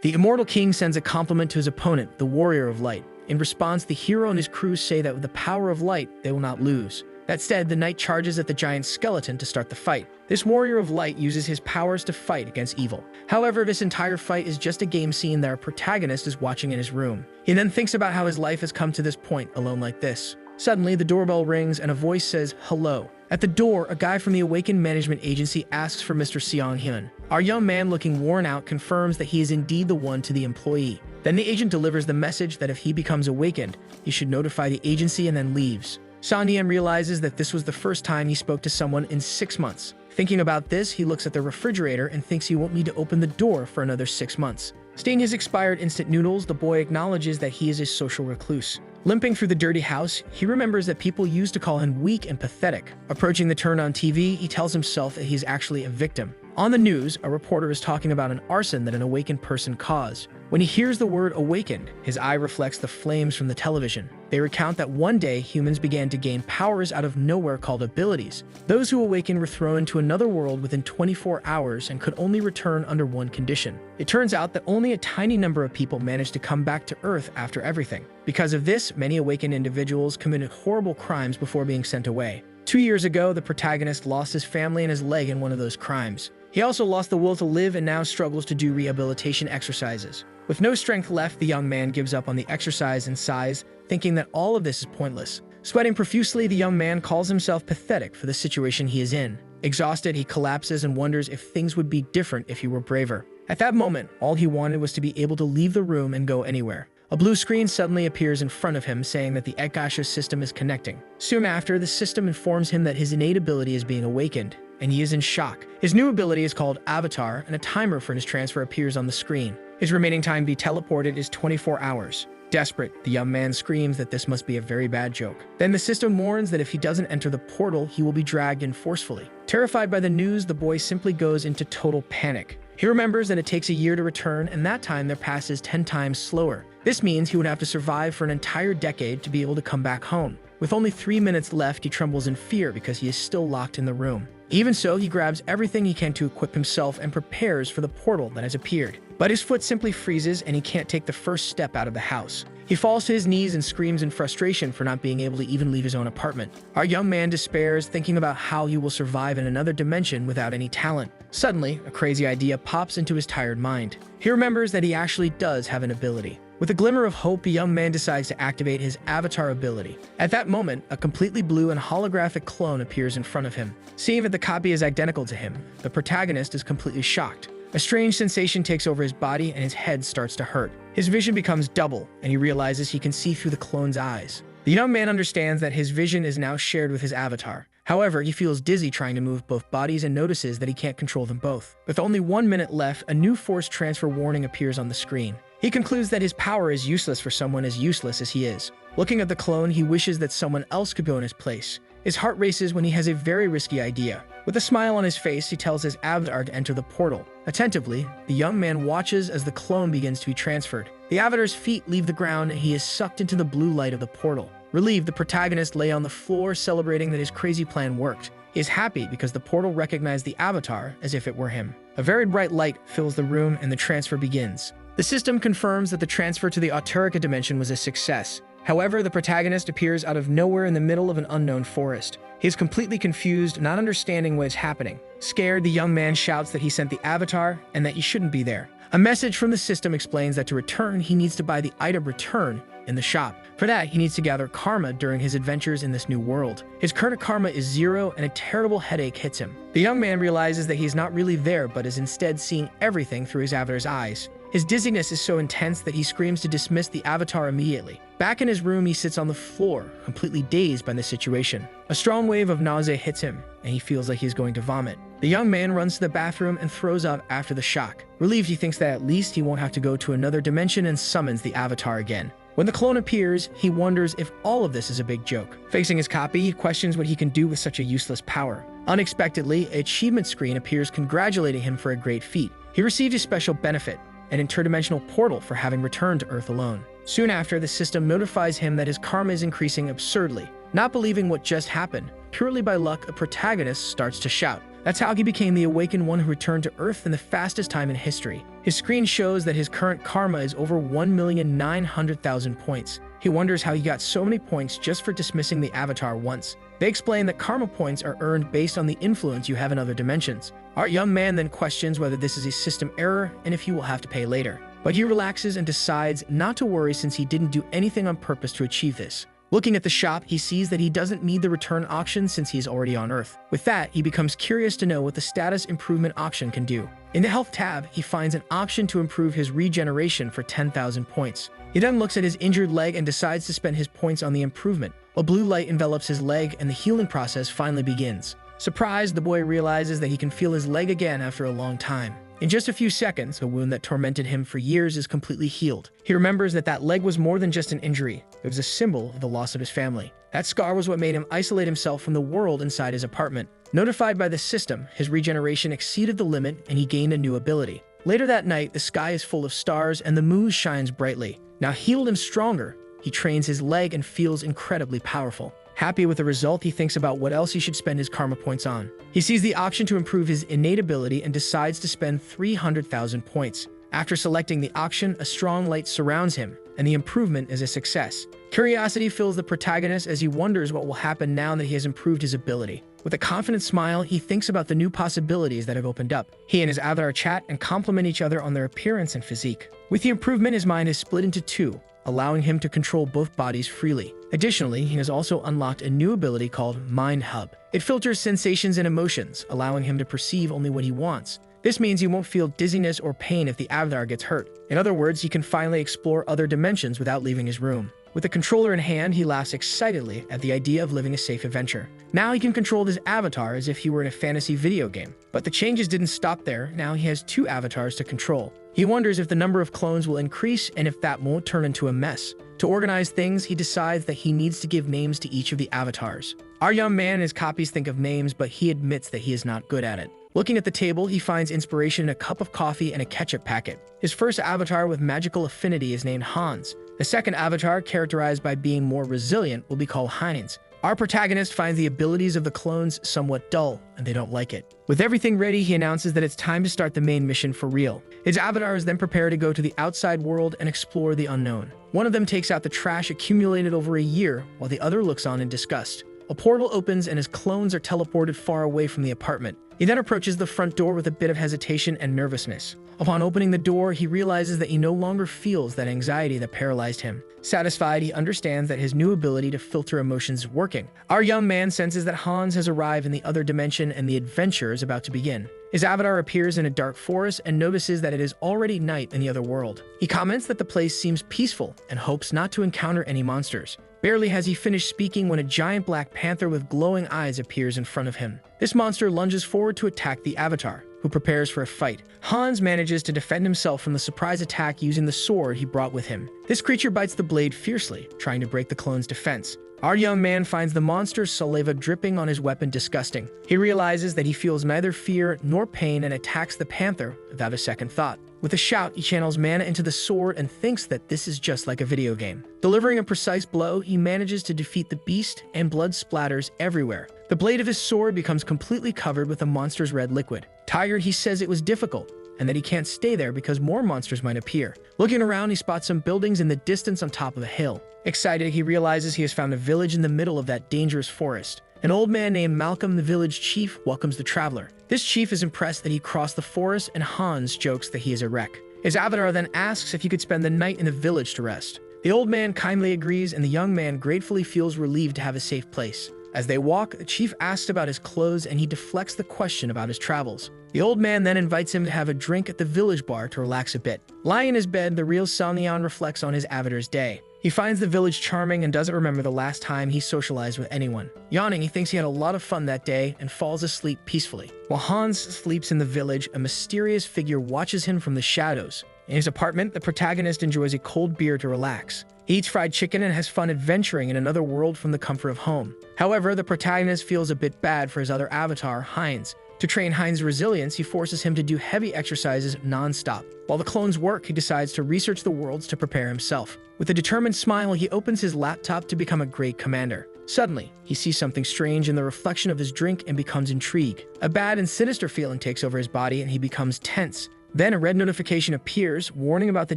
The immortal king sends a compliment to his opponent, the warrior of light. In response, the hero and his crew say that with the power of light, they will not lose. That said, the knight charges at the giant skeleton to start the fight. This warrior of light uses his powers to fight against evil. However, this entire fight is just a game scene that our protagonist is watching in his room. He then thinks about how his life has come to this point, alone like this. Suddenly, the doorbell rings and a voice says, "Hello." At the door, a guy from the Awakened Management Agency asks for Mr. Seong-hyun. Our young man, looking worn out, confirms that he is indeed the one to the employee. Then the agent delivers the message that if he becomes awakened, he should notify the agency and then leaves. Seong-hyun realizes that this was the first time he spoke to someone in 6 months. Thinking about this, he looks at the refrigerator and thinks he won't need to open the door for another 6 months. Seeing his expired instant noodles, the boy acknowledges that he is a social recluse. Limping through the dirty house, he remembers that people used to call him weak and pathetic. Approaching the turn on TV, he tells himself that he's actually a victim. On the news, a reporter is talking about an arson that an awakened person caused. When he hears the word awakened, his eye reflects the flames from the television. They recount that one day humans began to gain powers out of nowhere called abilities. Those who awakened were thrown into another world within 24 hours and could only return under one condition. It turns out that only a tiny number of people managed to come back to Earth after everything. Because of this, many awakened individuals committed horrible crimes before being sent away. 2 years ago, the protagonist lost his family and his leg in one of those crimes. He also lost the will to live and now struggles to do rehabilitation exercises. With no strength left, the young man gives up on the exercise and sighs, thinking that all of this is pointless. Sweating profusely, the young man calls himself pathetic for the situation he is in. Exhausted, he collapses and wonders if things would be different if he were braver. At that moment, all he wanted was to be able to leave the room and go anywhere. A blue screen suddenly appears in front of him, saying that the Ekasha system is connecting. Soon after, the system informs him that his innate ability is being awakened, and he is in shock. His new ability is called Avatar, and a timer for his transfer appears on the screen. His remaining time to be teleported is 24 hours. Desperate, the young man screams that this must be a very bad joke. Then the system warns that if he doesn't enter the portal, he will be dragged in forcefully. Terrified by the news, the boy simply goes into total panic. He remembers that it takes a year to return, and that time there passes 10 times slower. This means he would have to survive for an entire decade to be able to come back home. With only 3 minutes left, he trembles in fear because he is still locked in the room. Even so, he grabs everything he can to equip himself and prepares for the portal that has appeared. But his foot simply freezes and he can't take the first step out of the house. He falls to his knees and screams in frustration for not being able to even leave his own apartment. Our young man despairs, thinking about how he will survive in another dimension without any talent. Suddenly, a crazy idea pops into his tired mind. He remembers that he actually does have an ability. With a glimmer of hope, the young man decides to activate his avatar ability. At that moment, a completely blue and holographic clone appears in front of him. Seeing that the copy is identical to him, the protagonist is completely shocked. A strange sensation takes over his body and his head starts to hurt. His vision becomes double, and he realizes he can see through the clone's eyes. The young man understands that his vision is now shared with his avatar. However, he feels dizzy trying to move both bodies and notices that he can't control them both. With only 1 minute left, a new force transfer warning appears on the screen. He concludes that his power is useless for someone as useless as he is. Looking at the clone, he wishes that someone else could go in his place. His heart races when he has a very risky idea. With a smile on his face, he tells his avatar to enter the portal. Attentively, the young man watches as the clone begins to be transferred. The avatar's feet leave the ground and he is sucked into the blue light of the portal. Relieved, the protagonist lay on the floor celebrating that his crazy plan worked. He is happy because the portal recognized the avatar as if it were him. A very bright light fills the room and the transfer begins. The system confirms that the transfer to the Auterica dimension was a success. However, the protagonist appears out of nowhere in the middle of an unknown forest. He is completely confused, not understanding what is happening. Scared, the young man shouts that he sent the avatar and that he shouldn't be there. A message from the system explains that to return, he needs to buy the item Return in the shop. For that, he needs to gather karma during his adventures in this new world. His current karma is 0 and a terrible headache hits him. The young man realizes that he's not really there but is instead seeing everything through his avatar's eyes. His dizziness is so intense that he screams to dismiss the avatar immediately. Back in his room, he sits on the floor, completely dazed by the situation. A strong wave of nausea hits him, and he feels like he's going to vomit. The young man runs to the bathroom and throws up after the shock. Relieved, he thinks that at least he won't have to go to another dimension and summons the avatar again. When the clone appears, he wonders if all of this is a big joke. Facing his copy, he questions what he can do with such a useless power. Unexpectedly, an achievement screen appears congratulating him for a great feat. He received a special benefit, an interdimensional portal for having returned to Earth alone. Soon after, the system notifies him that his karma is increasing absurdly. Not believing what just happened, purely by luck, a protagonist starts to shout. That's how he became the Awakened One who returned to Earth in the fastest time in history. His screen shows that his current karma is over 1,900,000 points. He wonders how he got so many points just for dismissing the avatar once. They explain that karma points are earned based on the influence you have in other dimensions. Our young man then questions whether this is a system error and if he will have to pay later. But he relaxes and decides not to worry since he didn't do anything on purpose to achieve this. Looking at the shop, he sees that he doesn't need the return auction since he is already on Earth. With that, he becomes curious to know what the status improvement auction can do. In the health tab, he finds an option to improve his regeneration for 10,000 points. He then looks at his injured leg and decides to spend his points on the improvement. A blue light envelops his leg and the healing process finally begins. Surprised, the boy realizes that he can feel his leg again after a long time. In just a few seconds, a wound that tormented him for years is completely healed. He remembers that that leg was more than just an injury. It was a symbol of the loss of his family. That scar was what made him isolate himself from the world inside his apartment. Notified by the system, his regeneration exceeded the limit and he gained a new ability. Later that night, the sky is full of stars and the moon shines brightly. Now healed and stronger, he trains his leg and feels incredibly powerful. Happy with the result, he thinks about what else he should spend his karma points on. He sees the option to improve his innate ability and decides to spend 300,000 points. After selecting the auction, a strong light surrounds him, and the improvement is a success. Curiosity fills the protagonist as he wonders what will happen now that he has improved his ability. With a confident smile, he thinks about the new possibilities that have opened up. He and his avatar chat and compliment each other on their appearance and physique. With the improvement, his mind is split into two, allowing him to control both bodies freely. Additionally, he has also unlocked a new ability called Mind Hub. It filters sensations and emotions, allowing him to perceive only what he wants. This means he won't feel dizziness or pain if the avatar gets hurt. In other words, he can finally explore other dimensions without leaving his room. With the controller in hand, he laughs excitedly at the idea of living a safe adventure. Now he can control his avatar as if he were in a fantasy video game. But the changes didn't stop there. Now he has two avatars to control. He wonders if the number of clones will increase and if that won't turn into a mess. To organize things, he decides that he needs to give names to each of the avatars. Our young man and his copies think of names, but he admits that he is not good at it. Looking at the table, he finds inspiration in a cup of coffee and a ketchup packet. His first avatar with magical affinity is named Hans. The second avatar, characterized by being more resilient, will be called Heinz. Our protagonist finds the abilities of the clones somewhat dull, and they don't like it. With everything ready, he announces that it's time to start the main mission for real. His avatars then prepare to go to the outside world and explore the unknown. One of them takes out the trash accumulated over a year, while the other looks on in disgust. A portal opens and his clones are teleported far away from the apartment. He then approaches the front door with a bit of hesitation and nervousness. Upon opening the door, he realizes that he no longer feels that anxiety that paralyzed him. Satisfied, he understands that his new ability to filter emotions is working. Our young man senses that Hans has arrived in the other dimension and the adventure is about to begin. His avatar appears in a dark forest and notices that it is already night in the other world. He comments that the place seems peaceful and hopes not to encounter any monsters. Barely has he finished speaking when a giant black panther with glowing eyes appears in front of him. This monster lunges forward to attack the avatar, who prepares for a fight. Hans manages to defend himself from the surprise attack using the sword he brought with him. This creature bites the blade fiercely, trying to break the clone's defense. Our young man finds the monster's saliva dripping on his weapon disgusting. He realizes that he feels neither fear nor pain and attacks the panther without a second thought. With a shout, he channels mana into the sword and thinks that this is just like a video game. Delivering a precise blow, he manages to defeat the beast and blood splatters everywhere. The blade of his sword becomes completely covered with the monster's red liquid. Tired, he says it was difficult and that he can't stay there because more monsters might appear. Looking around, he spots some buildings in the distance on top of a hill. Excited, he realizes he has found a village in the middle of that dangerous forest. An old man named Malcolm, the village chief, welcomes the traveler. This chief is impressed that he crossed the forest, and Hans jokes that he is a wreck. His avatar then asks if he could spend the night in the village to rest. The old man kindly agrees, and the young man gratefully feels relieved to have a safe place. As they walk, the chief asks about his clothes, and he deflects the question about his travels. The old man then invites him to have a drink at the village bar to relax a bit. Lying in his bed, the real Sonnion reflects on his avatar's day. He finds the village charming and doesn't remember the last time he socialized with anyone. Yawning, he thinks he had a lot of fun that day and falls asleep peacefully. While Hans sleeps in the village, a mysterious figure watches him from the shadows. In his apartment, the protagonist enjoys a cold beer to relax. He eats fried chicken and has fun adventuring in another world from the comfort of home. However, the protagonist feels a bit bad for his other avatar, Heinz. To train Heinz's resilience, he forces him to do heavy exercises non-stop. While the clones work, he decides to research the worlds to prepare himself. With a determined smile, he opens his laptop to become a great commander. Suddenly, he sees something strange in the reflection of his drink and becomes intrigued. A bad and sinister feeling takes over his body and he becomes tense. Then a red notification appears, warning about the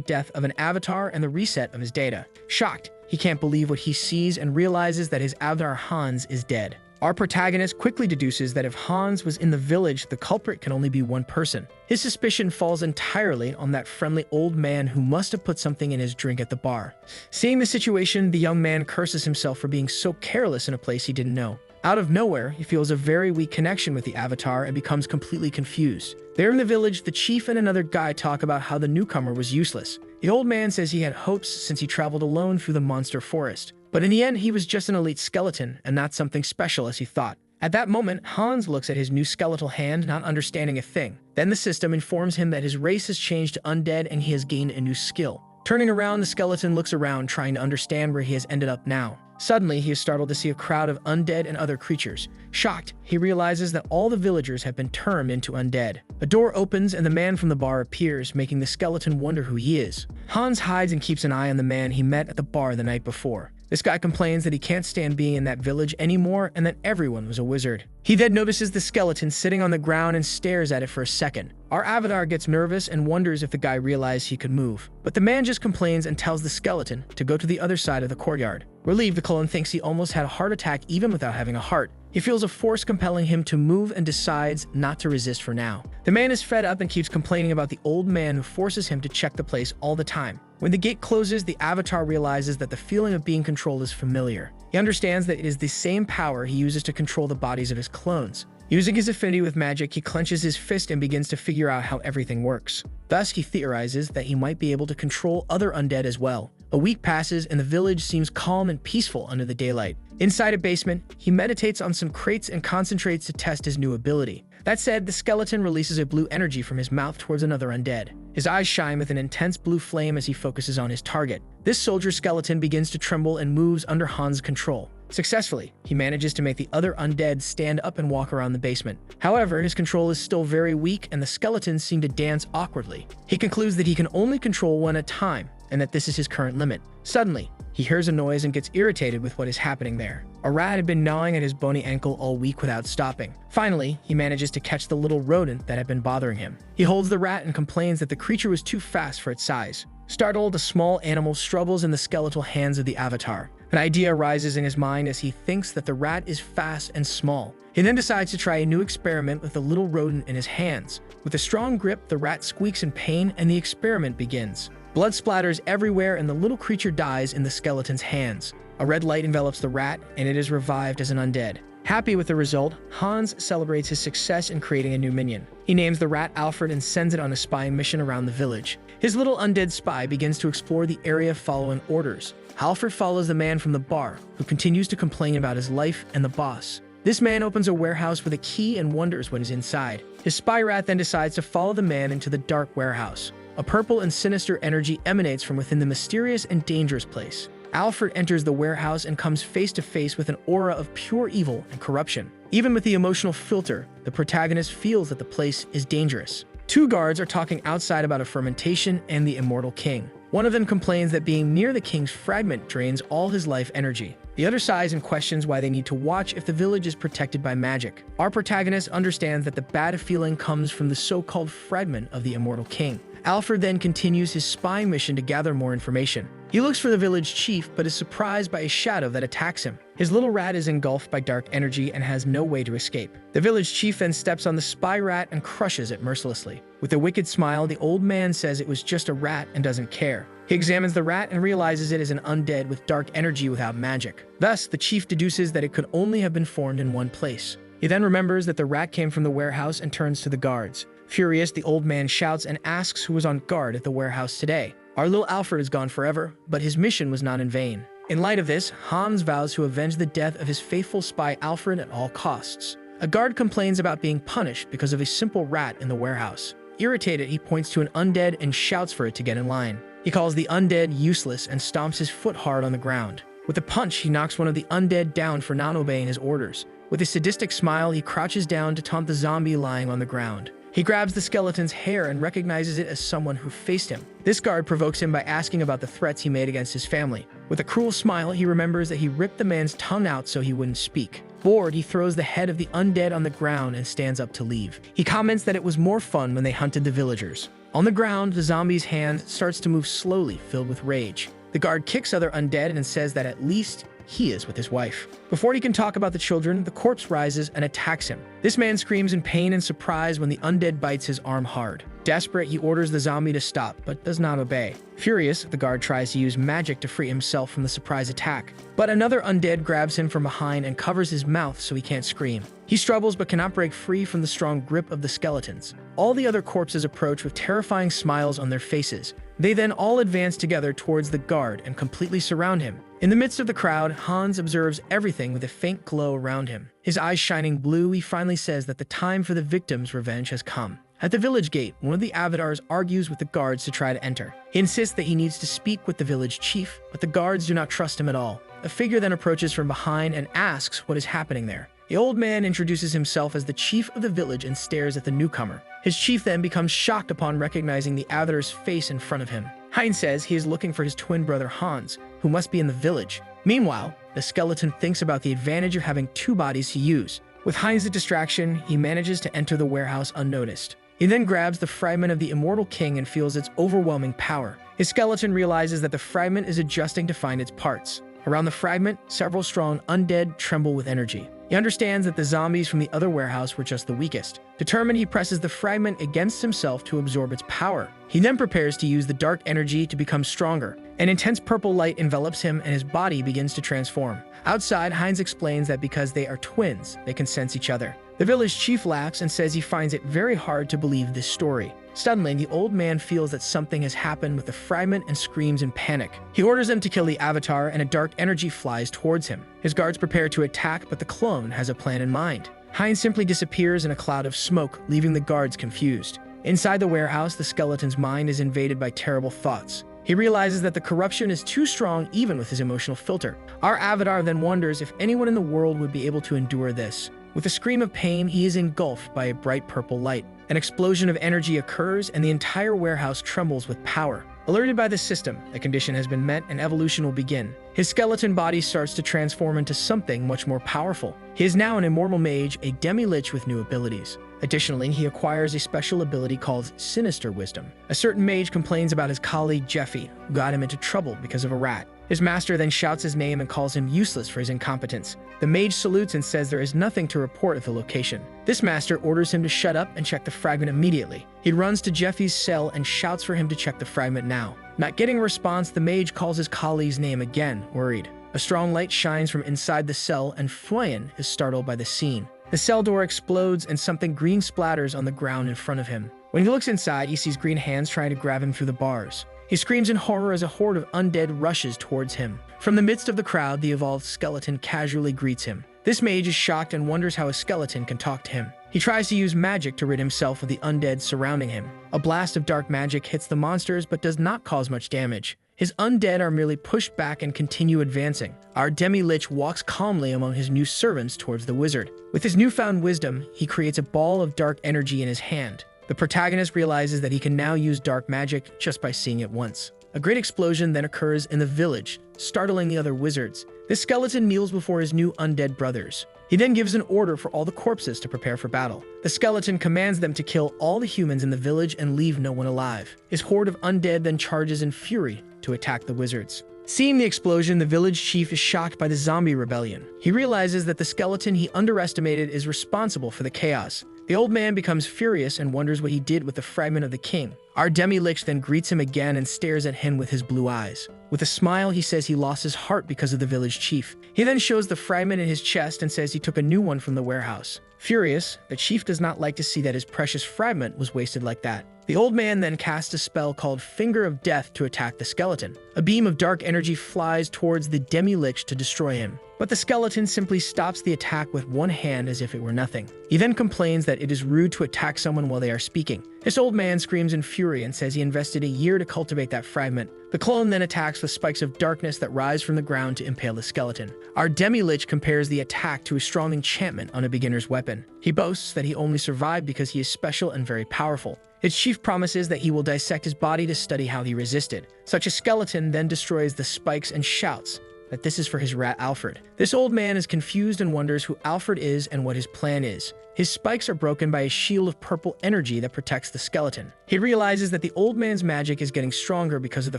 death of an avatar and the reset of his data. Shocked, he can't believe what he sees and realizes that his avatar Hans is dead. Our protagonist quickly deduces that if Hans was in the village, the culprit can only be one person. His suspicion falls entirely on that friendly old man who must have put something in his drink at the bar. Seeing the situation, the young man curses himself for being so careless in a place he didn't know. Out of nowhere, he feels a very weak connection with the avatar and becomes completely confused. There in the village, the chief and another guy talk about how the newcomer was useless. The old man says he had hopes since he traveled alone through the monster forest. But in the end, he was just an elite skeleton and not something special as he thought. At that moment, Hans looks at his new skeletal hand, not understanding a thing. Then the system informs him that his race has changed to undead and he has gained a new skill. Turning around, the skeleton looks around, trying to understand where he has ended up now. Suddenly, he is startled to see a crowd of undead and other creatures. Shocked, he realizes that all the villagers have been turned into undead. A door opens and the man from the bar appears, making the skeleton wonder who he is. Hans hides and keeps an eye on the man he met at the bar the night before. This guy complains that he can't stand being in that village anymore and that everyone was a wizard. He then notices the skeleton sitting on the ground and stares at it for a second. Our avatar gets nervous and wonders if the guy realized he could move. But the man just complains and tells the skeleton to go to the other side of the courtyard. Relieved, the clone thinks he almost had a heart attack even without having a heart. He feels a force compelling him to move and decides not to resist for now. The man is fed up and keeps complaining about the old man who forces him to check the place all the time. When the gate closes, the avatar realizes that the feeling of being controlled is familiar. He understands that it is the same power he uses to control the bodies of his clones. Using his affinity with magic, he clenches his fist and begins to figure out how everything works. Thus, he theorizes that he might be able to control other undead as well. A week passes and the village seems calm and peaceful under the daylight. Inside a basement, he meditates on some crates and concentrates to test his new ability. That said, the skeleton releases a blue energy from his mouth towards another undead. His eyes shine with an intense blue flame as he focuses on his target. This soldier skeleton begins to tremble and moves under Hans' control. Successfully, he manages to make the other undead stand up and walk around the basement. However, his control is still very weak and the skeletons seem to dance awkwardly. He concludes that he can only control one at a time and that this is his current limit. Suddenly, he hears a noise and gets irritated with what is happening there. A rat had been gnawing at his bony ankle all week without stopping. Finally, he manages to catch the little rodent that had been bothering him. He holds the rat and complains that the creature was too fast for its size. Startled, the small animal struggles in the skeletal hands of the avatar. An idea arises in his mind as he thinks that the rat is fast and small. He then decides to try a new experiment with the little rodent in his hands. With a strong grip, the rat squeaks in pain and the experiment begins. Blood splatters everywhere and the little creature dies in the skeleton's hands. A red light envelops the rat and it is revived as an undead. Happy with the result, Hans celebrates his success in creating a new minion. He names the rat Alfred and sends it on a spying mission around the village. His little undead spy begins to explore the area following orders. Alfred follows the man from the bar, who continues to complain about his life and the boss. This man opens a warehouse with a key and wonders what is inside. His spy rat then decides to follow the man into the dark warehouse. A purple and sinister energy emanates from within the mysterious and dangerous place. Alfred enters the warehouse and comes face to face with an aura of pure evil and corruption. Even with the emotional filter, the protagonist feels that the place is dangerous. Two guards are talking outside about a fermentation and the immortal king. One of them complains that being near the king's fragment drains all his life energy. The other sighs and questions why they need to watch if the village is protected by magic. Our protagonist understands that the bad feeling comes from the so-called fragment of the immortal king. Alfred then continues his spying mission to gather more information. He looks for the village chief, but is surprised by a shadow that attacks him. His little rat is engulfed by dark energy and has no way to escape. The village chief then steps on the spy rat and crushes it mercilessly. With a wicked smile, the old man says it was just a rat and doesn't care. He examines the rat and realizes it is an undead with dark energy without magic. Thus, the chief deduces that it could only have been formed in one place. He then remembers that the rat came from the warehouse and turns to the guards. Furious, the old man shouts and asks who was on guard at the warehouse today. Our little Alfred is gone forever, but his mission was not in vain. In light of this, Hans vows to avenge the death of his faithful spy Alfred at all costs. A guard complains about being punished because of a simple rat in the warehouse. Irritated, he points to an undead and shouts for it to get in line. He calls the undead useless and stomps his foot hard on the ground. With a punch, he knocks one of the undead down for not obeying his orders. With a sadistic smile, he crouches down to taunt the zombie lying on the ground. He grabs the skeleton's hair and recognizes it as someone who faced him. This guard provokes him by asking about the threats he made against his family. With a cruel smile, he remembers that he ripped the man's tongue out so he wouldn't speak. Bored, he throws the head of the undead on the ground and stands up to leave. He comments that it was more fun when they hunted the villagers. On the ground, the zombie's hand starts to move slowly, filled with rage. The guard kicks other undead and says that at least he is with his wife. Before he can talk about the children, the corpse rises and attacks him. This man screams in pain and surprise when the undead bites his arm hard. Desperate, he orders the zombie to stop, but does not obey. Furious, the guard tries to use magic to free himself from the surprise attack. But another undead grabs him from behind and covers his mouth so he can't scream. He struggles but cannot break free from the strong grip of the skeletons. All the other corpses approach with terrifying smiles on their faces. They then all advance together towards the guard and completely surround him. In the midst of the crowd, Hans observes everything with a faint glow around him. His eyes shining blue, he finally says that the time for the victim's revenge has come. At the village gate, one of the avatars argues with the guards to try to enter. He insists that he needs to speak with the village chief, but the guards do not trust him at all. A figure then approaches from behind and asks what is happening there. The old man introduces himself as the chief of the village and stares at the newcomer. His chief then becomes shocked upon recognizing the avatar's face in front of him. Heinz says he is looking for his twin brother Hans, who must be in the village. Meanwhile, the skeleton thinks about the advantage of having two bodies to use. With Heinz's distraction, he manages to enter the warehouse unnoticed. He then grabs the fragment of the immortal king and feels its overwhelming power. His skeleton realizes that the fragment is adjusting to find its parts. Around the fragment, several strong undead tremble with energy. He understands that the zombies from the other warehouse were just the weakest. Determined, he presses the fragment against himself to absorb its power. He then prepares to use the dark energy to become stronger. An intense purple light envelops him and his body begins to transform. Outside, Heinz explains that because they are twins, they can sense each other. The village chief laughs and says he finds it very hard to believe this story. Suddenly, the old man feels that something has happened with the fragment and screams in panic. He orders them to kill the avatar and a dark energy flies towards him. His guards prepare to attack, but the clone has a plan in mind. Heinz simply disappears in a cloud of smoke, leaving the guards confused. Inside the warehouse, the skeleton's mind is invaded by terrible thoughts. He realizes that the corruption is too strong even with his emotional filter. Our avatar then wonders if anyone in the world would be able to endure this. With a scream of pain, he is engulfed by a bright purple light. An explosion of energy occurs and the entire warehouse trembles with power. Alerted by the system, the condition has been met and evolution will begin. His skeleton body starts to transform into something much more powerful. He is now an immortal mage, a demi-lich with new abilities. Additionally, he acquires a special ability called Sinister Wisdom. A certain mage complains about his colleague Jeffy, who got him into trouble because of a rat. His master then shouts his name and calls him useless for his incompetence. The mage salutes and says there is nothing to report at the location. This master orders him to shut up and check the fragment immediately. He runs to Jeffy's cell and shouts for him to check the fragment now. Not getting a response, the mage calls his colleague's name again, worried. A strong light shines from inside the cell and Fuyan is startled by the scene. The cell door explodes and something green splatters on the ground in front of him. When he looks inside, he sees green hands trying to grab him through the bars. He screams in horror as a horde of undead rushes towards him. From the midst of the crowd, the evolved skeleton casually greets him. This mage is shocked and wonders how a skeleton can talk to him. He tries to use magic to rid himself of the undead surrounding him. A blast of dark magic hits the monsters but does not cause much damage. His undead are merely pushed back and continue advancing. Our demi-lich walks calmly among his new servants towards the wizard. With his newfound wisdom, he creates a ball of dark energy in his hand. The protagonist realizes that he can now use dark magic just by seeing it once. A great explosion then occurs in the village, startling the other wizards. This skeleton kneels before his new undead brothers. He then gives an order for all the corpses to prepare for battle. The skeleton commands them to kill all the humans in the village and leave no one alive. His horde of undead then charges in fury to attack the wizards. Seeing the explosion, the village chief is shocked by the zombie rebellion. He realizes that the skeleton he underestimated is responsible for the chaos. The old man becomes furious and wonders what he did with the fragment of the king. Our demi-lich then greets him again and stares at him with his blue eyes. With a smile, he says he lost his heart because of the village chief. He then shows the fragment in his chest and says he took a new one from the warehouse. Furious, the chief does not like to see that his precious fragment was wasted like that. The old man then casts a spell called Finger of Death to attack the skeleton. A beam of dark energy flies towards the demi-lich to destroy him. but the skeleton simply stops the attack with one hand as if it were nothing. He then complains that it is rude to attack someone while they are speaking. This old man screams in fury and says he invested a year to cultivate that fragment. The clone then attacks with spikes of darkness that rise from the ground to impale the skeleton. Our demi-lich compares the attack to a strong enchantment on a beginner's weapon. He boasts that he only survived because he is special and very powerful. His chief promises that he will dissect his body to study how he resisted. Such a skeleton then destroys the spikes and shouts that this is for his rat Alfred. This old man is confused and wonders who Alfred is and what his plan is. His spikes are broken by a shield of purple energy that protects the skeleton. He realizes that the old man's magic is getting stronger because of the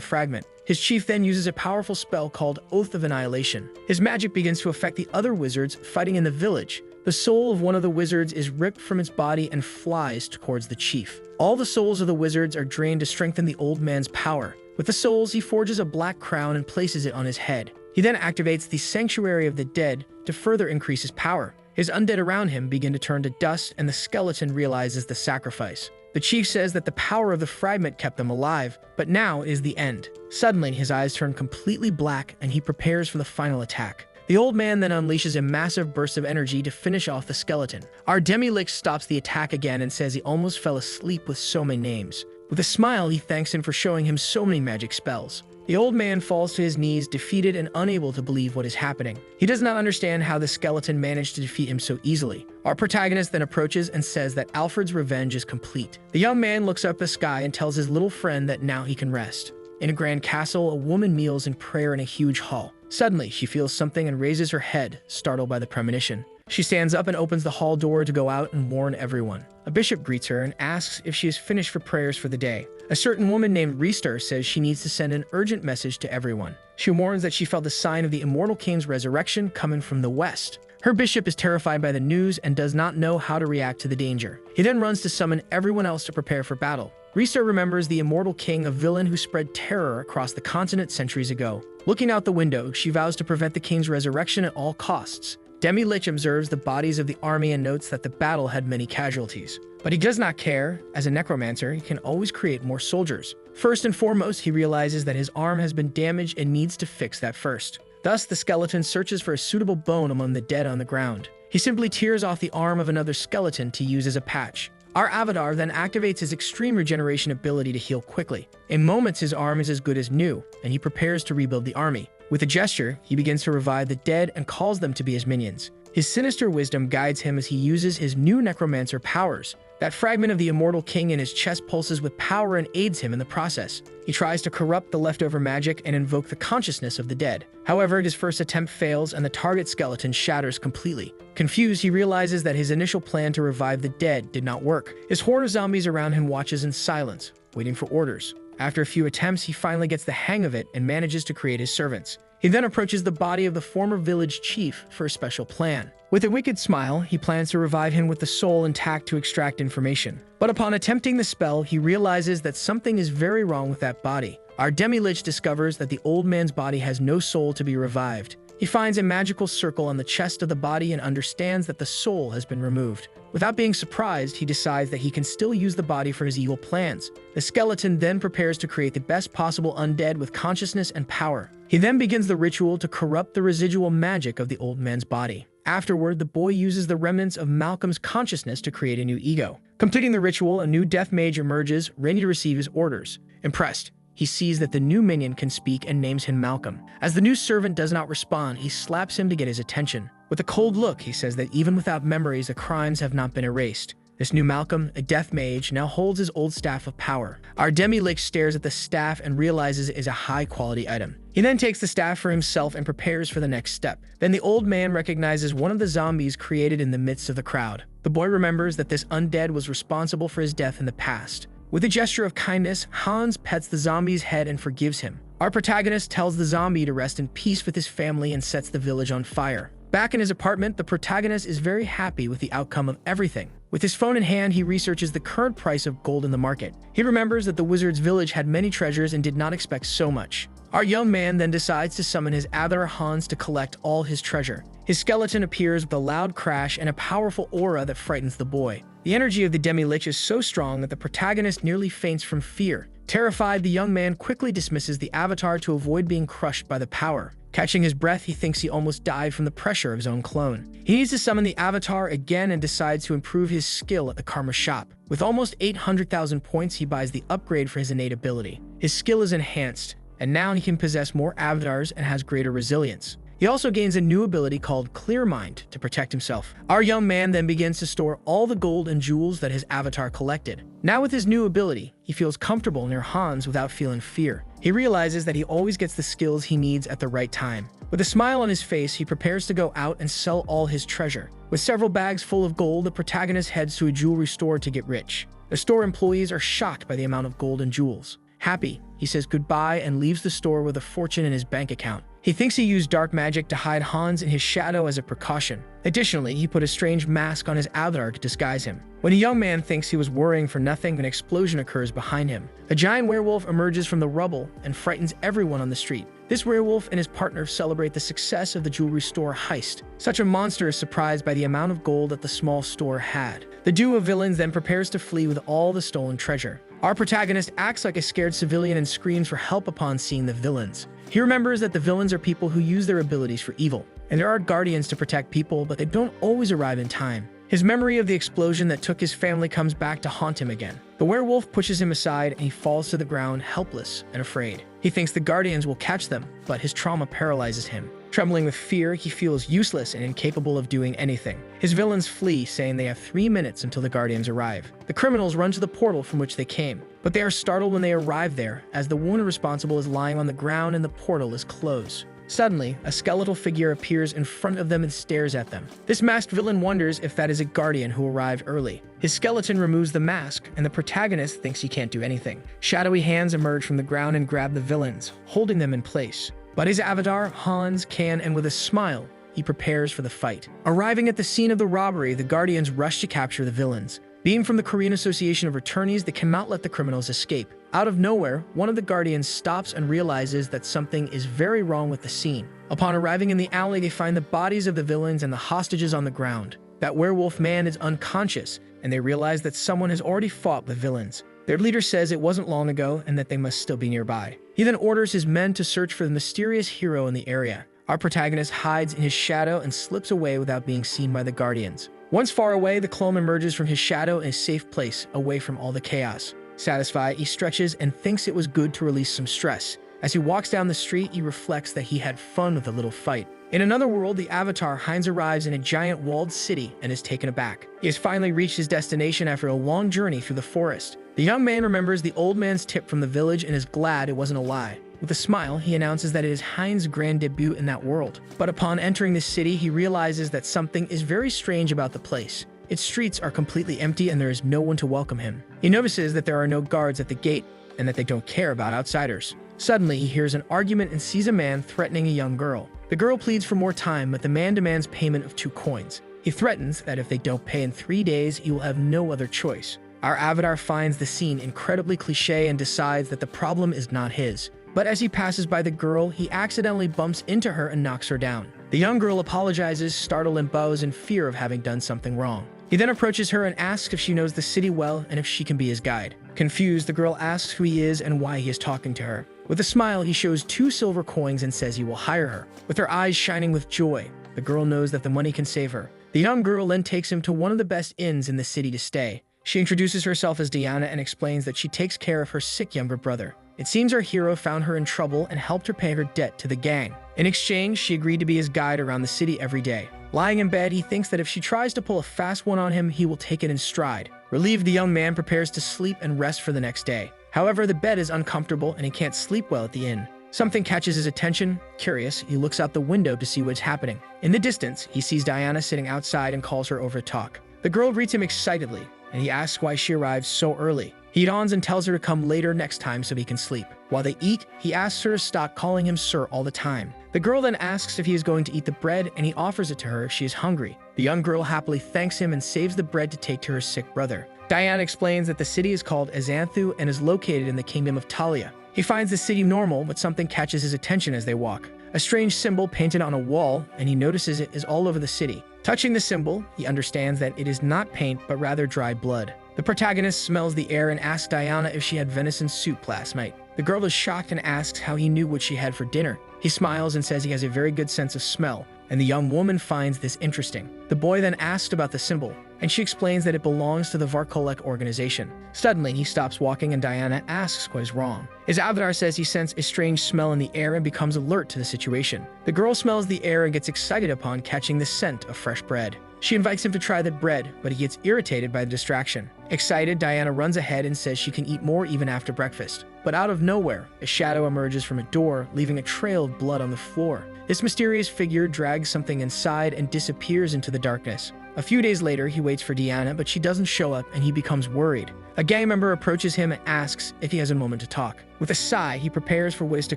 fragment. His chief then uses a powerful spell called Oath of Annihilation. His magic begins to affect the other wizards fighting in the village. The soul of one of the wizards is ripped from its body and flies towards the chief. All the souls of the wizards are drained to strengthen the old man's power. With the souls, he forges a black crown and places it on his head. He then activates the Sanctuary of the Dead to further increase his power. His undead around him begin to turn to dust, and the skeleton realizes the sacrifice. The chief says that the power of the fragment kept them alive, but now is the end. Suddenly, his eyes turn completely black, and he prepares for the final attack. The old man then unleashes a massive burst of energy to finish off the skeleton. Our demi-lich stops the attack again and says he almost fell asleep with so many names. With a smile, he thanks him for showing him so many magic spells. The old man falls to his knees, defeated and unable to believe what is happening. He does not understand how the skeleton managed to defeat him so easily. Our protagonist then approaches and says that Alfred's revenge is complete. The young man looks up the sky and tells his little friend that now he can rest. In a grand castle, a woman kneels in prayer in a huge hall. Suddenly, she feels something and raises her head, startled by the premonition. She stands up and opens the hall door to go out and warn everyone. A bishop greets her and asks if she is finished for prayers for the day. A certain woman named Reestar says she needs to send an urgent message to everyone. She warns that she felt the sign of the immortal king's resurrection coming from the west. Her bishop is terrified by the news and does not know how to react to the danger. He then runs to summon everyone else to prepare for battle. Reestar remembers the immortal king, a villain who spread terror across the continent centuries ago. Looking out the window, she vows to prevent the king's resurrection at all costs. Demi-Lich observes the bodies of the army and notes that the battle had many casualties. But he does not care. As a necromancer, he can always create more soldiers. First and foremost, he realizes that his arm has been damaged and needs to fix that first. Thus, the skeleton searches for a suitable bone among the dead on the ground. He simply tears off the arm of another skeleton to use as a patch. Our avatar then activates his extreme regeneration ability to heal quickly. In moments, his arm is as good as new, and he prepares to rebuild the army. With a gesture, he begins to revive the dead and calls them to be his minions. His sinister wisdom guides him as he uses his new necromancer powers. That fragment of the immortal king in his chest pulses with power and aids him in the process. He tries to corrupt the leftover magic and invoke the consciousness of the dead. However, his first attempt fails and the target skeleton shatters completely. Confused, he realizes that his initial plan to revive the dead did not work. His horde of zombies around him watches in silence, waiting for orders. After a few attempts, he finally gets the hang of it and manages to create his servants. He then approaches the body of the former village chief for a special plan. With a wicked smile, he plans to revive him with the soul intact to extract information. But upon attempting the spell, he realizes that something is very wrong with that body. Our demi-lich discovers that the old man's body has no soul to be revived. He finds a magical circle on the chest of the body and understands that the soul has been removed. Without being surprised, he decides that he can still use the body for his evil plans. The skeleton then prepares to create the best possible undead with consciousness and power. He then begins the ritual to corrupt the residual magic of the old man's body. Afterward, the boy uses the remnants of Malcolm's consciousness to create a new ego. Completing the ritual, a new death mage emerges, ready to receive his orders. Impressed, he sees that the new minion can speak and names him Malcolm. As the new servant does not respond, he slaps him to get his attention. With a cold look, he says that even without memories, the crimes have not been erased. This new Malcolm, a death mage, now holds his old staff of power. Our demi-lich stares at the staff and realizes it is a high-quality item. He then takes the staff for himself and prepares for the next step. Then the old man recognizes one of the zombies created in the midst of the crowd. The boy remembers that this undead was responsible for his death in the past. With a gesture of kindness, Hans pets the zombie's head and forgives him. Our protagonist tells the zombie to rest in peace with his family and sets the village on fire. Back in his apartment, the protagonist is very happy with the outcome of everything. With his phone in hand, he researches the current price of gold in the market. He remembers that the wizard's village had many treasures and did not expect so much. Our young man then decides to summon his avatar Hans to collect all his treasure. His skeleton appears with a loud crash and a powerful aura that frightens the boy. The energy of the demi-lich is so strong that the protagonist nearly faints from fear. Terrified, the young man quickly dismisses the avatar to avoid being crushed by the power. Catching his breath, he thinks he almost died from the pressure of his own clone. He needs to summon the avatar again and decides to improve his skill at the Karma shop. With almost 800,000 points, he buys the upgrade for his innate ability. His skill is enhanced, and now he can possess more avatars and has greater resilience. He also gains a new ability called Clear Mind to protect himself. Our young man then begins to store all the gold and jewels that his avatar collected. Now with his new ability, he feels comfortable near Hans without feeling fear. He realizes that he always gets the skills he needs at the right time. With a smile on his face, he prepares to go out and sell all his treasure. With several bags full of gold, the protagonist heads to a jewelry store to get rich. The store employees are shocked by the amount of gold and jewels. Happy, he says goodbye and leaves the store with a fortune in his bank account. He thinks he used dark magic to hide Hans in his shadow as a precaution. Additionally, he put a strange mask on his avatar to disguise him. When a young man thinks he was worrying for nothing, an explosion occurs behind him. A giant werewolf emerges from the rubble and frightens everyone on the street. This werewolf and his partner celebrate the success of the jewelry store heist. Such a monster is surprised by the amount of gold that the small store had. The duo of villains then prepares to flee with all the stolen treasure. Our protagonist acts like a scared civilian and screams for help upon seeing the villains. He remembers that the villains are people who use their abilities for evil, and there are guardians to protect people, but they don't always arrive in time. His memory of the explosion that took his family comes back to haunt him again. The werewolf pushes him aside and he falls to the ground helpless and afraid. He thinks the guardians will catch them, but his trauma paralyzes him. Trembling with fear, he feels useless and incapable of doing anything. His villains flee, saying they have 3 minutes until the guardians arrive. The criminals run to the portal from which they came, but they are startled when they arrive there, as the one responsible is lying on the ground and the portal is closed. Suddenly, a skeletal figure appears in front of them and stares at them. This masked villain wonders if that is a guardian who arrived early. His skeleton removes the mask, and the protagonist thinks he can't do anything. Shadowy hands emerge from the ground and grab the villains, holding them in place. But his avatar, Hans, can, and with a smile, he prepares for the fight. Arriving at the scene of the robbery, the guardians rush to capture the villains. Being from the Korean Association of Attorneys, they cannot let the criminals escape. Out of nowhere, one of the guardians stops and realizes that something is very wrong with the scene. Upon arriving in the alley, they find the bodies of the villains and the hostages on the ground. That werewolf man is unconscious, and they realize that someone has already fought with villains. Their leader says it wasn't long ago and that they must still be nearby. He then orders his men to search for the mysterious hero in the area. Our protagonist hides in his shadow and slips away without being seen by the guardians. Once far away, the clone emerges from his shadow in a safe place, away from all the chaos. Satisfied, he stretches and thinks it was good to release some stress. As he walks down the street, he reflects that he had fun with the little fight. In another world, the avatar Heinz arrives in a giant walled city and is taken aback. He has finally reached his destination after a long journey through the forest. The young man remembers the old man's tip from the village and is glad it wasn't a lie. With a smile, he announces that it is Heinz's grand debut in that world. But upon entering the city, he realizes that something is very strange about the place. Its streets are completely empty and there is no one to welcome him. He notices that there are no guards at the gate and that they don't care about outsiders. Suddenly, he hears an argument and sees a man threatening a young girl. The girl pleads for more time, but the man demands payment of 2 coins. He threatens that if they don't pay in 3 days, he will have no other choice. Our avatar finds the scene incredibly cliche and decides that the problem is not his. But as he passes by the girl, he accidentally bumps into her and knocks her down. The young girl apologizes, startled and bows in fear of having done something wrong. He then approaches her and asks if she knows the city well and if she can be his guide. Confused, the girl asks who he is and why he is talking to her. With a smile, he shows 2 silver coins and says he will hire her. With her eyes shining with joy, the girl knows that the money can save her. The young girl then takes him to one of the best inns in the city to stay. She introduces herself as Diana and explains that she takes care of her sick younger brother. It seems our hero found her in trouble and helped her pay her debt to the gang. In exchange, she agreed to be his guide around the city every day. Lying in bed, he thinks that if she tries to pull a fast one on him, he will take it in stride. Relieved, the young man prepares to sleep and rest for the next day. However, the bed is uncomfortable and he can't sleep well at the inn. Something catches his attention. Curious, he looks out the window to see what's happening. In the distance, he sees Diana sitting outside and calls her over to talk. The girl greets him excitedly, and he asks why she arrived so early. He yawns and tells her to come later next time so he can sleep. While they eat, he asks her to stop calling him sir all the time. The girl then asks if he is going to eat the bread, and he offers it to her if she is hungry. The young girl happily thanks him and saves the bread to take to her sick brother. Diana explains that the city is called Azanthu and is located in the kingdom of Talia. He finds the city normal, but something catches his attention as they walk. A strange symbol painted on a wall, and he notices it is all over the city. Touching the symbol, he understands that it is not paint, but rather dry blood. The protagonist smells the air and asks Diana if she had venison soup last night. The girl is shocked and asks how he knew what she had for dinner. He smiles and says he has a very good sense of smell, and the young woman finds this interesting. The boy then asks about the symbol, and she explains that it belongs to the Varkolek organization. Suddenly, he stops walking and Diana asks what is wrong. His avatar says he senses a strange smell in the air and becomes alert to the situation. The girl smells the air and gets excited upon catching the scent of fresh bread. She invites him to try the bread, but he gets irritated by the distraction. Excited, Diana runs ahead and says she can eat more even after breakfast. But out of nowhere, a shadow emerges from a door, leaving a trail of blood on the floor. This mysterious figure drags something inside and disappears into the darkness. A few days later, he waits for Diana, but she doesn't show up and he becomes worried. A gang member approaches him and asks if he has a moment to talk. With a sigh, he prepares for what is to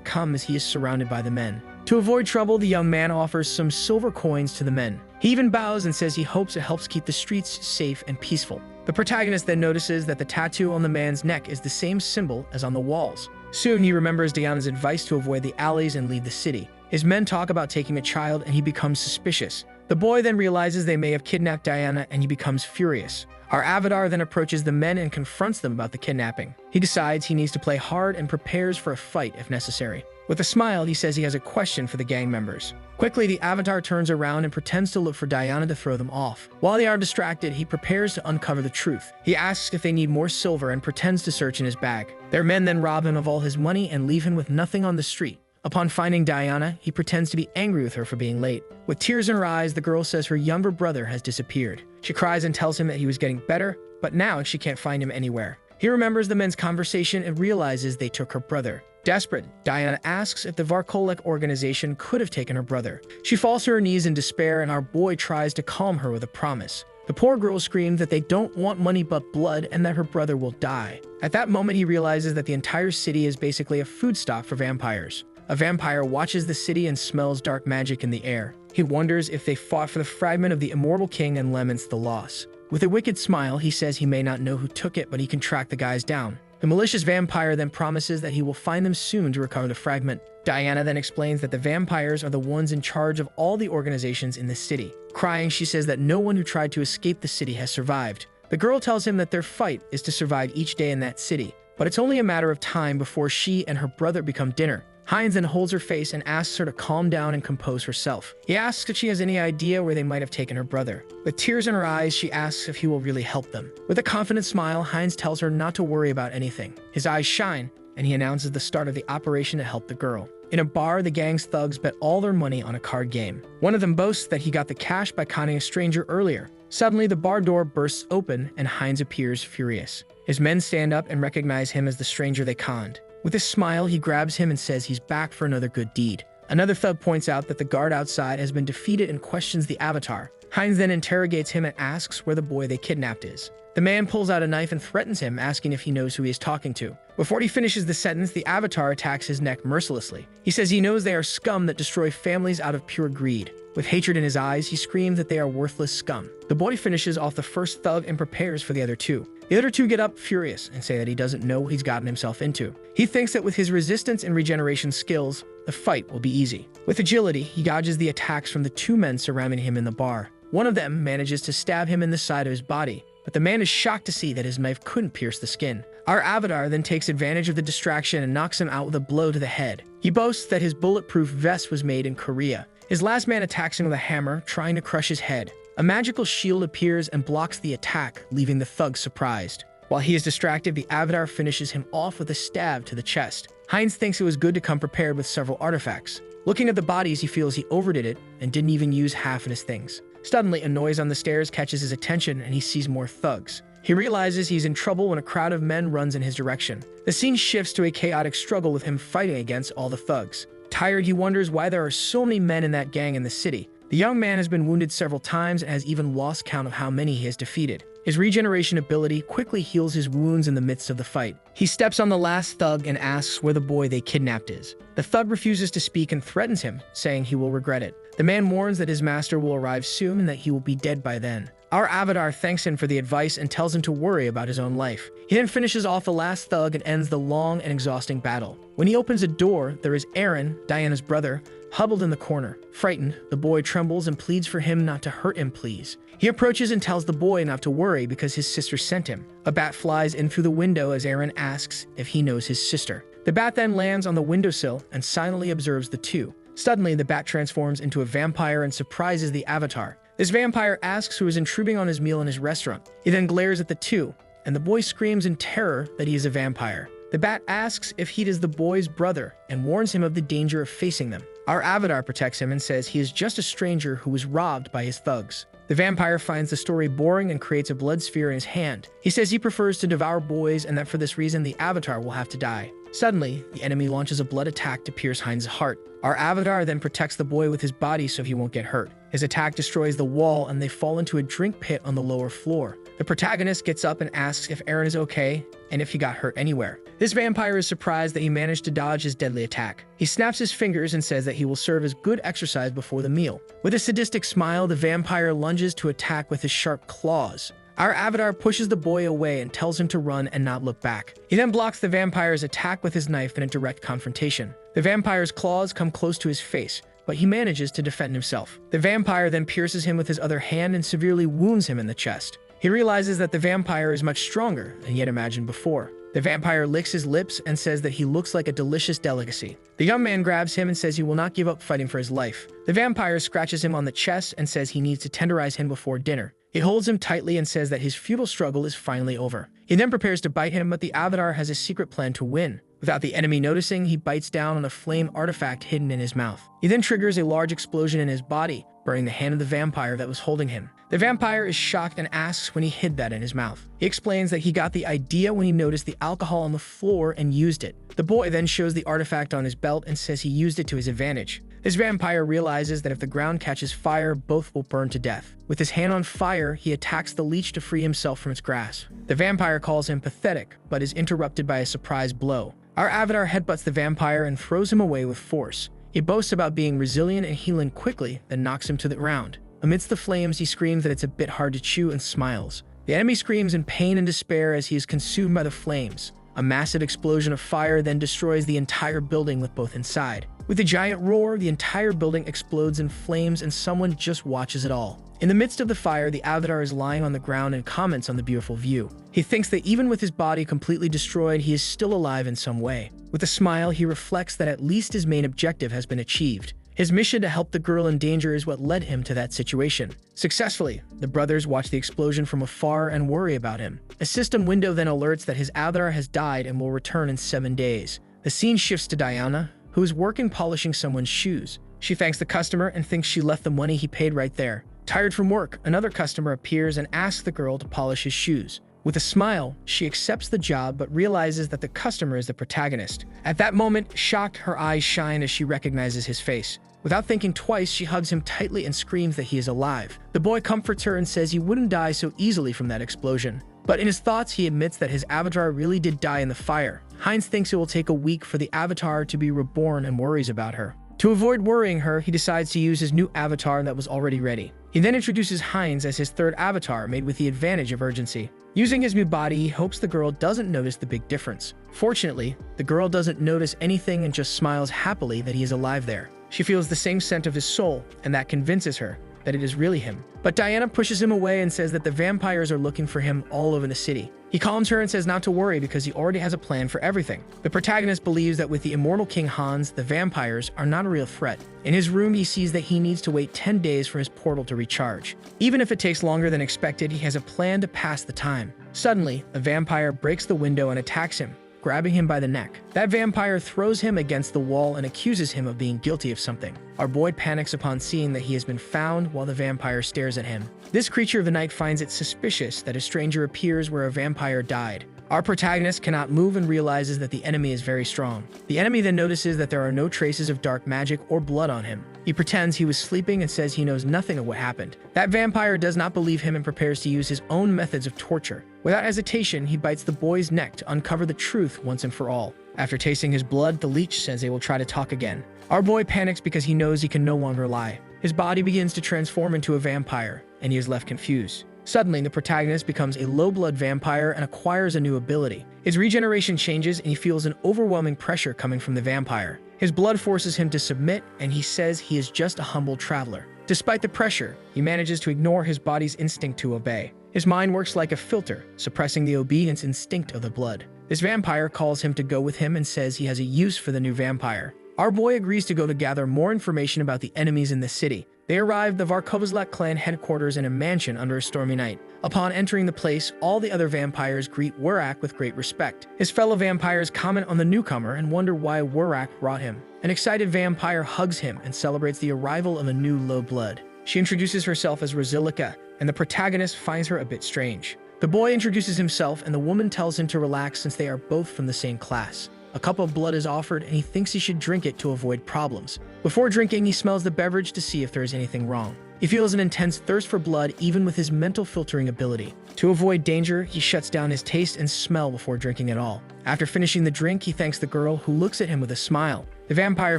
come as he is surrounded by the men. To avoid trouble, the young man offers some silver coins to the men. He even bows and says he hopes it helps keep the streets safe and peaceful. The protagonist then notices that the tattoo on the man's neck is the same symbol as on the walls. Soon, he remembers Diana's advice to avoid the alleys and leave the city. His men talk about taking a child and he becomes suspicious. The boy then realizes they may have kidnapped Diana and he becomes furious. Our avatar then approaches the men and confronts them about the kidnapping. He decides he needs to play hard and prepares for a fight if necessary. With a smile, he says he has a question for the gang members. Quickly, the avatar turns around and pretends to look for Diana to throw them off. While they are distracted, he prepares to uncover the truth. He asks if they need more silver and pretends to search in his bag. Their men then rob him of all his money and leave him with nothing on the street. Upon finding Diana, he pretends to be angry with her for being late. With tears in her eyes, the girl says her younger brother has disappeared. She cries and tells him that he was getting better, but now she can't find him anywhere. He remembers the men's conversation and realizes they took her brother. Desperate, Diana asks if the Varkolek organization could have taken her brother. She falls to her knees in despair and our boy tries to calm her with a promise. The poor girl screams that they don't want money but blood and that her brother will die. At that moment, he realizes that the entire city is basically a food stock for vampires. A vampire watches the city and smells dark magic in the air. He wonders if they fought for the fragment of the immortal king and laments the loss. With a wicked smile, he says he may not know who took it, but he can track the guys down. The malicious vampire then promises that he will find them soon to recover the fragment. Diana then explains that the vampires are the ones in charge of all the organizations in the city. Crying, she says that no one who tried to escape the city has survived. The girl tells him that their fight is to survive each day in that city, but it's only a matter of time before she and her brother become dinner. Heinz then holds her face and asks her to calm down and compose herself. He asks if she has any idea where they might have taken her brother. With tears in her eyes, she asks if he will really help them. With a confident smile, Heinz tells her not to worry about anything. His eyes shine, and he announces the start of the operation to help the girl. In a bar, the gang's thugs bet all their money on a card game. One of them boasts that he got the cash by conning a stranger earlier. Suddenly, the bar door bursts open, and Heinz appears furious. His men stand up and recognize him as the stranger they conned. With a smile, he grabs him and says he's back for another good deed. Another thug points out that the guard outside has been defeated and questions the avatar. Heinz then interrogates him and asks where the boy they kidnapped is. The man pulls out a knife and threatens him, asking if he knows who he is talking to. Before he finishes the sentence, the avatar attacks his neck mercilessly. He says he knows they are scum that destroy families out of pure greed. With hatred in his eyes, he screams that they are worthless scum. The boy finishes off the first thug and prepares for the other two. The other two get up furious and say that he doesn't know what he's gotten himself into. He thinks that with his resistance and regeneration skills, the fight will be easy. With agility, he dodges the attacks from the two men surrounding him in the bar. One of them manages to stab him in the side of his body, but the man is shocked to see that his knife couldn't pierce the skin. Our avatar then takes advantage of the distraction and knocks him out with a blow to the head. He boasts that his bulletproof vest was made in Korea. His last man attacks him with a hammer, trying to crush his head. A magical shield appears and blocks the attack, leaving the thug surprised. While he is distracted, the avatar finishes him off with a stab to the chest. Heinz thinks it was good to come prepared with several artifacts. Looking at the bodies, he feels he overdid it and didn't even use half of his things. Suddenly, a noise on the stairs catches his attention and he sees more thugs. He realizes he's in trouble when a crowd of men runs in his direction. The scene shifts to a chaotic struggle with him fighting against all the thugs. Tired, he wonders why there are so many men in that gang in the city. The young man has been wounded several times and has even lost count of how many he has defeated. His regeneration ability quickly heals his wounds in the midst of the fight. He steps on the last thug and asks where the boy they kidnapped is. The thug refuses to speak and threatens him, saying he will regret it. The man warns that his master will arrive soon and that he will be dead by then. Our avatar thanks him for the advice and tells him to worry about his own life. He then finishes off the last thug and ends the long and exhausting battle. When he opens a door, there is Aaron, Diana's brother, huddled in the corner. Frightened, the boy trembles and pleads for him not to hurt him, please. He approaches and tells the boy not to worry because his sister sent him. A bat flies in through the window as Aaron asks if he knows his sister. The bat then lands on the windowsill and silently observes the two. Suddenly, the bat transforms into a vampire and surprises the avatar. This vampire asks who is intruding on his meal in his restaurant. He then glares at the two, and the boy screams in terror that he is a vampire. The bat asks if he is the boy's brother and warns him of the danger of facing them. Our avatar protects him and says he is just a stranger who was robbed by his thugs. The vampire finds the story boring and creates a blood sphere in his hand. He says he prefers to devour boys and that for this reason the avatar will have to die. Suddenly, the enemy launches a blood attack to pierce Heinz's heart. Our avatar then protects the boy with his body so he won't get hurt. His attack destroys the wall and they fall into a drink pit on the lower floor. The protagonist gets up and asks if Aaron is okay and if he got hurt anywhere. This vampire is surprised that he managed to dodge his deadly attack. He snaps his fingers and says that he will serve as good exercise before the meal. With a sadistic smile, the vampire lunges to attack with his sharp claws. Our avatar pushes the boy away and tells him to run and not look back. He then blocks the vampire's attack with his knife in a direct confrontation. The vampire's claws come close to his face, but he manages to defend himself. The vampire then pierces him with his other hand and severely wounds him in the chest. He realizes that the vampire is much stronger than he had imagined before. The vampire licks his lips and says that he looks like a delicious delicacy. The young man grabs him and says he will not give up fighting for his life. The vampire scratches him on the chest and says he needs to tenderize him before dinner. He holds him tightly and says that his futile struggle is finally over. He then prepares to bite him, but the avatar has a secret plan to win. Without the enemy noticing, he bites down on a flame artifact hidden in his mouth. He then triggers a large explosion in his body, burning the hand of the vampire that was holding him. The vampire is shocked and asks when he hid that in his mouth. He explains that he got the idea when he noticed the alcohol on the floor and used it. The boy then shows the artifact on his belt and says he used it to his advantage. This vampire realizes that if the ground catches fire, both will burn to death. With his hand on fire, he attacks the leech to free himself from its grasp. The vampire calls him pathetic, but is interrupted by a surprise blow. Our avatar headbutts the vampire and throws him away with force. He boasts about being resilient and healing quickly, then knocks him to the ground. Amidst the flames, he screams that it's a bit hard to chew and smiles. The enemy screams in pain and despair as he is consumed by the flames. A massive explosion of fire then destroys the entire building with both inside. With a giant roar, the entire building explodes in flames and someone just watches it all. In the midst of the fire, the avatar is lying on the ground and comments on the beautiful view. He thinks that even with his body completely destroyed, he is still alive in some way. With a smile, he reflects that at least his main objective has been achieved. His mission to help the girl in danger is what led him to that situation. Successfully, the brothers watch the explosion from afar and worry about him. A system window then alerts that his avatar has died and will return in 7 days. The scene shifts to Diana, who is working polishing someone's shoes. She thanks the customer and thinks she left the money he paid right there. Tired from work, another customer appears and asks the girl to polish his shoes. With a smile, she accepts the job but realizes that the customer is the protagonist. At that moment, shocked, her eyes shine as she recognizes his face. Without thinking twice, she hugs him tightly and screams that he is alive. The boy comforts her and says he wouldn't die so easily from that explosion. But in his thoughts, he admits that his avatar really did die in the fire. Heinz thinks it will take a week for the avatar to be reborn and worries about her. To avoid worrying her, he decides to use his new avatar that was already ready. He then introduces Heinz as his third avatar, made with the advantage of urgency. Using his new body, he hopes the girl doesn't notice the big difference. Fortunately, the girl doesn't notice anything and just smiles happily that he is alive there. She feels the same scent of his soul, and that convinces her that it is really him. But Diana pushes him away and says that the vampires are looking for him all over the city. He calms her and says not to worry because he already has a plan for everything. The protagonist believes that with the immortal King Hans, the vampires are not a real threat. In his room, he sees that he needs to wait 10 days for his portal to recharge. Even if it takes longer than expected, he has a plan to pass the time. Suddenly, a vampire breaks the window and attacks him, grabbing him by the neck. That vampire throws him against the wall and accuses him of being guilty of something. Our boy panics upon seeing that he has been found while the vampire stares at him. This creature of the night finds it suspicious that a stranger appears where a vampire died. Our protagonist cannot move and realizes that the enemy is very strong. The enemy then notices that there are no traces of dark magic or blood on him. He pretends he was sleeping and says he knows nothing of what happened. That vampire does not believe him and prepares to use his own methods of torture. Without hesitation, he bites the boy's neck to uncover the truth once and for all. After tasting his blood, the leech says they will try to talk again. Our boy panics because he knows he can no longer lie. His body begins to transform into a vampire, and he is left confused. Suddenly, the protagonist becomes a low-blood vampire and acquires a new ability. His regeneration changes and he feels an overwhelming pressure coming from the vampire. His blood forces him to submit, and he says he is just a humble traveler. Despite the pressure, he manages to ignore his body's instinct to obey. His mind works like a filter, suppressing the obedience instinct of the blood. This vampire calls him to go with him and says he has a use for the new vampire. Our boy agrees to go to gather more information about the enemies in the city. They arrive the Varkovzlak clan headquarters in a mansion under a stormy night. Upon entering the place, all the other vampires greet Wurak with great respect. His fellow vampires comment on the newcomer and wonder why Wurak brought him. An excited vampire hugs him and celebrates the arrival of a new low blood. She introduces herself as Rozilika, and the protagonist finds her a bit strange. The boy introduces himself and the woman tells him to relax since they are both from the same class. A cup of blood is offered and he thinks he should drink it to avoid problems. Before drinking, he smells the beverage to see if there is anything wrong. He feels an intense thirst for blood even with his mental filtering ability. To avoid danger, he shuts down his taste and smell before drinking at all. After finishing the drink, he thanks the girl who looks at him with a smile. The vampire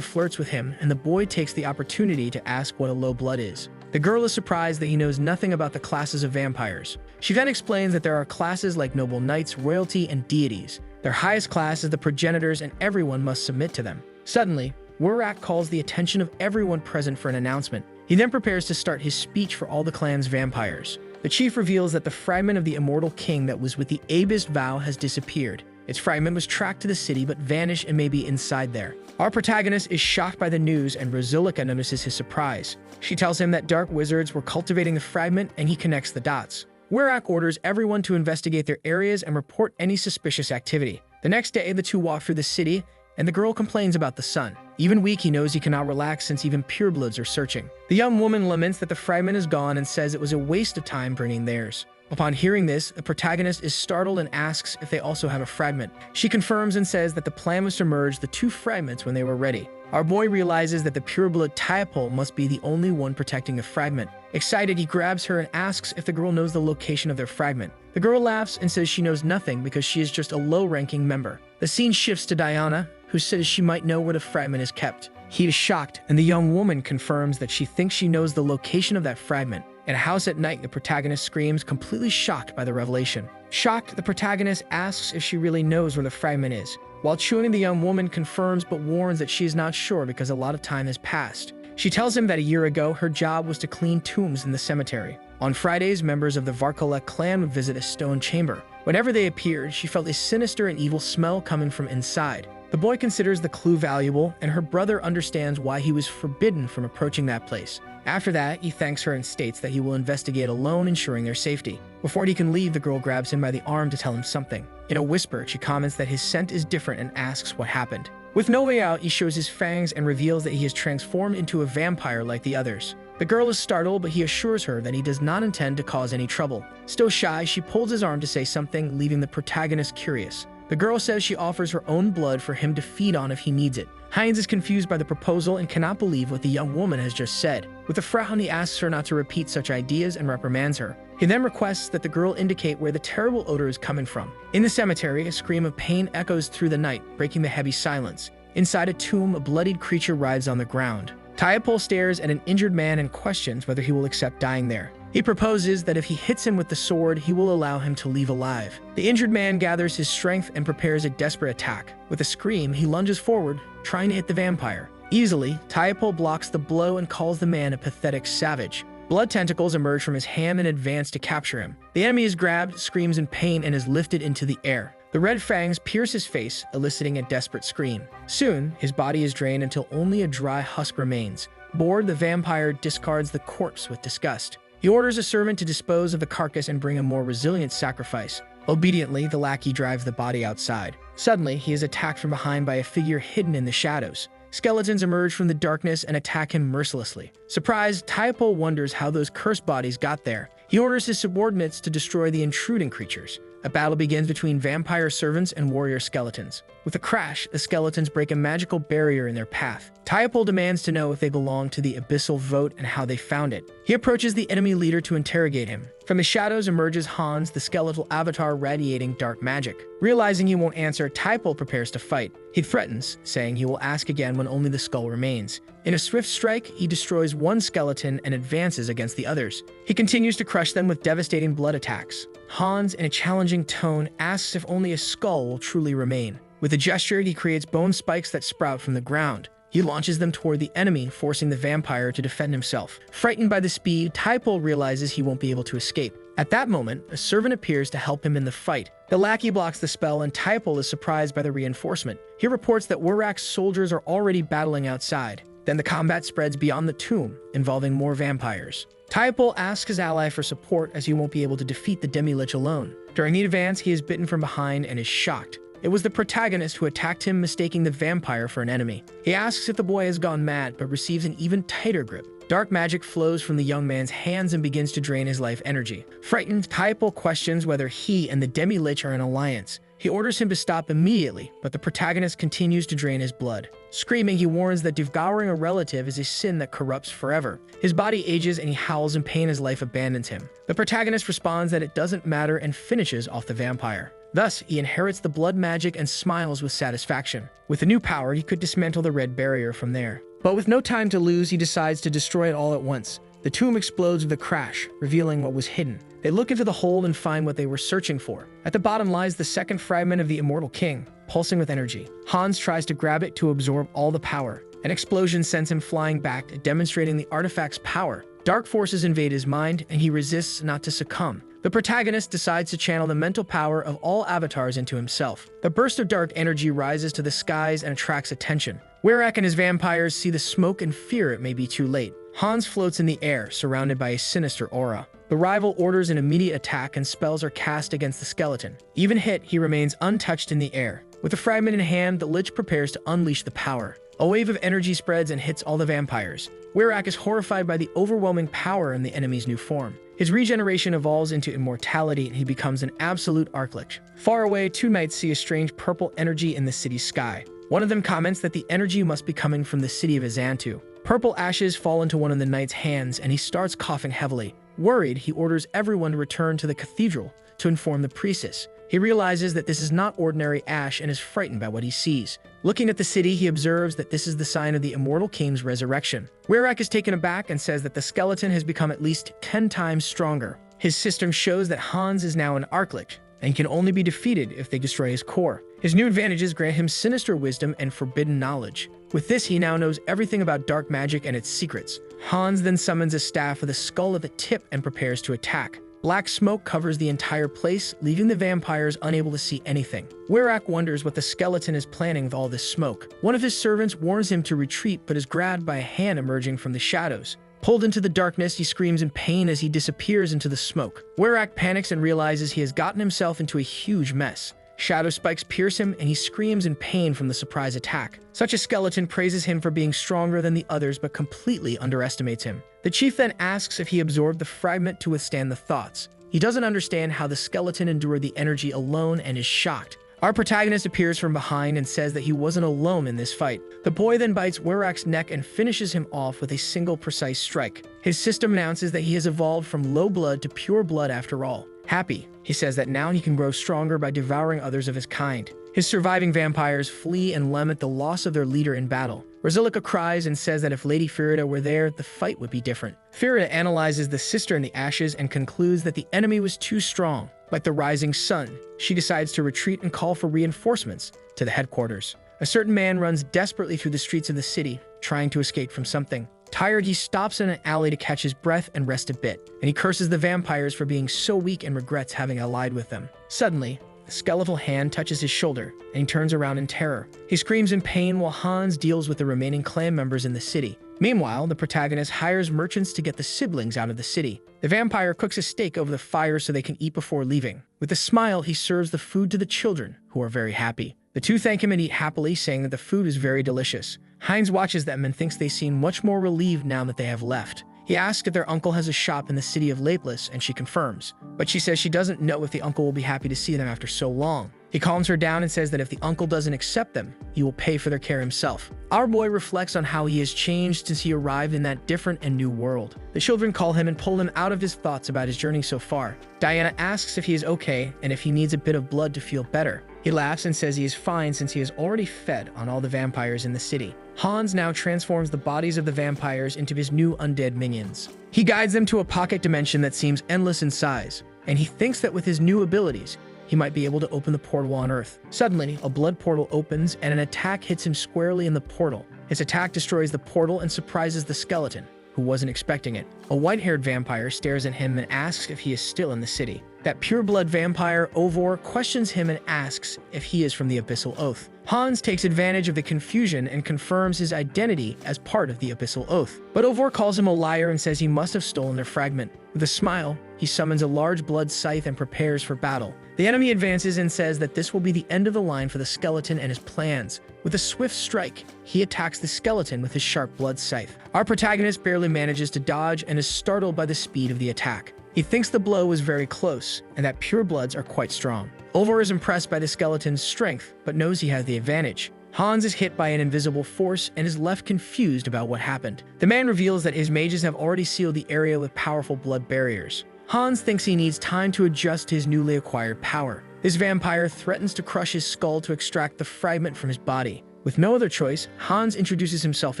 flirts with him and the boy takes the opportunity to ask what a low blood is. The girl is surprised that he knows nothing about the classes of vampires. She then explains that there are classes like noble knights, royalty, and deities. Their highest class is the progenitors and everyone must submit to them. Suddenly, Wurak calls the attention of everyone present for an announcement. He then prepares to start his speech for all the clan's vampires. The chief reveals that the fragment of the immortal king that was with the Abyss vow has disappeared. Its fragment was tracked to the city but vanished and may be inside there. Our protagonist is shocked by the news and Rozilika notices his surprise. She tells him that dark wizards were cultivating the fragment and he connects the dots. Wurak orders everyone to investigate their areas and report any suspicious activity. The next day, the two walk through the city, and the girl complains about the sun. Even weak, he knows he cannot relax since even purebloods are searching. The young woman laments that the fragment is gone and says it was a waste of time bringing theirs. Upon hearing this, the protagonist is startled and asks if they also have a fragment. She confirms and says that the plan was to merge the two fragments when they were ready. Our boy realizes that the pureblood Tyapol must be the only one protecting the fragment. Excited, he grabs her and asks if the girl knows the location of their fragment. The girl laughs and says she knows nothing because she is just a low-ranking member. The scene shifts to Diana, who says she might know where the fragment is kept. He is shocked, and the young woman confirms that she thinks she knows the location of that fragment. In a house at night, the protagonist screams, completely shocked by the revelation. Shocked, the protagonist asks if she really knows where the fragment is. While chewing, the young woman confirms but warns that she is not sure because a lot of time has passed. She tells him that a year ago, her job was to clean tombs in the cemetery. On Fridays, members of the Varkolek clan would visit a stone chamber. Whenever they appeared, she felt a sinister and evil smell coming from inside. The boy considers the clue valuable, and her brother understands why he was forbidden from approaching that place. After that, he thanks her and states that he will investigate alone, ensuring their safety. Before he can leave, the girl grabs him by the arm to tell him something. In a whisper, she comments that his scent is different and asks what happened. With no way out, he shows his fangs and reveals that he has transformed into a vampire like the others. The girl is startled, but he assures her that he does not intend to cause any trouble. Still shy, she pulls his arm to say something, leaving the protagonist curious. The girl says she offers her own blood for him to feed on if he needs it. Heinz is confused by the proposal and cannot believe what the young woman has just said. With a frown, he asks her not to repeat such ideas and reprimands her. He then requests that the girl indicate where the terrible odor is coming from. In the cemetery, a scream of pain echoes through the night, breaking the heavy silence. Inside a tomb, a bloodied creature writhes on the ground. Tyapol stares at an injured man and questions whether he will accept dying there. He proposes that if he hits him with the sword, he will allow him to leave alive. The injured man gathers his strength and prepares a desperate attack. With a scream, he lunges forward, trying to hit the vampire. Easily, Tyapol blocks the blow and calls the man a pathetic savage. Blood tentacles emerge from his hand and advance to capture him. The enemy is grabbed, screams in pain, and is lifted into the air. The red fangs pierce his face, eliciting a desperate scream. Soon, his body is drained until only a dry husk remains. Bored, the vampire discards the corpse with disgust. He orders a servant to dispose of the carcass and bring a more resilient sacrifice. Obediently, the lackey drives the body outside. Suddenly, he is attacked from behind by a figure hidden in the shadows. Skeletons emerge from the darkness and attack him mercilessly. Surprised, Tyapol wonders how those cursed bodies got there. He orders his subordinates to destroy the intruding creatures. A battle begins between vampire servants and warrior skeletons. With a crash, the skeletons break a magical barrier in their path. Tyapol demands to know if they belong to the Abyssal Vote and how they found it. He approaches the enemy leader to interrogate him. From the shadows emerges Hans, the skeletal avatar radiating dark magic. Realizing he won't answer, Tyapol prepares to fight. He threatens, saying he will ask again when only the skull remains. In a swift strike, he destroys one skeleton and advances against the others. He continues to crush them with devastating blood attacks. Hans, in a challenging tone, asks if only a skull will truly remain. With a gesture, he creates bone spikes that sprout from the ground. He launches them toward the enemy, forcing the vampire to defend himself. Frightened by the speed, Tyapol realizes he won't be able to escape. At that moment, a servant appears to help him in the fight. The lackey blocks the spell, and Typal is surprised by the reinforcement. He reports that Warak's soldiers are already battling outside. Then the combat spreads beyond the tomb, involving more vampires. Typal asks his ally for support as he won't be able to defeat the demi-lich alone. During the advance, he is bitten from behind and is shocked. It was the protagonist who attacked him, mistaking the vampire for an enemy. He asks if the boy has gone mad, but receives an even tighter grip. Dark magic flows from the young man's hands and begins to drain his life energy. Frightened, Typal questions whether he and the demi-lich are in alliance. He orders him to stop immediately, but the protagonist continues to drain his blood. Screaming, he warns that devouring a relative is a sin that corrupts forever. His body ages and he howls in pain as life abandons him. The protagonist responds that it doesn't matter and finishes off the vampire. Thus, he inherits the blood magic and smiles with satisfaction. With the new power, he could dismantle the red barrier from there. But with no time to lose, he decides to destroy it all at once. The tomb explodes with a crash, revealing what was hidden. They look into the hole and find what they were searching for. At the bottom lies the second fragment of the immortal king, pulsing with energy. Hans tries to grab it to absorb all the power. An explosion sends him flying back, demonstrating the artifact's power. Dark forces invade his mind, and he resists not to succumb. The protagonist decides to channel the mental power of all avatars into himself. The burst of dark energy rises to the skies and attracts attention. Warak and his vampires see the smoke and fear it may be too late. Hans floats in the air, surrounded by a sinister aura. The rival orders an immediate attack and spells are cast against the skeleton. Even hit, he remains untouched in the air. With the fragment in hand, the lich prepares to unleash the power. A wave of energy spreads and hits all the vampires. Warak is horrified by the overwhelming power in the enemy's new form. His regeneration evolves into immortality and he becomes an absolute archlich. Far away, two knights see a strange purple energy in the city's sky. One of them comments that the energy must be coming from the city of Azantu. Purple ashes fall into one of the knight's hands and he starts coughing heavily. Worried, he orders everyone to return to the cathedral to inform the priestess. He realizes that this is not ordinary ash and is frightened by what he sees. Looking at the city, he observes that this is the sign of the immortal king's resurrection. Warak is taken aback and says that the skeleton has become at least 10 times stronger. His system shows that Hans is now an archlich and can only be defeated if they destroy his core. His new advantages grant him sinister wisdom and forbidden knowledge. With this, he now knows everything about dark magic and its secrets. Hans then summons a staff with a skull at the tip and prepares to attack. Black smoke covers the entire place, leaving the vampires unable to see anything. Warak wonders what the skeleton is planning with all this smoke. One of his servants warns him to retreat but is grabbed by a hand emerging from the shadows. Pulled into the darkness, he screams in pain as he disappears into the smoke. Warak panics and realizes he has gotten himself into a huge mess. Shadow spikes pierce him and he screams in pain from the surprise attack. Such a skeleton praises him for being stronger than the others but completely underestimates him. The chief then asks if he absorbed the fragment to withstand the thoughts. He doesn't understand how the skeleton endured the energy alone and is shocked. Our protagonist appears from behind and says that he wasn't alone in this fight. The boy then bites Warak's neck and finishes him off with a single precise strike. His system announces that he has evolved from low blood to pure blood after all. Happy, he says that now he can grow stronger by devouring others of his kind. His surviving vampires flee and lament the loss of their leader in battle. Rosilika cries and says that if Lady Firida were there, the fight would be different. Firida analyzes the sister in the ashes and concludes that the enemy was too strong. Like the rising sun, she decides to retreat and call for reinforcements to the headquarters. A certain man runs desperately through the streets of the city, trying to escape from something. Tired, he stops in an alley to catch his breath and rest a bit, and he curses the vampires for being so weak and regrets having allied with them. Suddenly, a skeletal hand touches his shoulder, and he turns around in terror. He screams in pain while Hans deals with the remaining clan members in the city. Meanwhile, the protagonist hires merchants to get the siblings out of the city. The vampire cooks a steak over the fire so they can eat before leaving. With a smile, he serves the food to the children, who are very happy. The two thank him and eat happily, saying that the food is very delicious. Heinz watches them and thinks they seem much more relieved now that they have left. He asks if their uncle has a shop in the city of Lapis, and she confirms. But she says she doesn't know if the uncle will be happy to see them after so long. He calms her down and says that if the uncle doesn't accept them, he will pay for their care himself. Our boy reflects on how he has changed since he arrived in that different and new world. The children call him and pull him out of his thoughts about his journey so far. Diana asks if he is okay and if he needs a bit of blood to feel better. He laughs and says he is fine since he has already fed on all the vampires in the city. Hans now transforms the bodies of the vampires into his new undead minions. He guides them to a pocket dimension that seems endless in size, and he thinks that with his new abilities, he might be able to open the portal on Earth. Suddenly, a blood portal opens and an attack hits him squarely in the portal. His attack destroys the portal and surprises the skeleton, who wasn't expecting it. A white-haired vampire stares at him and asks if he is still in the city. That pure-blood vampire, Ovor, questions him and asks if he is from the Abyssal Oath. Hans takes advantage of the confusion and confirms his identity as part of the Abyssal Oath. But Ovor calls him a liar and says he must have stolen their fragment. With a smile, he summons a large blood scythe and prepares for battle. The enemy advances and says that this will be the end of the line for the skeleton and his plans. With a swift strike, he attacks the skeleton with his sharp blood scythe. Our protagonist barely manages to dodge and is startled by the speed of the attack. He thinks the blow was very close, and that pure bloods are quite strong. Ovor is impressed by the skeleton's strength, but knows he has the advantage. Hans is hit by an invisible force and is left confused about what happened. The man reveals that his mages have already sealed the area with powerful blood barriers. Hans thinks he needs time to adjust to his newly acquired power. This vampire threatens to crush his skull to extract the fragment from his body. With no other choice, Hans introduces himself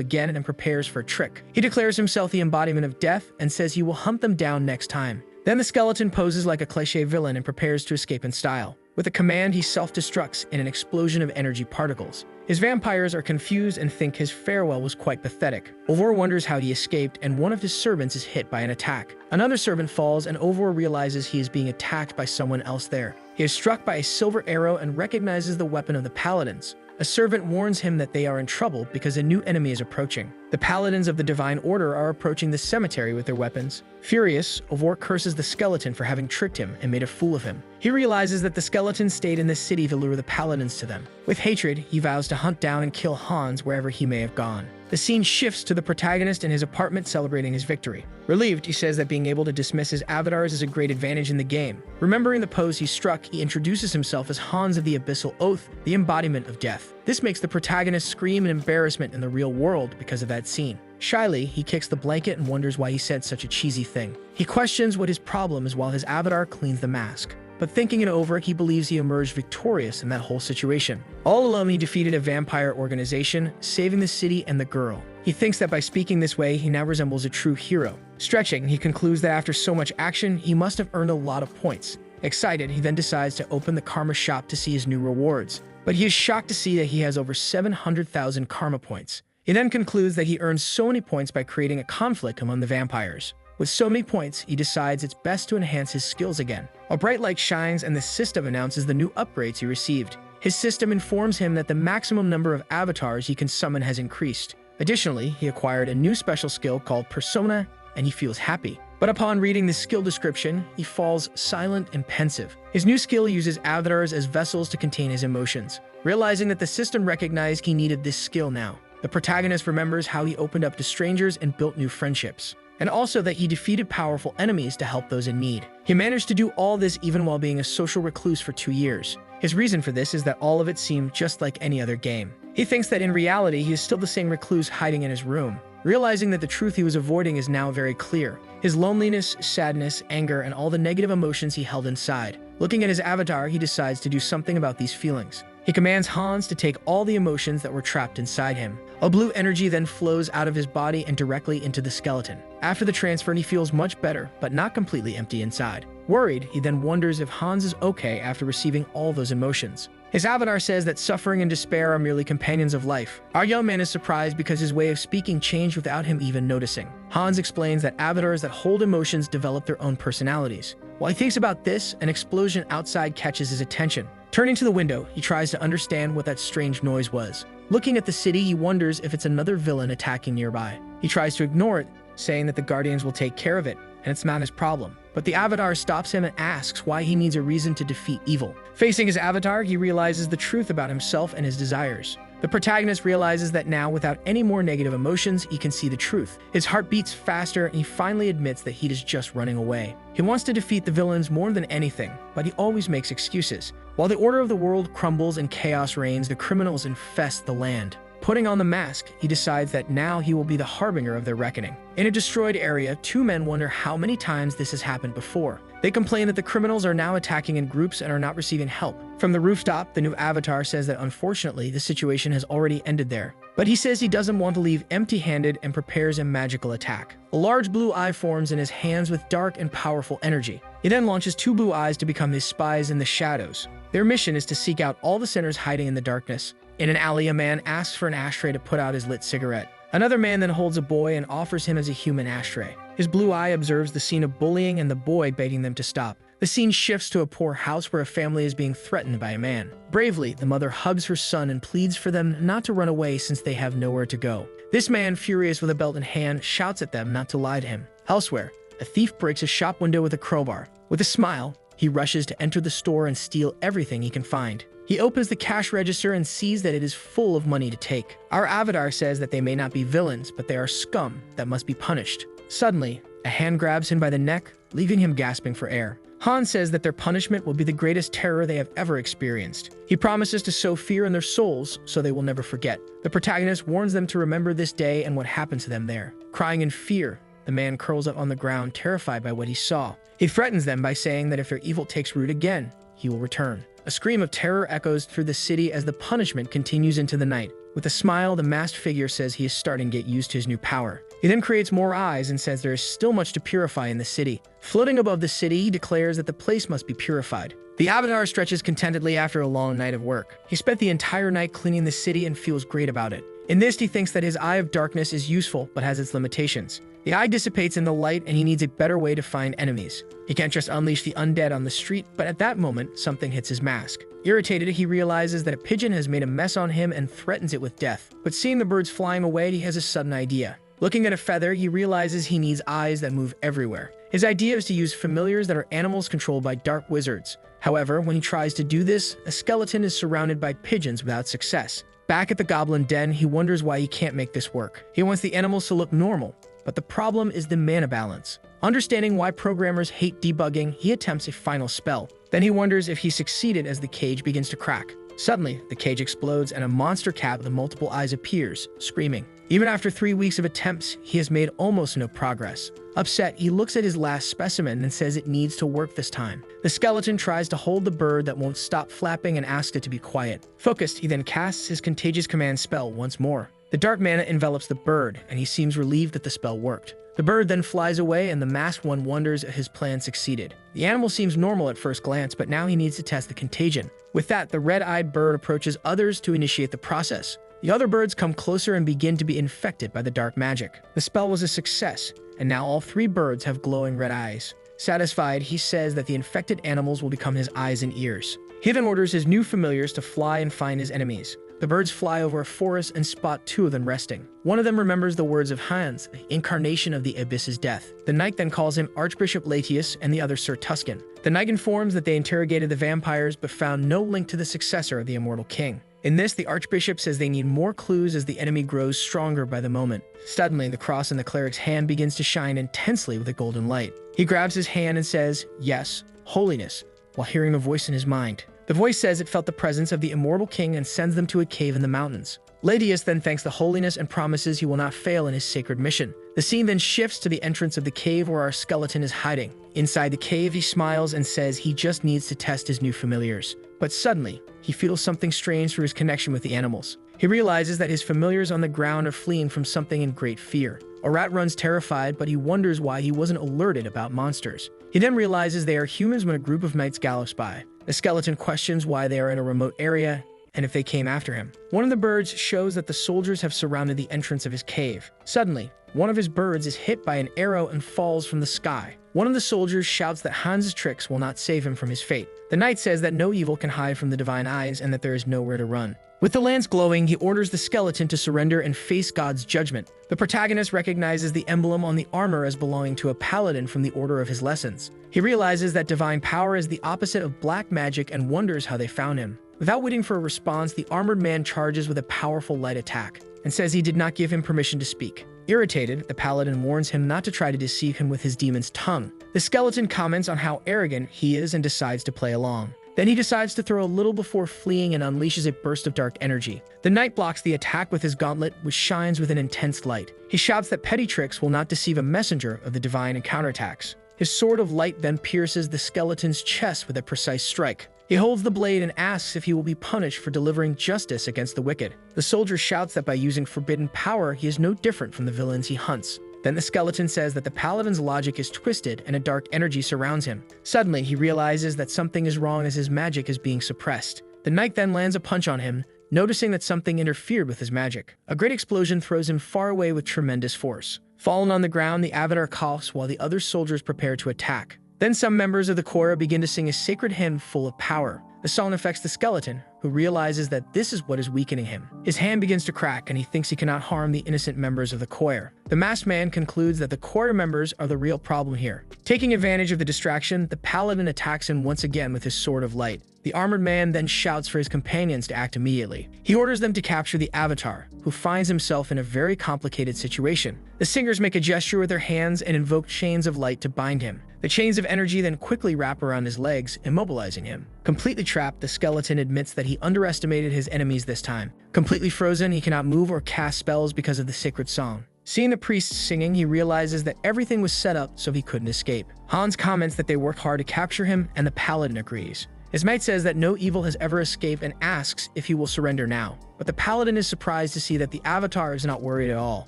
again and prepares for a trick. He declares himself the embodiment of death and says he will hunt them down next time. Then the skeleton poses like a cliché villain and prepares to escape in style. With a command, he self-destructs in an explosion of energy particles. His vampires are confused and think his farewell was quite pathetic. Ovor wonders how he escaped, and one of his servants is hit by an attack. Another servant falls, and Ovor realizes he is being attacked by someone else there. He is struck by a silver arrow and recognizes the weapon of the paladins. A servant warns him that they are in trouble because a new enemy is approaching. The paladins of the Divine Order are approaching the cemetery with their weapons. Furious, Ovor curses the skeleton for having tricked him and made a fool of him. He realizes that the skeleton stayed in this city to lure the paladins to them. With hatred, he vows to hunt down and kill Hans wherever he may have gone. The scene shifts to the protagonist in his apartment celebrating his victory. Relieved, he says that being able to dismiss his avatars is a great advantage in the game. Remembering the pose he struck, he introduces himself as Hans of the Abyssal Oath, the embodiment of death. This makes the protagonist scream in embarrassment in the real world because of that scene. Shyly, he kicks the blanket and wonders why he said such a cheesy thing. He questions what his problem is while his avatar cleans the mask. But thinking it over, he believes he emerged victorious in that whole situation. All alone, he defeated a vampire organization, saving the city and the girl. He thinks that by speaking this way, he now resembles a true hero. Stretching, he concludes that after so much action, he must have earned a lot of points. Excited, he then decides to open the karma shop to see his new rewards. But he is shocked to see that he has over 700,000 karma points. He then concludes that he earned so many points by creating a conflict among the vampires. With so many points, he decides it's best to enhance his skills again. A bright light shines and the system announces the new upgrades he received. His system informs him that the maximum number of avatars he can summon has increased. Additionally, he acquired a new special skill called Persona, and he feels happy. But upon reading the skill description, he falls silent and pensive. His new skill uses avatars as vessels to contain his emotions. Realizing that the system recognized he needed this skill now, the protagonist remembers how he opened up to strangers and built new friendships, and also that he defeated powerful enemies to help those in need. He managed to do all this even while being a social recluse for 2 years. His reason for this is that all of it seemed just like any other game. He thinks that in reality, he is still the same recluse hiding in his room. Realizing that the truth he was avoiding is now very clear. His loneliness, sadness, anger, and all the negative emotions he held inside. Looking at his avatar, he decides to do something about these feelings. He commands Hans to take all the emotions that were trapped inside him. A blue energy then flows out of his body and directly into the skeleton. After the transfer, he feels much better, but not completely empty inside. Worried, he then wonders if Hans is okay after receiving all those emotions. His avatar says that suffering and despair are merely companions of life. Our young man is surprised because his way of speaking changed without him even noticing. Hans explains that avatars that hold emotions develop their own personalities. While he thinks about this, an explosion outside catches his attention. Turning to the window, he tries to understand what that strange noise was. Looking at the city, he wonders if it's another villain attacking nearby. He tries to ignore it, saying that the Guardians will take care of it, and it's not his problem. But the avatar stops him and asks why he needs a reason to defeat evil. Facing his avatar, he realizes the truth about himself and his desires. The protagonist realizes that now, without any more negative emotions, he can see the truth. His heart beats faster, and he finally admits that he is just running away. He wants to defeat the villains more than anything, but he always makes excuses. While the order of the world crumbles and chaos reigns, the criminals infest the land. Putting on the mask, he decides that now he will be the harbinger of their reckoning. In a destroyed area, two men wonder how many times this has happened before. They complain that the criminals are now attacking in groups and are not receiving help. From the rooftop, the new avatar says that unfortunately, the situation has already ended there. But he says he doesn't want to leave empty-handed and prepares a magical attack. A large blue eye forms in his hands with dark and powerful energy. He then launches two blue eyes to become his spies in the shadows. Their mission is to seek out all the sinners hiding in the darkness. In an alley, a man asks for an ashtray to put out his lit cigarette. Another man then holds a boy and offers him as a human ashtray. His blue eye observes the scene of bullying and the boy begging them to stop. The scene shifts to a poor house where a family is being threatened by a man. Bravely, the mother hugs her son and pleads for them not to run away since they have nowhere to go. This man, furious with a belt in hand, shouts at them not to lie to him. Elsewhere, a thief breaks a shop window with a crowbar. With a smile, he rushes to enter the store and steal everything he can find. He opens the cash register and sees that it is full of money to take. Our avatar says that they may not be villains, but they are scum that must be punished. Suddenly, a hand grabs him by the neck, leaving him gasping for air. Han says that their punishment will be the greatest terror they have ever experienced. He promises to sow fear in their souls so they will never forget. The protagonist warns them to remember this day and what happened to them there. Crying in fear, the man curls up on the ground, terrified by what he saw. He threatens them by saying that if their evil takes root again, he will return. A scream of terror echoes through the city as the punishment continues into the night. With a smile, the masked figure says he is starting to get used to his new power. He then creates more eyes and says there is still much to purify in the city. Floating above the city, he declares that the place must be purified. The avatar stretches contentedly after a long night of work. He spent the entire night cleaning the city and feels great about it. In this, he thinks that his Eye of Darkness is useful but has its limitations. The eye dissipates in the light and he needs a better way to find enemies. He can't just unleash the undead on the street, but at that moment, something hits his mask. Irritated, he realizes that a pigeon has made a mess on him and threatens it with death. But seeing the birds flying away, he has a sudden idea. Looking at a feather, he realizes he needs eyes that move everywhere. His idea is to use familiars that are animals controlled by dark wizards. However, when he tries to do this, a skeleton is surrounded by pigeons without success. Back at the goblin den, he wonders why he can't make this work. He wants the animals to look normal, but the problem is the mana balance. Understanding why programmers hate debugging, he attempts a final spell. Then he wonders if he succeeded as the cage begins to crack. Suddenly, the cage explodes and a monster cat with multiple eyes appears, screaming. Even after 3 weeks of attempts, he has made almost no progress. Upset, he looks at his last specimen and says it needs to work this time. The skeleton tries to hold the bird that won't stop flapping and asks it to be quiet. Focused, he then casts his contagious command spell once more. The dark mana envelops the bird, and he seems relieved that the spell worked. The bird then flies away, and the masked one wonders if his plan succeeded. The animal seems normal at first glance, but now he needs to test the contagion. With that, the red-eyed bird approaches others to initiate the process. The other birds come closer and begin to be infected by the dark magic. The spell was a success, and now all 3 birds have glowing red eyes. Satisfied, he says that the infected animals will become his eyes and ears. He then orders his new familiars to fly and find his enemies. The birds fly over a forest and spot 2 of them resting. One of them remembers the words of Hans, the incarnation of the Abyss's death. The knight then calls him Archbishop Latius and the other Sir Tuscan. The knight informs that they interrogated the vampires but found no link to the successor of the immortal king. In this, the Archbishop says they need more clues as the enemy grows stronger by the moment. Suddenly, the cross in the cleric's hand begins to shine intensely with a golden light. He grabs his hand and says, "Yes, holiness," while hearing a voice in his mind. The voice says it felt the presence of the immortal king and sends them to a cave in the mountains. Latius then thanks the holiness and promises he will not fail in his sacred mission. The scene then shifts to the entrance of the cave where our skeleton is hiding. Inside the cave, he smiles and says he just needs to test his new familiars. But suddenly, he feels something strange through his connection with the animals. He realizes that his familiars on the ground are fleeing from something in great fear. A rat runs terrified, but he wonders why he wasn't alerted about monsters. He then realizes they are humans when a group of knights gallops by. The skeleton questions why they are in a remote area and if they came after him. One of the birds shows that the soldiers have surrounded the entrance of his cave. Suddenly, one of his birds is hit by an arrow and falls from the sky. One of the soldiers shouts that Hans's tricks will not save him from his fate. The knight says that no evil can hide from the divine eyes and that there is nowhere to run. With the lance glowing, he orders the skeleton to surrender and face God's judgment. The protagonist recognizes the emblem on the armor as belonging to a paladin from the order of his lessons. He realizes that divine power is the opposite of black magic and wonders how they found him. Without waiting for a response, the armored man charges with a powerful light attack and says he did not give him permission to speak. Irritated, the paladin warns him not to try to deceive him with his demon's tongue. The skeleton comments on how arrogant he is and decides to play along. Then he decides to throw a little before fleeing and unleashes a burst of dark energy. The knight blocks the attack with his gauntlet, which shines with an intense light. He shouts that petty tricks will not deceive a messenger of the divine and counterattacks. His sword of light then pierces the skeleton's chest with a precise strike. He holds the blade and asks if he will be punished for delivering justice against the wicked. The soldier shouts that by using forbidden power, he is no different from the villains he hunts. Then the skeleton says that the paladin's logic is twisted and a dark energy surrounds him. Suddenly, he realizes that something is wrong as his magic is being suppressed. The knight then lands a punch on him, noticing that something interfered with his magic. A great explosion throws him far away with tremendous force. Fallen on the ground, the avatar coughs while the other soldiers prepare to attack. Then some members of the choir begin to sing a sacred hymn full of power. The song affects the skeleton, who realizes that this is what is weakening him. His hand begins to crack, and he thinks he cannot harm the innocent members of the choir. The masked man concludes that the choir members are the real problem here. Taking advantage of the distraction, the paladin attacks him once again with his sword of light. The armored man then shouts for his companions to act immediately. He orders them to capture the avatar, who finds himself in a very complicated situation. The singers make a gesture with their hands and invoke chains of light to bind him. The chains of energy then quickly wrap around his legs, immobilizing him. Completely trapped, the skeleton admits that he underestimated his enemies this time. Completely frozen, he cannot move or cast spells because of the sacred song. Seeing the priests singing, he realizes that everything was set up so he couldn't escape. Hans comments that they worked hard to capture him, and the paladin agrees. His mate says that no evil has ever escaped and asks if he will surrender now. But the paladin is surprised to see that the avatar is not worried at all.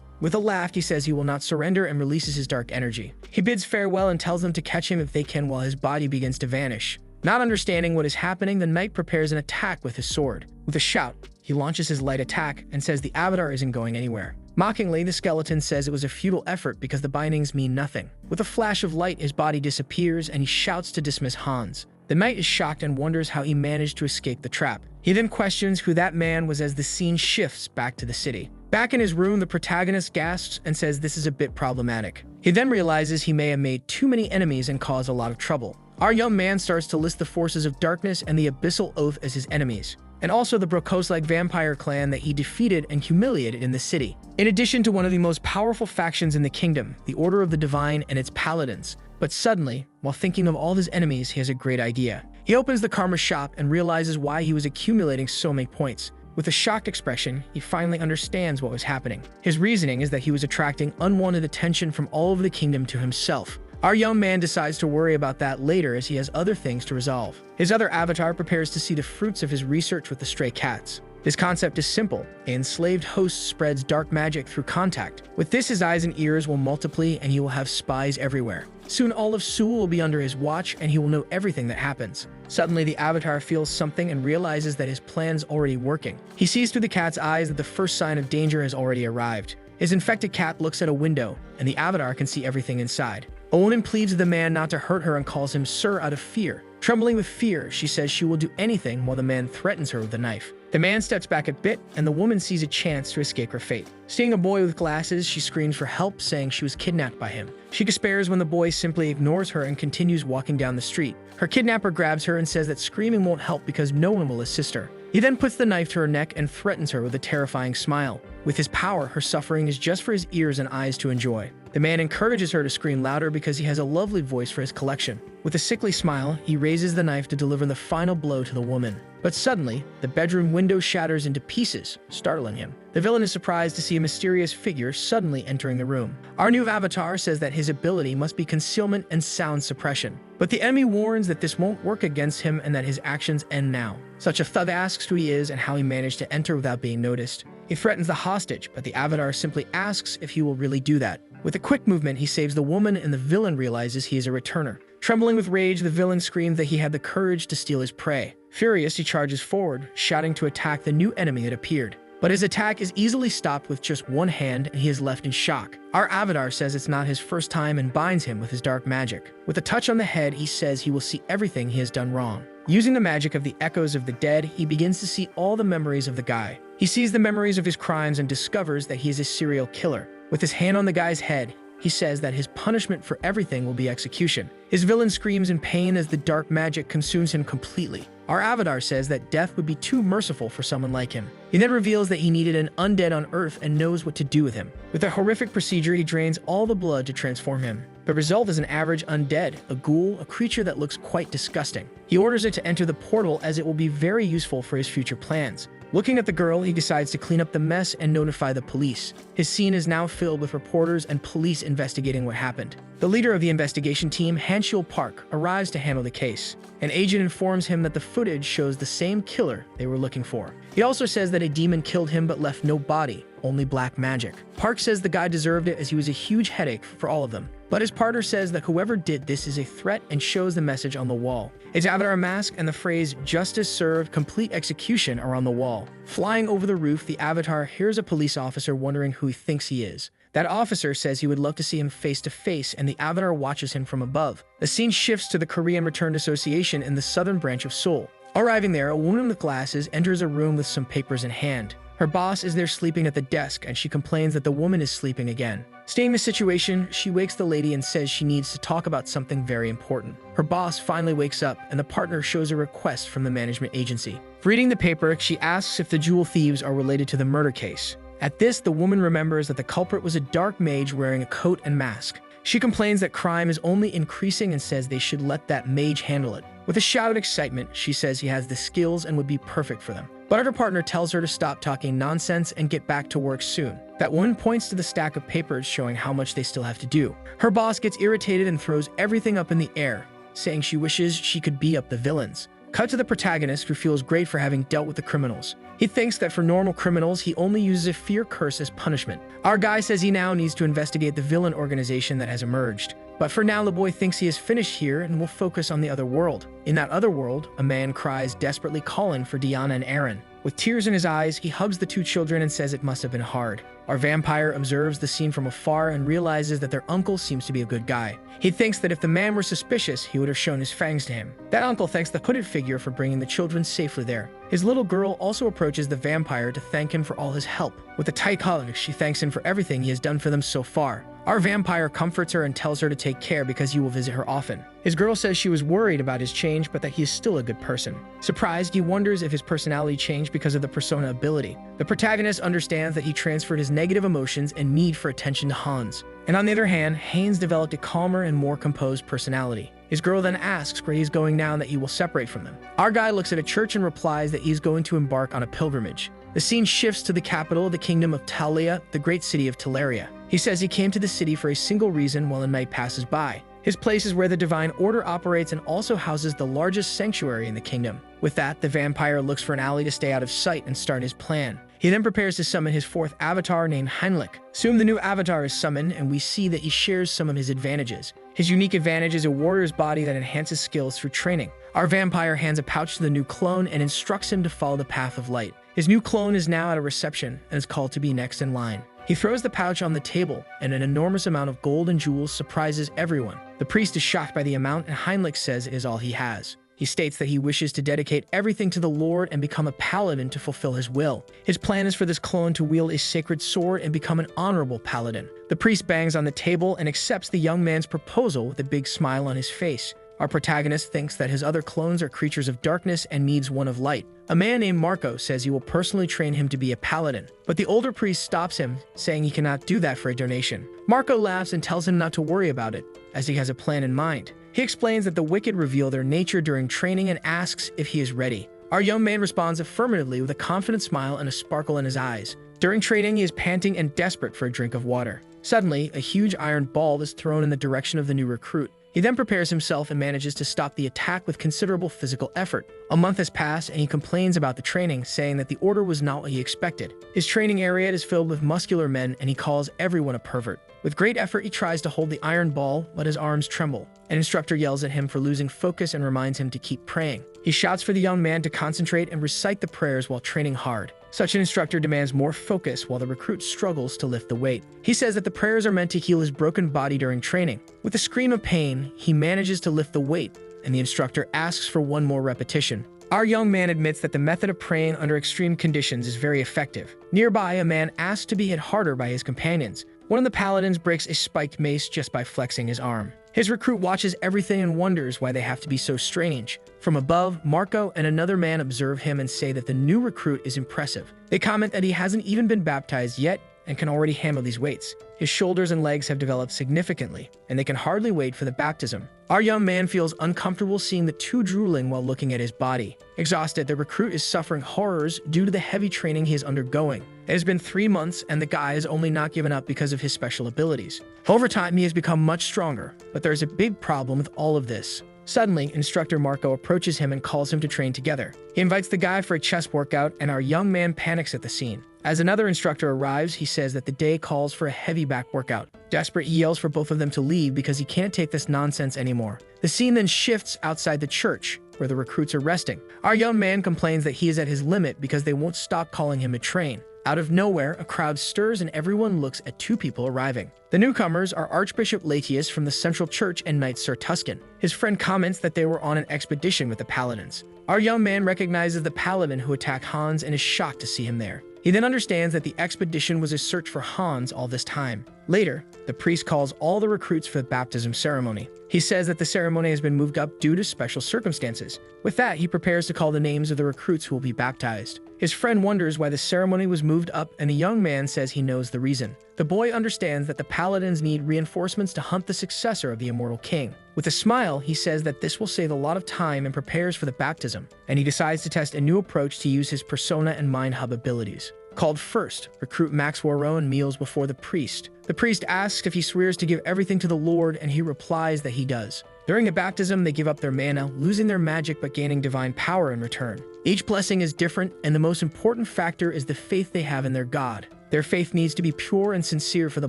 With a laugh, he says he will not surrender and releases his dark energy. He bids farewell and tells them to catch him if they can while his body begins to vanish. Not understanding what is happening, the knight prepares an attack with his sword. With a shout, he launches his light attack and says the avatar isn't going anywhere. Mockingly, the skeleton says it was a futile effort because the bindings mean nothing. With a flash of light, his body disappears and he shouts to dismiss Hans. The knight is shocked and wonders how he managed to escape the trap. He then questions who that man was as the scene shifts back to the city. Back in his room, the protagonist gasps and says this is a bit problematic. He then realizes he may have made too many enemies and caused a lot of trouble. Our young man starts to list the forces of darkness and the Abyssal Oath as his enemies, and also the Brokos-like vampire clan that he defeated and humiliated in the city. In addition to one of the most powerful factions in the kingdom, the Order of the Divine and its paladins. But suddenly, while thinking of all his enemies, he has a great idea. He opens the karma shop and realizes why he was accumulating so many points. With a shocked expression, he finally understands what was happening. His reasoning is that he was attracting unwanted attention from all over the kingdom to himself. Our young man decides to worry about that later as he has other things to resolve. His other avatar prepares to see the fruits of his research with the stray cats. His concept is simple. An enslaved host spreads dark magic through contact. With this, his eyes and ears will multiply and he will have spies everywhere. Soon all of Seoul will be under his watch and he will know everything that happens. Suddenly, the avatar feels something and realizes that his plan's already working. He sees through the cat's eyes that the first sign of danger has already arrived. His infected cat looks at a window, and the avatar can see everything inside. A woman pleads with the man not to hurt her and calls him sir out of fear. Trembling with fear, she says she will do anything while the man threatens her with a knife. The man steps back a bit, and the woman sees a chance to escape her fate. Seeing a boy with glasses, she screams for help, saying she was kidnapped by him. She despairs when the boy simply ignores her and continues walking down the street. Her kidnapper grabs her and says that screaming won't help because no one will assist her. He then puts the knife to her neck and threatens her with a terrifying smile. With his power, her suffering is just for his ears and eyes to enjoy. The man encourages her to scream louder because he has a lovely voice for his collection. With a sickly smile, he raises the knife to deliver the final blow to the woman. But suddenly, the bedroom window shatters into pieces, startling him. The villain is surprised to see a mysterious figure suddenly entering the room. Our new avatar says that his ability must be concealment and sound suppression. But the enemy warns that this won't work against him and that his actions end now. Such a thug asks who he is and how he managed to enter without being noticed. He threatens the hostage, but the avatar simply asks if he will really do that. With a quick movement, he saves the woman and the villain realizes he is a returner. Trembling with rage, the villain screams that he had the courage to steal his prey. Furious, he charges forward, shouting to attack the new enemy that appeared. But his attack is easily stopped with just one hand and he is left in shock. Our avatar says it's not his first time and binds him with his dark magic. With a touch on the head, he says he will see everything he has done wrong. Using the magic of the echoes of the dead, he begins to see all the memories of the guy. He sees the memories of his crimes and discovers that he is a serial killer. With his hand on the guy's head, he says that his punishment for everything will be execution. His villain screams in pain as the dark magic consumes him completely. Our avatar says that death would be too merciful for someone like him. He then reveals that he needed an undead on Earth and knows what to do with him. With a horrific procedure, he drains all the blood to transform him. The result is an average undead, a ghoul, a creature that looks quite disgusting. He orders it to enter the portal as it will be very useful for his future plans. Looking at the girl, he decides to clean up the mess and notify the police. His scene is now filled with reporters and police investigating what happened. The leader of the investigation team, Hanshul Park, arrives to handle the case. An agent informs him that the footage shows the same killer they were looking for. He also says that a demon killed him but left no body, only black magic. Park says the guy deserved it as he was a huge headache for all of them. But his partner says that whoever did this is a threat and shows the message on the wall. His avatar mask and the phrase "Justice served, complete execution" are on the wall. Flying over the roof, the avatar hears a police officer wondering who he thinks he is. That officer says he would love to see him face to face, and the avatar watches him from above. The scene shifts to the Korean Returned Association in the southern branch of Seoul. Arriving there, a woman with glasses enters a room with some papers in hand. Her boss is there sleeping at the desk, and she complains that the woman is sleeping again. Seeing the situation, she wakes the lady and says she needs to talk about something very important. Her boss finally wakes up, and the partner shows a request from the management agency. Reading the paper, she asks if the jewel thieves are related to the murder case. At this, the woman remembers that the culprit was a dark mage wearing a coat and mask. She complains that crime is only increasing and says they should let that mage handle it. With a shout of excitement, she says he has the skills and would be perfect for them. But her partner tells her to stop talking nonsense and get back to work soon. That woman points to the stack of papers showing how much they still have to do. Her boss gets irritated and throws everything up in the air, saying she wishes she could beat up the villains. Cut to the protagonist, who feels great for having dealt with the criminals. He thinks that for normal criminals, he only uses a fear curse as punishment. Our guy says he now needs to investigate the villain organization that has emerged. But for now, the boy thinks he is finished here and will focus on the other world. In that other world, a man cries desperately calling for Diana and Aaron. With tears in his eyes, he hugs the two children and says it must have been hard. Our vampire observes the scene from afar and realizes that their uncle seems to be a good guy. He thinks that if the man were suspicious, he would have shown his fangs to him. That uncle thanks the hooded figure for bringing the children safely there. His little girl also approaches the vampire to thank him for all his help. With a tight hug, she thanks him for everything he has done for them so far. Our vampire comforts her and tells her to take care because he will visit her often. His girl says she was worried about his change, but that he is still a good person. Surprised, he wonders if his personality changed because of the persona ability. The protagonist understands that he transferred his negative emotions and need for attention to Hans. And on the other hand, Haynes developed a calmer and more composed personality. His girl then asks where he's going now and that he will separate from them. Our guy looks at a church and replies that he's going to embark on a pilgrimage. The scene shifts to the capital, the kingdom of Talia, the great city of Teleria. He says he came to the city for a single reason while a night passes by. His place is where the Divine Order operates and also houses the largest sanctuary in the kingdom. With that, the vampire looks for an alley to stay out of sight and start his plan. He then prepares to summon his fourth avatar named Heinrich. Soon the new avatar is summoned, and we see that he shares some of his advantages. His unique advantage is a warrior's body that enhances skills through training. Our vampire hands a pouch to the new clone and instructs him to follow the path of light. His new clone is now at a reception and is called to be next in line. He throws the pouch on the table, and an enormous amount of gold and jewels surprises everyone. The priest is shocked by the amount, and Heinrich says it is all he has. He states that he wishes to dedicate everything to the Lord and become a paladin to fulfill his will. His plan is for this clone to wield a sacred sword and become an honorable paladin. The priest bangs on the table and accepts the young man's proposal with a big smile on his face. Our protagonist thinks that his other clones are creatures of darkness and needs one of light. A man named Marco says he will personally train him to be a paladin, but the older priest stops him, saying he cannot do that for a donation. Marco laughs and tells him not to worry about it, as he has a plan in mind. He explains that the wicked reveal their nature during training and asks if he is ready. Our young man responds affirmatively with a confident smile and a sparkle in his eyes. During training, he is panting and desperate for a drink of water. Suddenly, a huge iron ball is thrown in the direction of the new recruit. He then prepares himself and manages to stop the attack with considerable physical effort. A month has passed and he complains about the training, saying that the order was not what he expected. His training area is filled with muscular men and he calls everyone a pervert. With great effort, he tries to hold the iron ball, but his arms tremble. An instructor yells at him for losing focus and reminds him to keep praying. He shouts for the young man to concentrate and recite the prayers while training hard. Such an instructor demands more focus while the recruit struggles to lift the weight. He says that the prayers are meant to heal his broken body during training. With a scream of pain, he manages to lift the weight, and the instructor asks for one more repetition. Our young man admits that the method of praying under extreme conditions is very effective. Nearby, a man asks to be hit harder by his companions. One of the paladins breaks a spiked mace just by flexing his arm. His recruit watches everything and wonders why they have to be so strange. From above, Marco and another man observe him and say that the new recruit is impressive. They comment that he hasn't even been baptized yet and can already handle these weights. His shoulders and legs have developed significantly, and they can hardly wait for the baptism. Our young man feels uncomfortable seeing the two drooling while looking at his body. Exhausted, the recruit is suffering horrors due to the heavy training he is undergoing. It has been 3 months, and the guy has only not given up because of his special abilities. Over time, he has become much stronger, but there is a big problem with all of this. Suddenly, instructor Marco approaches him and calls him to train together. He invites the guy for a chest workout, and our young man panics at the scene. As another instructor arrives, he says that the day calls for a heavy back workout. Desperate, he yells for both of them to leave because he can't take this nonsense anymore. The scene then shifts outside the church, where the recruits are resting. Our young man complains that he is at his limit because they won't stop calling him a train. Out of nowhere, a crowd stirs and everyone looks at two people arriving. The newcomers are Archbishop Latius from the Central Church and Knight Sir Tuscan. His friend comments that they were on an expedition with the paladins. Our young man recognizes the paladin who attacked Hans and is shocked to see him there. He then understands that the expedition was a search for Hans all this time. Later, the priest calls all the recruits for the baptism ceremony. He says that the ceremony has been moved up due to special circumstances. With that, he prepares to call the names of the recruits who will be baptized. His friend wonders why the ceremony was moved up, and the young man says he knows the reason. The boy understands that the paladins need reinforcements to hunt the successor of the immortal king. With a smile, he says that this will save a lot of time and prepares for the baptism, and he decides to test a new approach to use his persona and mind hub abilities. Called first, recruit Max Warrowan kneels before the priest. The priest asks if he swears to give everything to the Lord, and he replies that he does. During the baptism, they give up their mana, losing their magic but gaining divine power in return. Each blessing is different, and the most important factor is the faith they have in their god. Their faith needs to be pure and sincere for the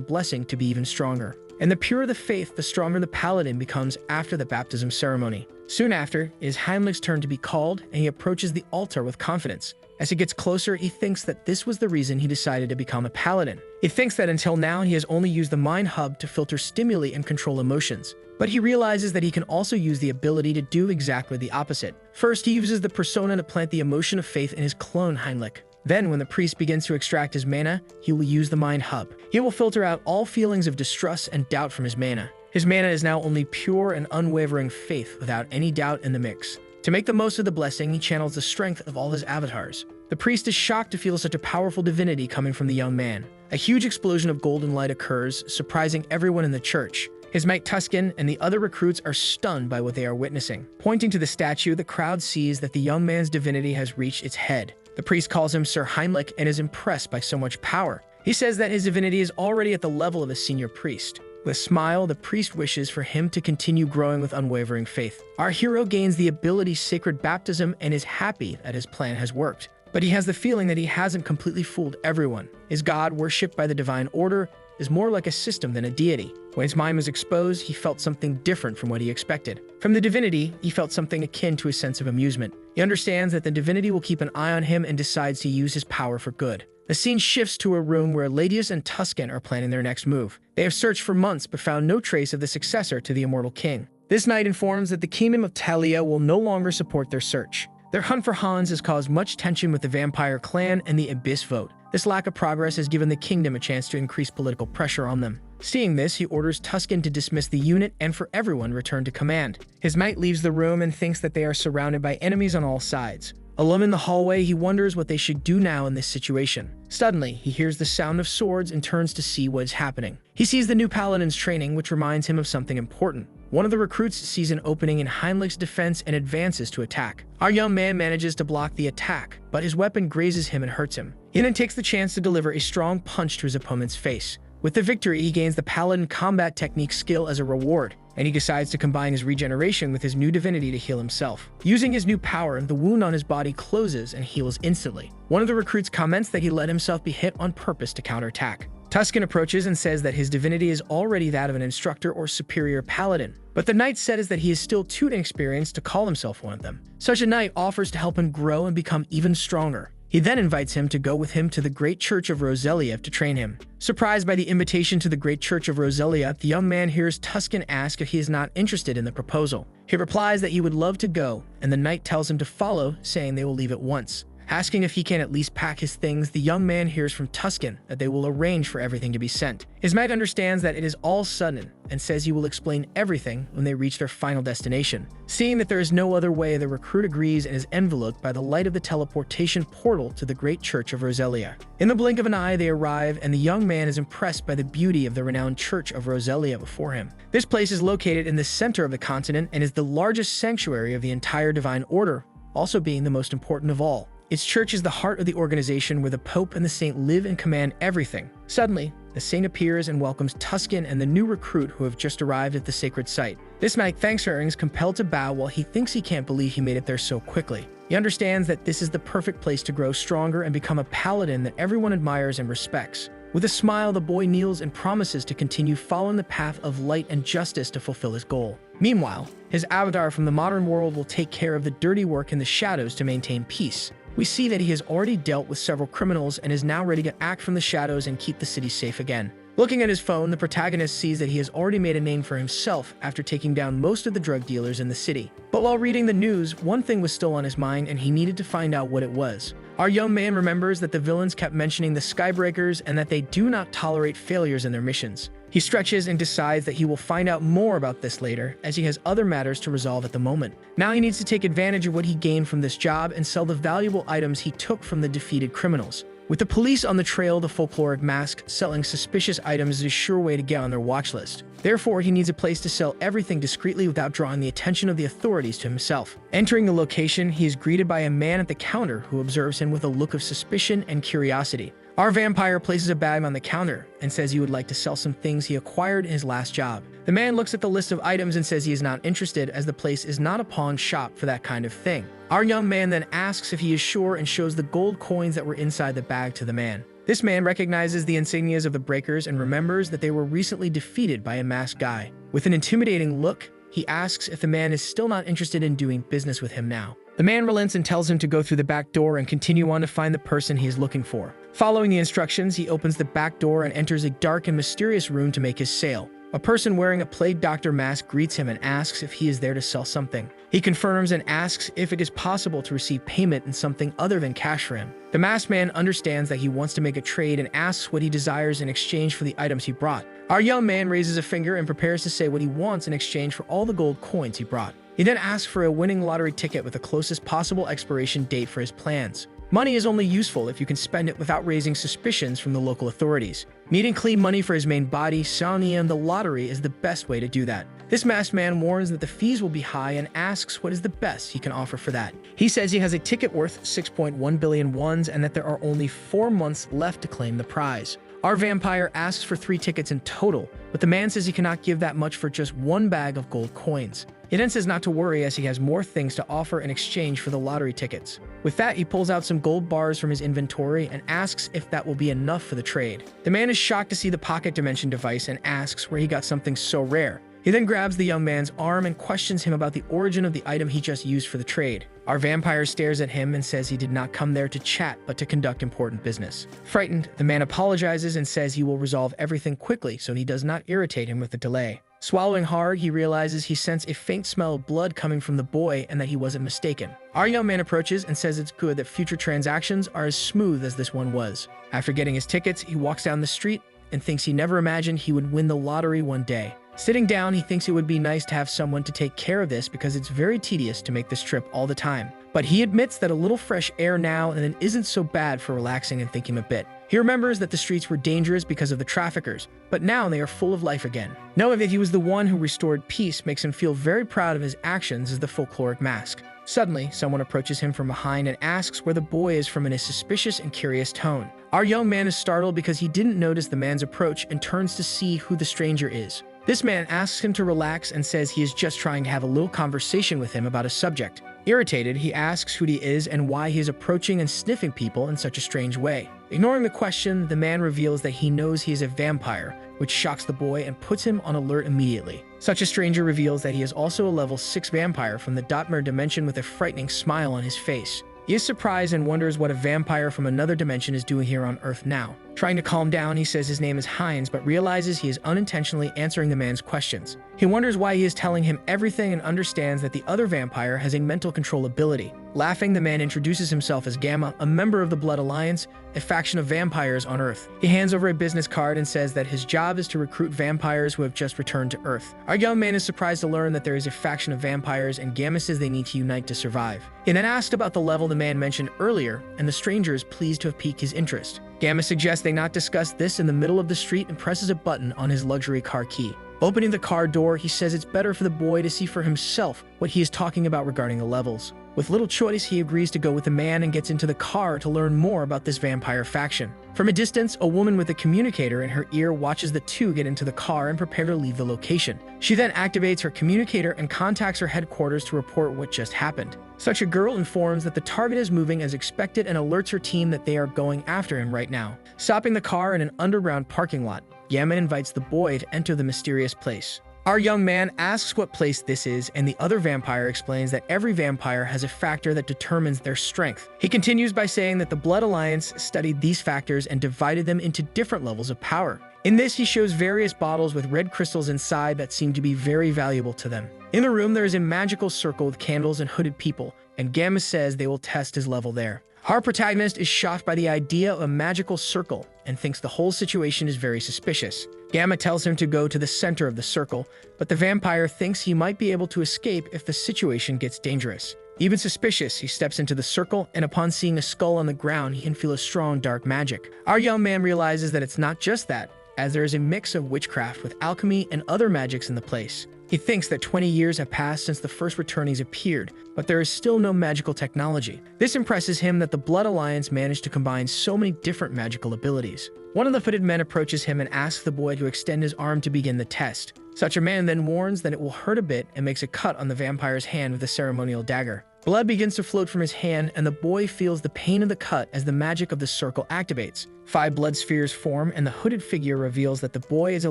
blessing to be even stronger. And the purer the faith, the stronger the paladin becomes after the baptism ceremony. Soon after, it is Heinrich's turn to be called, and he approaches the altar with confidence. As he gets closer, he thinks that this was the reason he decided to become a paladin. He thinks that until now he has only used the mind hub to filter stimuli and control emotions. But he realizes that he can also use the ability to do exactly the opposite. First, he uses the persona to plant the emotion of faith in his clone Heinrich. Then, when the priest begins to extract his mana, he will use the mind hub. He will filter out all feelings of distrust and doubt from his mana. His mana is now only pure and unwavering faith without any doubt in the mix. To make the most of the blessing, he channels the strength of all his avatars. The priest is shocked to feel such a powerful divinity coming from the young man. A huge explosion of golden light occurs, surprising everyone in the church. His mate Tuscan and the other recruits are stunned by what they are witnessing. Pointing to the statue, the crowd sees that the young man's divinity has reached its head. The priest calls him Sir Heinrich and is impressed by so much power. He says that his divinity is already at the level of a senior priest. With a smile, the priest wishes for him to continue growing with unwavering faith. Our hero gains the ability Sacred Baptism and is happy that his plan has worked. But he has the feeling that he hasn't completely fooled everyone. His god, worshipped by the divine order, is more like a system than a deity. When his mind was exposed, he felt something different from what he expected. From the divinity, he felt something akin to a sense of amusement. He understands that the divinity will keep an eye on him and decides to use his power for good. The scene shifts to a room where Latius and Tuscan are planning their next move. They have searched for months but found no trace of the successor to the immortal king. This knight informs that the kingdom of Talia will no longer support their search. Their hunt for Hans has caused much tension with the vampire clan and the Abyss vote. This lack of progress has given the kingdom a chance to increase political pressure on them. Seeing this, he orders Tuscan to dismiss the unit and for everyone return to command. His knight leaves the room and thinks that they are surrounded by enemies on all sides. Alone in the hallway, he wonders what they should do now in this situation. Suddenly, he hears the sound of swords and turns to see what is happening. He sees the new paladin's training, which reminds him of something important. One of the recruits sees an opening in Heinrich's defense and advances to attack. Our young man manages to block the attack, but his weapon grazes him and hurts him. He then takes the chance to deliver a strong punch to his opponent's face. With the victory, he gains the paladin combat technique skill as a reward, and he decides to combine his regeneration with his new divinity to heal himself. Using his new power, the wound on his body closes and heals instantly. One of the recruits comments that he let himself be hit on purpose to counterattack. Tuscan approaches and says that his divinity is already that of an instructor or superior paladin, but the knight says that he is still too inexperienced to call himself one of them. Such a knight offers to help him grow and become even stronger. He then invites him to go with him to the Great Church of Roselia to train him. Surprised by the invitation to the Great Church of Roselia, the young man hears Tuscan ask if he is not interested in the proposal. He replies that he would love to go, and the knight tells him to follow, saying they will leave at once. Asking if he can at least pack his things, the young man hears from Tuscan that they will arrange for everything to be sent. His mate understands that it is all sudden and says he will explain everything when they reach their final destination. Seeing that there is no other way, the recruit agrees and is enveloped by the light of the teleportation portal to the Great Church of Roselia. In the blink of an eye, they arrive, and the young man is impressed by the beauty of the renowned Church of Roselia before him. This place is located in the center of the continent and is the largest sanctuary of the entire Divine Order, also being the most important of all. Its church is the heart of the organization where the Pope and the Saint live and command everything. Suddenly, the saint appears and welcomes Tuscan and the new recruit who have just arrived at the sacred site. This knight thanks her and is compelled to bow while he thinks he can't believe he made it there so quickly. He understands that this is the perfect place to grow stronger and become a paladin that everyone admires and respects. With a smile, the boy kneels and promises to continue following the path of light and justice to fulfill his goal. Meanwhile, his avatar from the modern world will take care of the dirty work in the shadows to maintain peace. We see that he has already dealt with several criminals and is now ready to act from the shadows and keep the city safe again. Looking at his phone, the protagonist sees that he has already made a name for himself after taking down most of the drug dealers in the city. But while reading the news, one thing was still on his mind and he needed to find out what it was. Our young man remembers that the villains kept mentioning the Skybreakers and that they do not tolerate failures in their missions. He stretches and decides that he will find out more about this later, as he has other matters to resolve at the moment. Now he needs to take advantage of what he gained from this job and sell the valuable items he took from the defeated criminals. With the police on the trail, the folkloric mask selling suspicious items is a sure way to get on their watch list. Therefore, he needs a place to sell everything discreetly without drawing the attention of the authorities to himself. Entering the location, he is greeted by a man at the counter who observes him with a look of suspicion and curiosity. Our vampire places a bag on the counter and says he would like to sell some things he acquired in his last job. The man looks at the list of items and says he is not interested, as the place is not a pawn shop for that kind of thing. Our young man then asks if he is sure and shows the gold coins that were inside the bag to the man. This man recognizes the insignias of the breakers and remembers that they were recently defeated by a masked guy. With an intimidating look, he asks if the man is still not interested in doing business with him now. The man relents and tells him to go through the back door and continue on to find the person he is looking for. Following the instructions, he opens the back door and enters a dark and mysterious room to make his sale. A person wearing a plague doctor mask greets him and asks if he is there to sell something. He confirms and asks if it is possible to receive payment in something other than cash for him. The masked man understands that he wants to make a trade and asks what he desires in exchange for the items he brought. Our young man raises a finger and prepares to say what he wants in exchange for all the gold coins he brought. He then asks for a winning lottery ticket with the closest possible expiration date for his plans. Money is only useful if you can spend it without raising suspicions from the local authorities. Needing clean money for his main body, Sony, and the lottery is the best way to do that. This masked man warns that the fees will be high and asks what is the best he can offer for that. He says he has a ticket worth 6.1 billion wons and that there are only 4 months left to claim the prize. Our vampire asks for 3 tickets in total, but the man says he cannot give that much for just 1 bag of gold coins. He then says not to worry as he has more things to offer in exchange for the lottery tickets. With that, he pulls out some gold bars from his inventory and asks if that will be enough for the trade. The man is shocked to see the pocket dimension device and asks where he got something so rare. He then grabs the young man's arm and questions him about the origin of the item he just used for the trade. Our vampire stares at him and says he did not come there to chat but to conduct important business. Frightened, the man apologizes and says he will resolve everything quickly so he does not irritate him with the delay. Swallowing hard, he realizes he sensed a faint smell of blood coming from the boy and that he wasn't mistaken. Our young man approaches and says it's good that future transactions are as smooth as this one was. After getting his tickets, he walks down the street and thinks he never imagined he would win the lottery one day. Sitting down, he thinks it would be nice to have someone to take care of this because it's very tedious to make this trip all the time. But he admits that a little fresh air now and then isn't so bad for relaxing and thinking a bit. He remembers that the streets were dangerous because of the traffickers, but now they are full of life again. Knowing that he was the one who restored peace makes him feel very proud of his actions as the folkloric mask. Suddenly, someone approaches him from behind and asks where the boy is from in a suspicious and curious tone. Our young man is startled because he didn't notice the man's approach and turns to see who the stranger is. This man asks him to relax and says he is just trying to have a little conversation with him about a subject. Irritated, he asks who he is and why he is approaching and sniffing people in such a strange way. Ignoring the question, the man reveals that he knows he is a vampire, which shocks the boy and puts him on alert immediately. Such a stranger reveals that he is also a level 6 vampire from the Dotmer dimension with a frightening smile on his face. He is surprised and wonders what a vampire from another dimension is doing here on Earth now. Trying to calm down, he says his name is Hines, but realizes he is unintentionally answering the man's questions. He wonders why he is telling him everything and understands that the other vampire has a mental control ability. Laughing, the man introduces himself as Gamma, a member of the Blood Alliance, a faction of vampires on Earth. He hands over a business card and says that his job is to recruit vampires who have just returned to Earth. Our young man is surprised to learn that there is a faction of vampires and Gamma says they need to unite to survive. He then asked about the level the man mentioned earlier, and the stranger is pleased to have piqued his interest. Gamma suggests they not discuss this in the middle of the street and presses a button on his luxury car key. Opening the car door, he says it's better for the boy to see for himself what he is talking about regarding the levels. With little choice, he agrees to go with the man and gets into the car to learn more about this vampire faction. From a distance, a woman with a communicator in her ear watches the two get into the car and prepare to leave the location. She then activates her communicator and contacts her headquarters to report what just happened. Such a girl informs that the target is moving as expected and alerts her team that they are going after him right now. Stopping the car in an underground parking lot, Gamma invites the boy to enter the mysterious place. Our young man asks what place this is, and the other vampire explains that every vampire has a factor that determines their strength. He continues by saying that the Blood Alliance studied these factors and divided them into different levels of power. In this, he shows various bottles with red crystals inside that seem to be very valuable to them. In the room, there is a magical circle with candles and hooded people, and Gamma says they will test his level there. Our protagonist is shocked by the idea of a magical circle and thinks the whole situation is very suspicious. Gamma tells him to go to the center of the circle, but the vampire thinks he might be able to escape if the situation gets dangerous. Even suspicious, he steps into the circle, and upon seeing a skull on the ground, he can feel a strong dark magic. Our young man realizes that it's not just that, as there is a mix of witchcraft with alchemy and other magics in the place. He thinks that 20 years have passed since the first returnees appeared, but there is still no magical technology. This impresses him that the Blood Alliance managed to combine so many different magical abilities. One of the hooded men approaches him and asks the boy to extend his arm to begin the test. Such a man then warns that it will hurt a bit and makes a cut on the vampire's hand with a ceremonial dagger. Blood begins to float from his hand, and the boy feels the pain of the cut as the magic of the circle activates. 5 blood spheres form, and the hooded figure reveals that the boy is a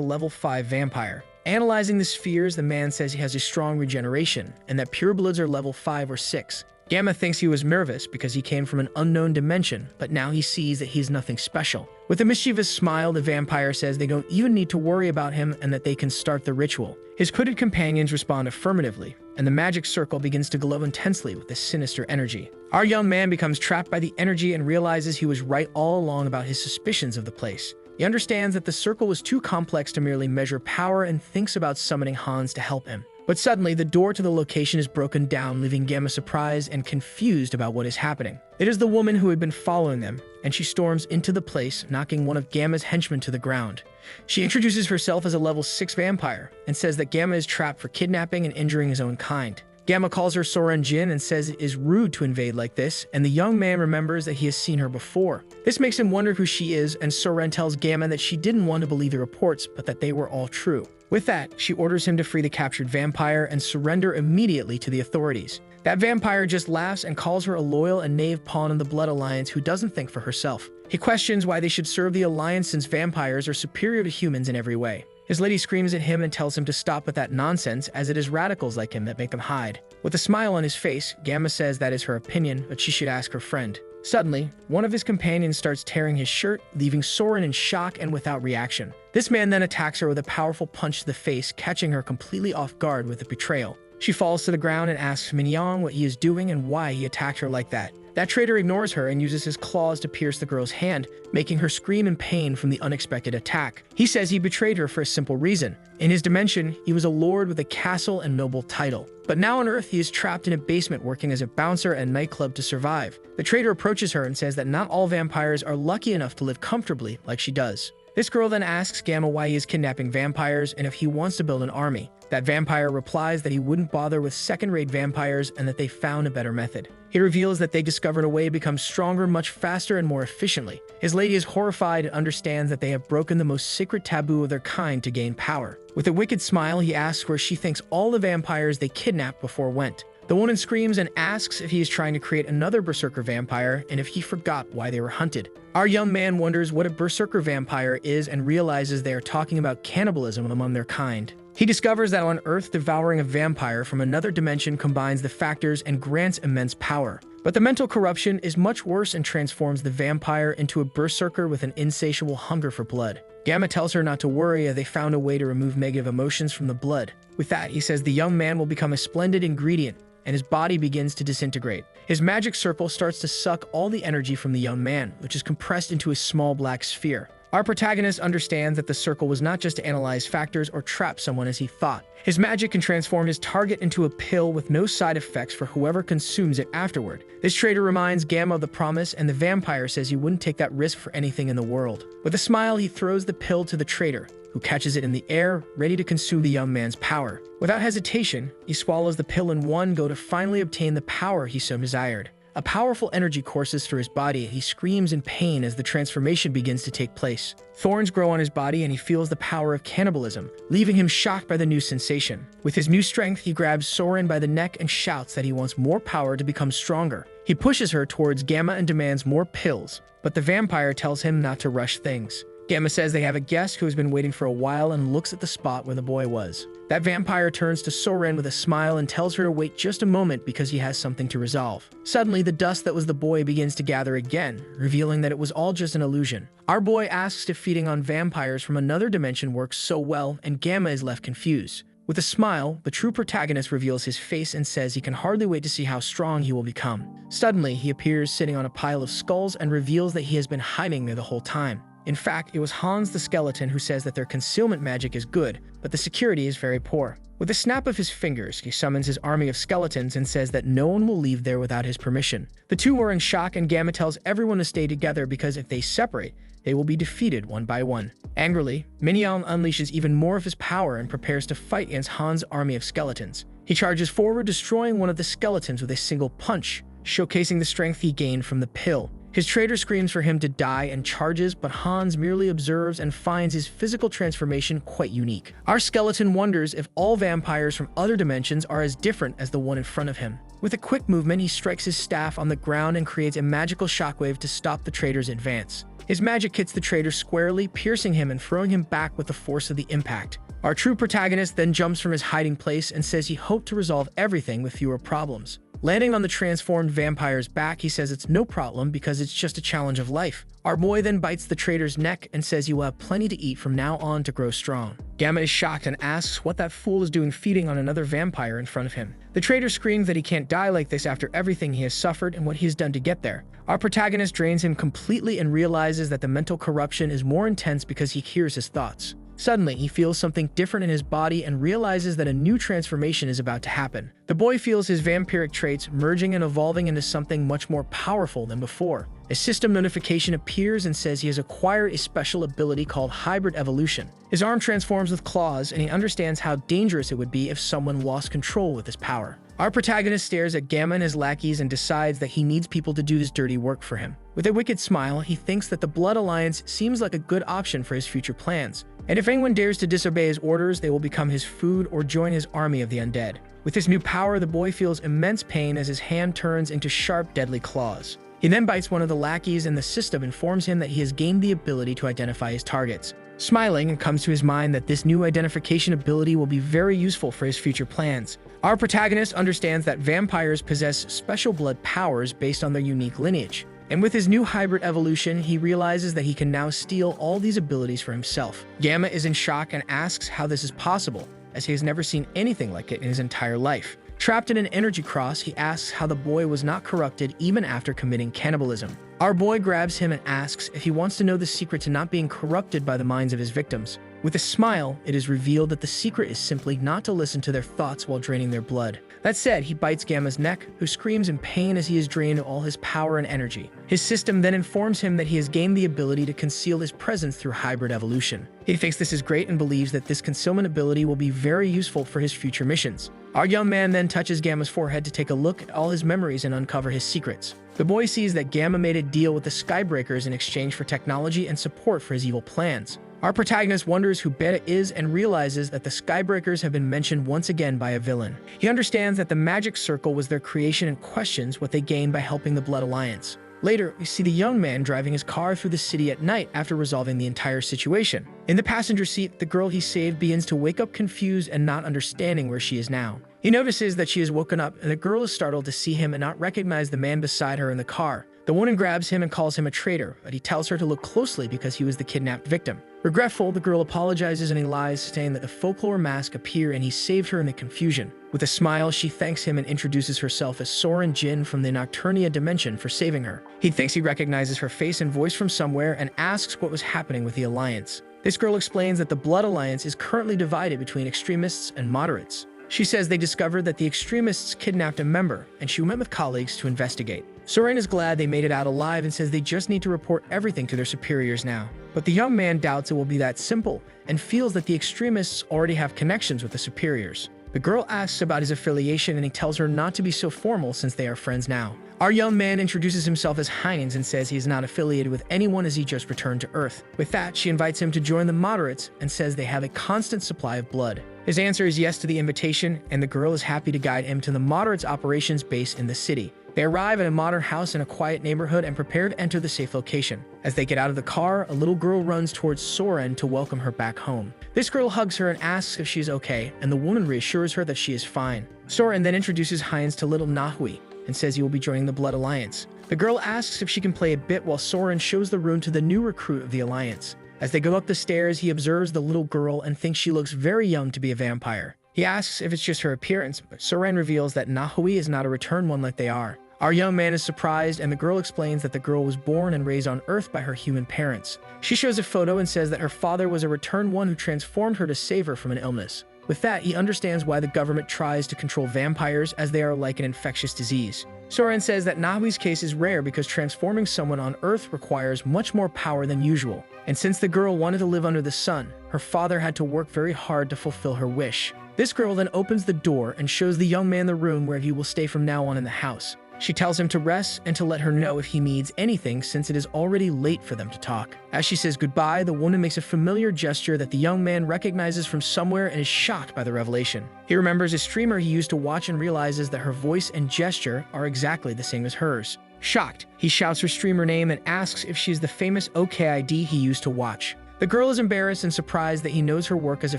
level 5 vampire. Analyzing the spheres, the man says he has a strong regeneration, and that purebloods are level 5 or 6. Gamma thinks he was nervous because he came from an unknown dimension, but now he sees that he's nothing special. With a mischievous smile, the vampire says they don't even need to worry about him and that they can start the ritual. His hooded companions respond affirmatively, and the magic circle begins to glow intensely with this sinister energy. Our young man becomes trapped by the energy and realizes he was right all along about his suspicions of the place. He understands that the circle was too complex to merely measure power and thinks about summoning Hans to help him. But suddenly, the door to the location is broken down, leaving Gamma surprised and confused about what is happening. It is the woman who had been following them, and she storms into the place, knocking one of Gamma's henchmen to the ground. She introduces herself as a level 6 vampire, and says that Gamma is trapped for kidnapping and injuring his own kind. Gamma calls her Soren Jin and says it is rude to invade like this, and the young man remembers that he has seen her before. This makes him wonder who she is, and Soren tells Gamma that she didn't want to believe the reports, but that they were all true. With that, she orders him to free the captured vampire and surrender immediately to the authorities. That vampire just laughs and calls her a loyal and knave pawn in the Blood Alliance who doesn't think for herself. He questions why they should serve the Alliance since vampires are superior to humans in every way. His lady screams at him and tells him to stop with that nonsense, as it is radicals like him that make them hide. With a smile on his face, Gamma says that is her opinion, but she should ask her friend. Suddenly, one of his companions starts tearing his shirt, leaving Soren in shock and without reaction. This man then attacks her with a powerful punch to the face, catching her completely off guard with the betrayal. She falls to the ground and asks Minyoung what he is doing and why he attacked her like that. That traitor ignores her and uses his claws to pierce the girl's hand, making her scream in pain from the unexpected attack. He says he betrayed her for a simple reason. In his dimension, he was a lord with a castle and noble title. But now on Earth, he is trapped in a basement working as a bouncer at a nightclub to survive. The traitor approaches her and says that not all vampires are lucky enough to live comfortably like she does. This girl then asks Gamma why he is kidnapping vampires and if he wants to build an army. That vampire replies that he wouldn't bother with second-rate vampires and that they found a better method. He reveals that they discovered a way to become stronger much faster and more efficiently. His lady is horrified and understands that they have broken the most sacred taboo of their kind to gain power. With a wicked smile, he asks where she thinks all the vampires they kidnapped before went. The woman screams and asks if he is trying to create another berserker vampire and if he forgot why they were hunted. Our young man wonders what a berserker vampire is and realizes they are talking about cannibalism among their kind. He discovers that on Earth, devouring a vampire from another dimension combines the factors and grants immense power. But the mental corruption is much worse and transforms the vampire into a berserker with an insatiable hunger for blood. Gamma tells her not to worry as they found a way to remove negative emotions from the blood. With that, he says the young man will become a splendid ingredient, and his body begins to disintegrate. His magic circle starts to suck all the energy from the young man, which is compressed into a small black sphere. Our protagonist understands that the circle was not just to analyze factors or trap someone as he thought. His magic can transform his target into a pill with no side effects for whoever consumes it afterward. This traitor reminds Gamma of the promise, and the vampire says he wouldn't take that risk for anything in the world. With a smile, he throws the pill to the traitor, who catches it in the air, ready to consume the young man's power. Without hesitation, he swallows the pill in one go to finally obtain the power he so desired. A powerful energy courses through his body, and he screams in pain as the transformation begins to take place. Thorns grow on his body, and he feels the power of cannibalism, leaving him shocked by the new sensation. With his new strength, he grabs Soren by the neck and shouts that he wants more power to become stronger. He pushes her towards Gamma and demands more pills, but the vampire tells him not to rush things. Gamma says they have a guest who has been waiting for a while and looks at the spot where the boy was. That vampire turns to Soren with a smile and tells her to wait just a moment because he has something to resolve. Suddenly, the dust that was the boy begins to gather again, revealing that it was all just an illusion. Our boy asks if feeding on vampires from another dimension works so well, and Gamma is left confused. With a smile, the true protagonist reveals his face and says he can hardly wait to see how strong he will become. Suddenly, he appears sitting on a pile of skulls and reveals that he has been hiding there the whole time. In fact, it was Hans the skeleton who says that their concealment magic is good, but the security is very poor. With a snap of his fingers, he summons his army of skeletons and says that no one will leave there without his permission. The two are in shock, and Gamma tells everyone to stay together because if they separate, they will be defeated one by one. Angrily, Mignon unleashes even more of his power and prepares to fight against Hans' army of skeletons. He charges forward, destroying one of the skeletons with a single punch, showcasing the strength he gained from the pill. His traitor screams for him to die and charges, but Hans merely observes and finds his physical transformation quite unique. Our skeleton wonders if all vampires from other dimensions are as different as the one in front of him. With a quick movement, he strikes his staff on the ground and creates a magical shockwave to stop the traitor's advance. His magic hits the traitor squarely, piercing him and throwing him back with the force of the impact. Our true protagonist then jumps from his hiding place and says he hoped to resolve everything with fewer problems. Landing on the transformed vampire's back, he says it's no problem because it's just a challenge of life. Our boy then bites the traitor's neck and says he will have plenty to eat from now on to grow strong. Gamma is shocked and asks what that fool is doing feeding on another vampire in front of him. The traitor screams that he can't die like this after everything he has suffered and what he has done to get there. Our protagonist drains him completely and realizes that the mental corruption is more intense because he hears his thoughts. Suddenly, he feels something different in his body and realizes that a new transformation is about to happen. The boy feels his vampiric traits merging and evolving into something much more powerful than before. A system notification appears and says he has acquired a special ability called hybrid evolution. His arm transforms with claws, and he understands how dangerous it would be if someone lost control with his power. Our protagonist stares at Gamma and his lackeys and decides that he needs people to do this dirty work for him. With a wicked smile, he thinks that the Blood Alliance seems like a good option for his future plans. And if anyone dares to disobey his orders, they will become his food or join his army of the undead. With his new power, the boy feels immense pain as his hand turns into sharp, deadly claws. He then bites one of the lackeys, and the system informs him that he has gained the ability to identify his targets. Smiling, it comes to his mind that this new identification ability will be very useful for his future plans. Our protagonist understands that vampires possess special blood powers based on their unique lineage. And with his new hybrid evolution, he realizes that he can now steal all these abilities for himself. Gamma is in shock and asks how this is possible, as he has never seen anything like it in his entire life. Trapped in an energy cross, he asks how the boy was not corrupted even after committing cannibalism. Our boy grabs him and asks if he wants to know the secret to not being corrupted by the minds of his victims. With a smile, it is revealed that the secret is simply not to listen to their thoughts while draining their blood. That said, he bites Gamma's neck, who screams in pain as he is drained of all his power and energy. His system then informs him that he has gained the ability to conceal his presence through hybrid evolution. He thinks this is great and believes that this concealment ability will be very useful for his future missions. Our young man then touches Gamma's forehead to take a look at all his memories and uncover his secrets. The boy sees that Gamma made a deal with the Skybreakers in exchange for technology and support for his evil plans. Our protagonist wonders who Beta is and realizes that the Skybreakers have been mentioned once again by a villain. He understands that the Magic Circle was their creation and questions what they gained by helping the Blood Alliance. Later, we see the young man driving his car through the city at night after resolving the entire situation. In the passenger seat, the girl he saved begins to wake up confused and not understanding where she is now. He notices that she has woken up, and the girl is startled to see him and not recognize the man beside her in the car. The woman grabs him and calls him a traitor, but he tells her to look closely because he was the kidnapped victim. Regretful, the girl apologizes and he lies, saying that the folklore mask appeared and he saved her in the confusion. With a smile, she thanks him and introduces herself as Soren Jin from the Nocturnia dimension for saving her. He thinks he recognizes her face and voice from somewhere and asks what was happening with the Alliance. This girl explains that the Blood Alliance is currently divided between extremists and moderates. She says they discovered that the extremists kidnapped a member, and she went with colleagues to investigate. Soren is glad they made it out alive and says they just need to report everything to their superiors now. But the young man doubts it will be that simple and feels that the extremists already have connections with the superiors. The girl asks about his affiliation and he tells her not to be so formal since they are friends now. Our young man introduces himself as Heinz and says he is not affiliated with anyone as he just returned to Earth. With that, she invites him to join the moderates and says they have a constant supply of blood. His answer is yes to the invitation, and the girl is happy to guide him to the moderates' operations base in the city. They arrive at a modern house in a quiet neighborhood and prepare to enter the safe location. As they get out of the car, a little girl runs towards Soren to welcome her back home. This girl hugs her and asks if she is okay, and the woman reassures her that she is fine. Soren then introduces Heinz to little Nahui and says he will be joining the Blood Alliance. The girl asks if she can play a bit while Soren shows the room to the new recruit of the Alliance. As they go up the stairs, he observes the little girl and thinks she looks very young to be a vampire. He asks if it's just her appearance, but Soren reveals that Nahui is not a return one like they are. Our young man is surprised, and the girl explains that the girl was born and raised on Earth by her human parents. She shows a photo and says that her father was a returned one who transformed her to save her from an illness. With that, he understands why the government tries to control vampires, as they are like an infectious disease. Soren says that Nahui's case is rare because transforming someone on Earth requires much more power than usual. And since the girl wanted to live under the sun, her father had to work very hard to fulfill her wish. This girl then opens the door and shows the young man the room where he will stay from now on in the house. She tells him to rest and to let her know if he needs anything since it is already late for them to talk. As she says goodbye, the woman makes a familiar gesture that the young man recognizes from somewhere and is shocked by the revelation. He remembers a streamer he used to watch and realizes that her voice and gesture are exactly the same as hers. Shocked, he shouts her streamer name and asks if she's the famous OKID he used to watch. The girl is embarrassed and surprised that he knows her work as a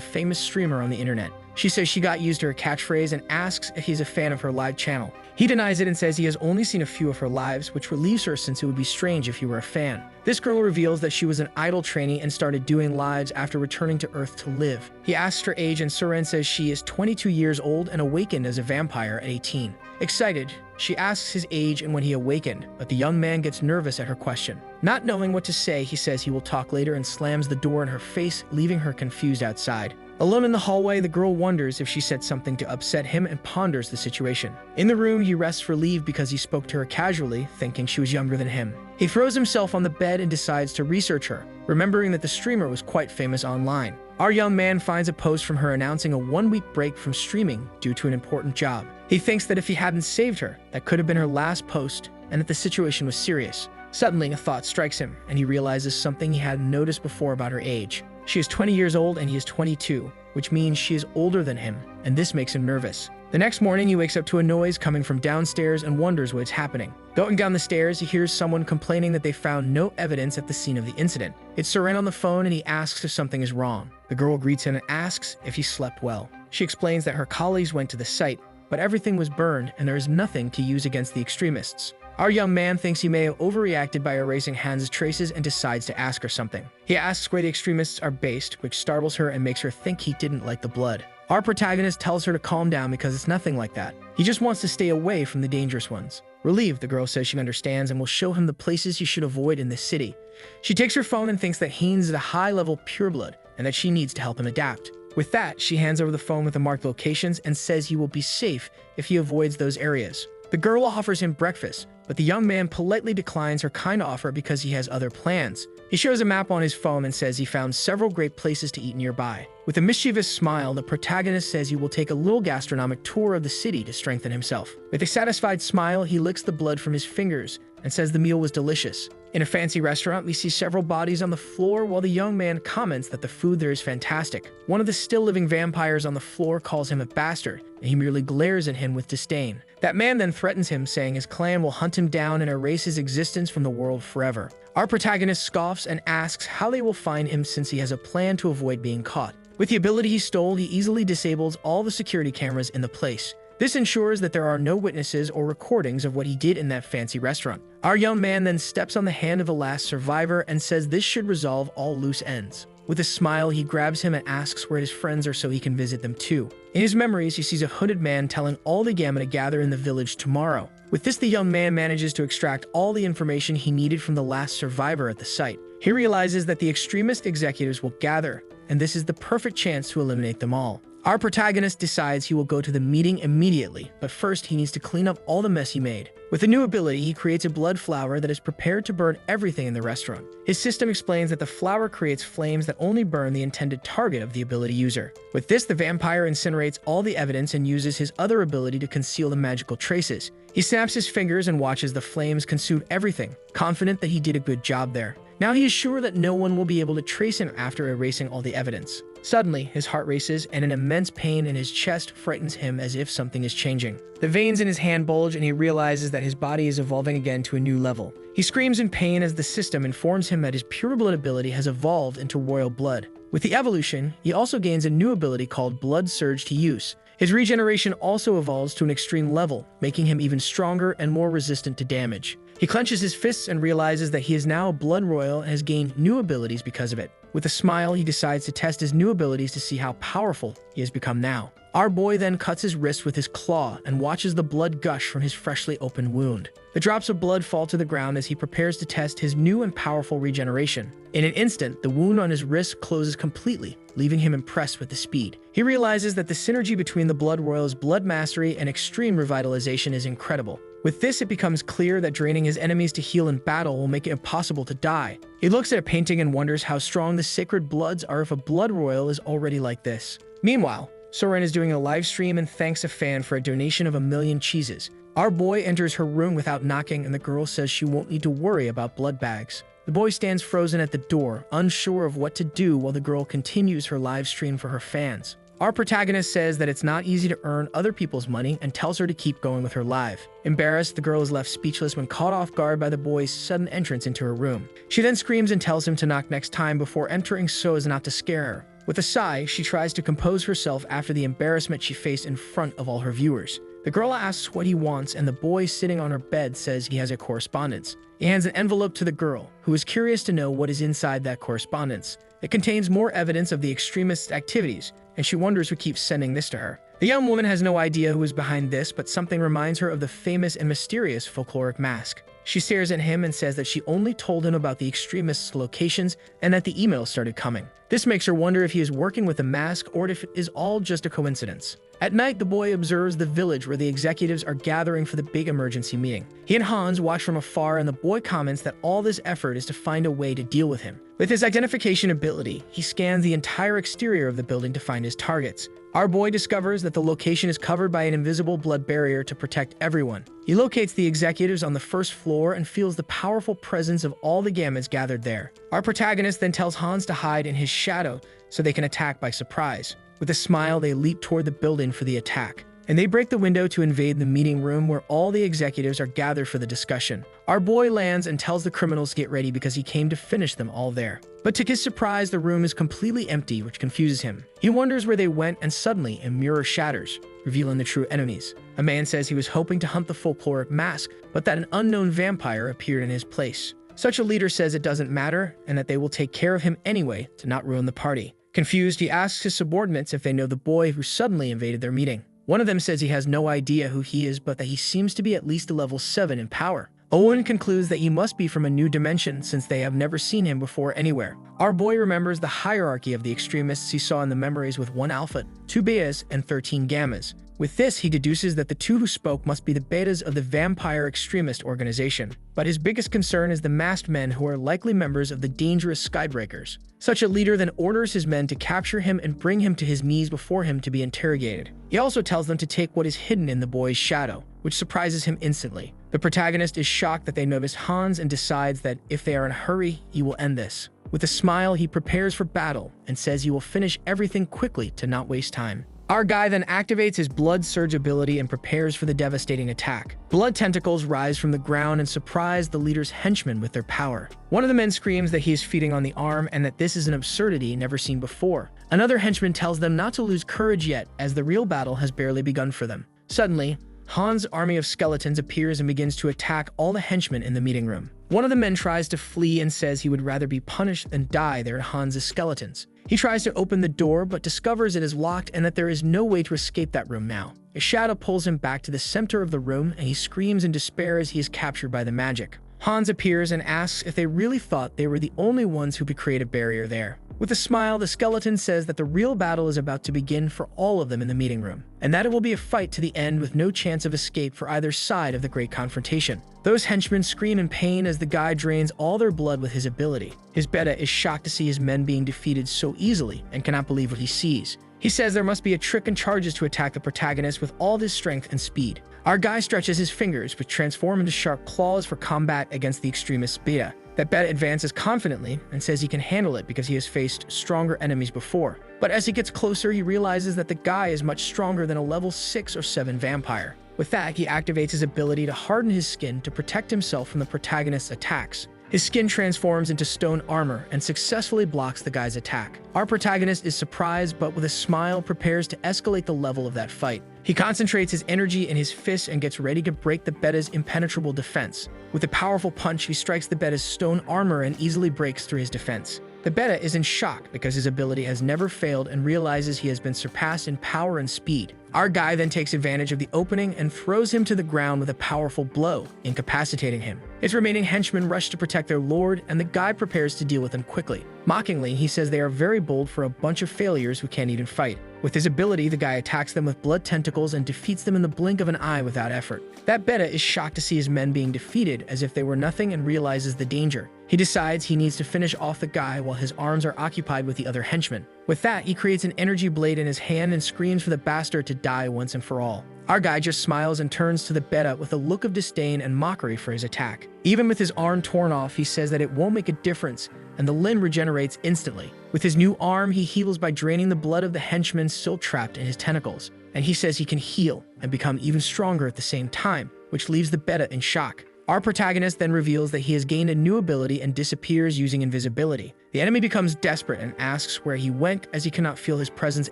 famous streamer on the internet. She says she got used to her catchphrase and asks if he's a fan of her live channel. He denies it and says he has only seen a few of her lives, which relieves her since it would be strange if he were a fan. This girl reveals that she was an idol trainee and started doing lives after returning to Earth to live. He asks her age and Soren says she is 22 years old and awakened as a vampire at 18. Excited, she asks his age and when he awakened, but the young man gets nervous at her question. Not knowing what to say, he says he will talk later and slams the door in her face, leaving her confused outside. Alone in the hallway, the girl wonders if she said something to upset him and ponders the situation. In the room, he rests relieved because he spoke to her casually, thinking she was younger than him. He throws himself on the bed and decides to research her, remembering that the streamer was quite famous online. Our young man finds a post from her announcing a 1-week break from streaming due to an important job. He thinks that if he hadn't saved her, that could have been her last post, and that the situation was serious. Suddenly, a thought strikes him, and he realizes something he hadn't noticed before about her age. She is 20 years old and he is 22, which means she is older than him, and this makes him nervous. The next morning, he wakes up to a noise coming from downstairs and wonders what is happening. Going down the stairs, he hears someone complaining that they found no evidence at the scene of the incident. It's Soren on the phone and he asks if something is wrong. The girl greets him and asks if he slept well. She explains that her colleagues went to the site, but everything was burned and there is nothing to use against the extremists. Our young man thinks he may have overreacted by erasing Hans's traces and decides to ask her something. He asks where the extremists are based, which startles her and makes her think he didn't like the blood. Our protagonist tells her to calm down because it's nothing like that. He just wants to stay away from the dangerous ones. Relieved, the girl says she understands and will show him the places he should avoid in this city. She takes her phone and thinks that Haynes is a high-level pureblood and that she needs to help him adapt. With that, she hands over the phone with the marked locations and says he will be safe if he avoids those areas. The girl offers him breakfast, but the young man politely declines her kind offer because he has other plans. He shows a map on his phone and says he found several great places to eat nearby. With a mischievous smile, the protagonist says he will take a little gastronomic tour of the city to strengthen himself. With a satisfied smile, he licks the blood from his fingers and says the meal was delicious. In a fancy restaurant, we see several bodies on the floor while the young man comments that the food there is fantastic. One of the still-living vampires on the floor calls him a bastard, and he merely glares at him with disdain. That man then threatens him, saying his clan will hunt him down and erase his existence from the world forever. Our protagonist scoffs and asks how they will find him since he has a plan to avoid being caught. With the ability he stole, he easily disables all the security cameras in the place. This ensures that there are no witnesses or recordings of what he did in that fancy restaurant. Our young man then steps on the hand of the last survivor and says this should resolve all loose ends. With a smile, he grabs him and asks where his friends are so he can visit them too. In his memories, he sees a hooded man telling all the gamma to gather in the village tomorrow. With this, the young man manages to extract all the information he needed from the last survivor at the site. He realizes that the extremist executives will gather, and this is the perfect chance to eliminate them all. Our protagonist decides he will go to the meeting immediately, but first he needs to clean up all the mess he made. With a new ability, he creates a blood flower that is prepared to burn everything in the restaurant. His system explains that the flower creates flames that only burn the intended target of the ability user. With this, the vampire incinerates all the evidence and uses his other ability to conceal the magical traces. He snaps his fingers and watches the flames consume everything, confident that he did a good job there. Now he is sure that no one will be able to trace him after erasing all the evidence. Suddenly, his heart races and an immense pain in his chest frightens him as if something is changing. The veins in his hand bulge and he realizes that his body is evolving again to a new level. He screams in pain as the system informs him that his pure blood ability has evolved into royal blood. With the evolution, he also gains a new ability called Blood Surge to use. His regeneration also evolves to an extreme level, making him even stronger and more resistant to damage. He clenches his fists and realizes that he is now a blood royal and has gained new abilities because of it. With a smile, he decides to test his new abilities to see how powerful he has become now. Our boy then cuts his wrist with his claw and watches the blood gush from his freshly opened wound. The drops of blood fall to the ground as he prepares to test his new and powerful regeneration. In an instant, the wound on his wrist closes completely, leaving him impressed with the speed. He realizes that the synergy between the Blood Royal's blood mastery and extreme revitalization is incredible. With this, it becomes clear that draining his enemies to heal in battle will make it impossible to die. He looks at a painting and wonders how strong the sacred bloods are if a blood royal is already like this. Meanwhile, Soren is doing a live stream and thanks a fan for a donation of 1,000,000 cheeses. Our boy enters her room without knocking and the girl says she won't need to worry about blood bags. The boy stands frozen at the door, unsure of what to do while the girl continues her live stream for her fans. Our protagonist says that it's not easy to earn other people's money and tells her to keep going with her live. Embarrassed, the girl is left speechless when caught off guard by the boy's sudden entrance into her room. She then screams and tells him to knock next time before entering so as not to scare her. With a sigh, she tries to compose herself after the embarrassment she faced in front of all her viewers. The girl asks what he wants and the boy sitting on her bed says he has a correspondence. He hands an envelope to the girl, who is curious to know what is inside that correspondence. It contains more evidence of the extremist's activities, and she wonders who keeps sending this to her. The young woman has no idea who is behind this, but something reminds her of the famous and mysterious folkloric mask. She stares at him and says that she only told him about the extremist's locations and that the emails started coming. This makes her wonder if he is working with the mask or if it is all just a coincidence. At night, the boy observes the village where the executives are gathering for the big emergency meeting. He and Hans watch from afar and the boy comments that all this effort is to find a way to deal with him. With his identification ability, he scans the entire exterior of the building to find his targets. Our boy discovers that the location is covered by an invisible blood barrier to protect everyone. He locates the executives on the first floor and feels the powerful presence of all the gammas gathered there. Our protagonist then tells Hans to hide in his shadow so they can attack by surprise. With a smile, they leap toward the building for the attack, and they break the window to invade the meeting room where all the executives are gathered for the discussion. Our boy lands and tells the criminals to get ready because he came to finish them all there. But to his surprise, the room is completely empty, which confuses him. He wonders where they went, and suddenly a mirror shatters, revealing the true enemies. A man says he was hoping to hunt the folkloric mask, but that an unknown vampire appeared in his place. Such a leader says it doesn't matter, and that they will take care of him anyway to not ruin the party. Confused, he asks his subordinates if they know the boy who suddenly invaded their meeting. One of them says he has no idea who he is, but that he seems to be at least a level 7 in power. Owen concludes that he must be from a new dimension since they have never seen him before anywhere. Our boy remembers the hierarchy of the extremists he saw in the memories with 1 alpha, 2 betas, and 13 gammas. With this, he deduces that the 2 who spoke must be the betas of the vampire extremist organization. But his biggest concern is the masked men who are likely members of the dangerous Skybreakers. Such a leader then orders his men to capture him and bring him to his knees before him to be interrogated. He also tells them to take what is hidden in the boy's shadow, which surprises him instantly. The protagonist is shocked that they notice Hans and decides that if they are in a hurry, he will end this. With a smile, he prepares for battle and says he will finish everything quickly to not waste time. Our guy then activates his blood surge ability and prepares for the devastating attack. Blood tentacles rise from the ground and surprise the leader's henchmen with their power. One of the men screams that he is feeding on the arm and that this is an absurdity never seen before. Another henchman tells them not to lose courage yet, as the real battle has barely begun for them. Suddenly, Han's army of skeletons appears and begins to attack all the henchmen in the meeting room. One of the men tries to flee and says he would rather be punished than die there at Hans' skeletons. He tries to open the door but discovers it is locked and that there is no way to escape that room now. A shadow pulls him back to the center of the room and he screams in despair as he is captured by the magic. Hans appears and asks if they really thought they were the only ones who could create a barrier there. With a smile, the skeleton says that the real battle is about to begin for all of them in the meeting room, and that it will be a fight to the end with no chance of escape for either side of the great confrontation. Those henchmen scream in pain as the guy drains all their blood with his ability. His beta is shocked to see his men being defeated so easily and cannot believe what he sees. He says there must be a trick and charges to attack the protagonist with all his strength and speed. Our guy stretches his fingers, which transform into sharp claws for combat against the extremist beta. That beta advances confidently and says he can handle it because he has faced stronger enemies before. But as he gets closer, he realizes that the guy is much stronger than a level 6 or 7 vampire. With that, he activates his ability to harden his skin to protect himself from the protagonist's attacks. His skin transforms into stone armor and successfully blocks the guy's attack. Our protagonist is surprised, but with a smile prepares to escalate the level of that fight. He concentrates his energy in his fists and gets ready to break the beta's impenetrable defense. With a powerful punch, he strikes the beta's stone armor and easily breaks through his defense. The beta is in shock because his ability has never failed and realizes he has been surpassed in power and speed. Our guy then takes advantage of the opening and throws him to the ground with a powerful blow, incapacitating him. His remaining henchmen rush to protect their lord, and the guy prepares to deal with them quickly. Mockingly, he says they are very bold for a bunch of failures who can't even fight. With his ability, the guy attacks them with blood tentacles and defeats them in the blink of an eye without effort. That beta is shocked to see his men being defeated as if they were nothing and realizes the danger. He decides he needs to finish off the guy while his arms are occupied with the other henchmen. With that, he creates an energy blade in his hand and screams for the bastard to die once and for all. Our guy just smiles and turns to the beta with a look of disdain and mockery for his attack. Even with his arm torn off, he says that it won't make a difference, and the limb regenerates instantly. With his new arm, he heals by draining the blood of the henchmen still trapped in his tentacles. And he says he can heal and become even stronger at the same time, which leaves the beta in shock. Our protagonist then reveals that he has gained a new ability and disappears using invisibility. The enemy becomes desperate and asks where he went as he cannot feel his presence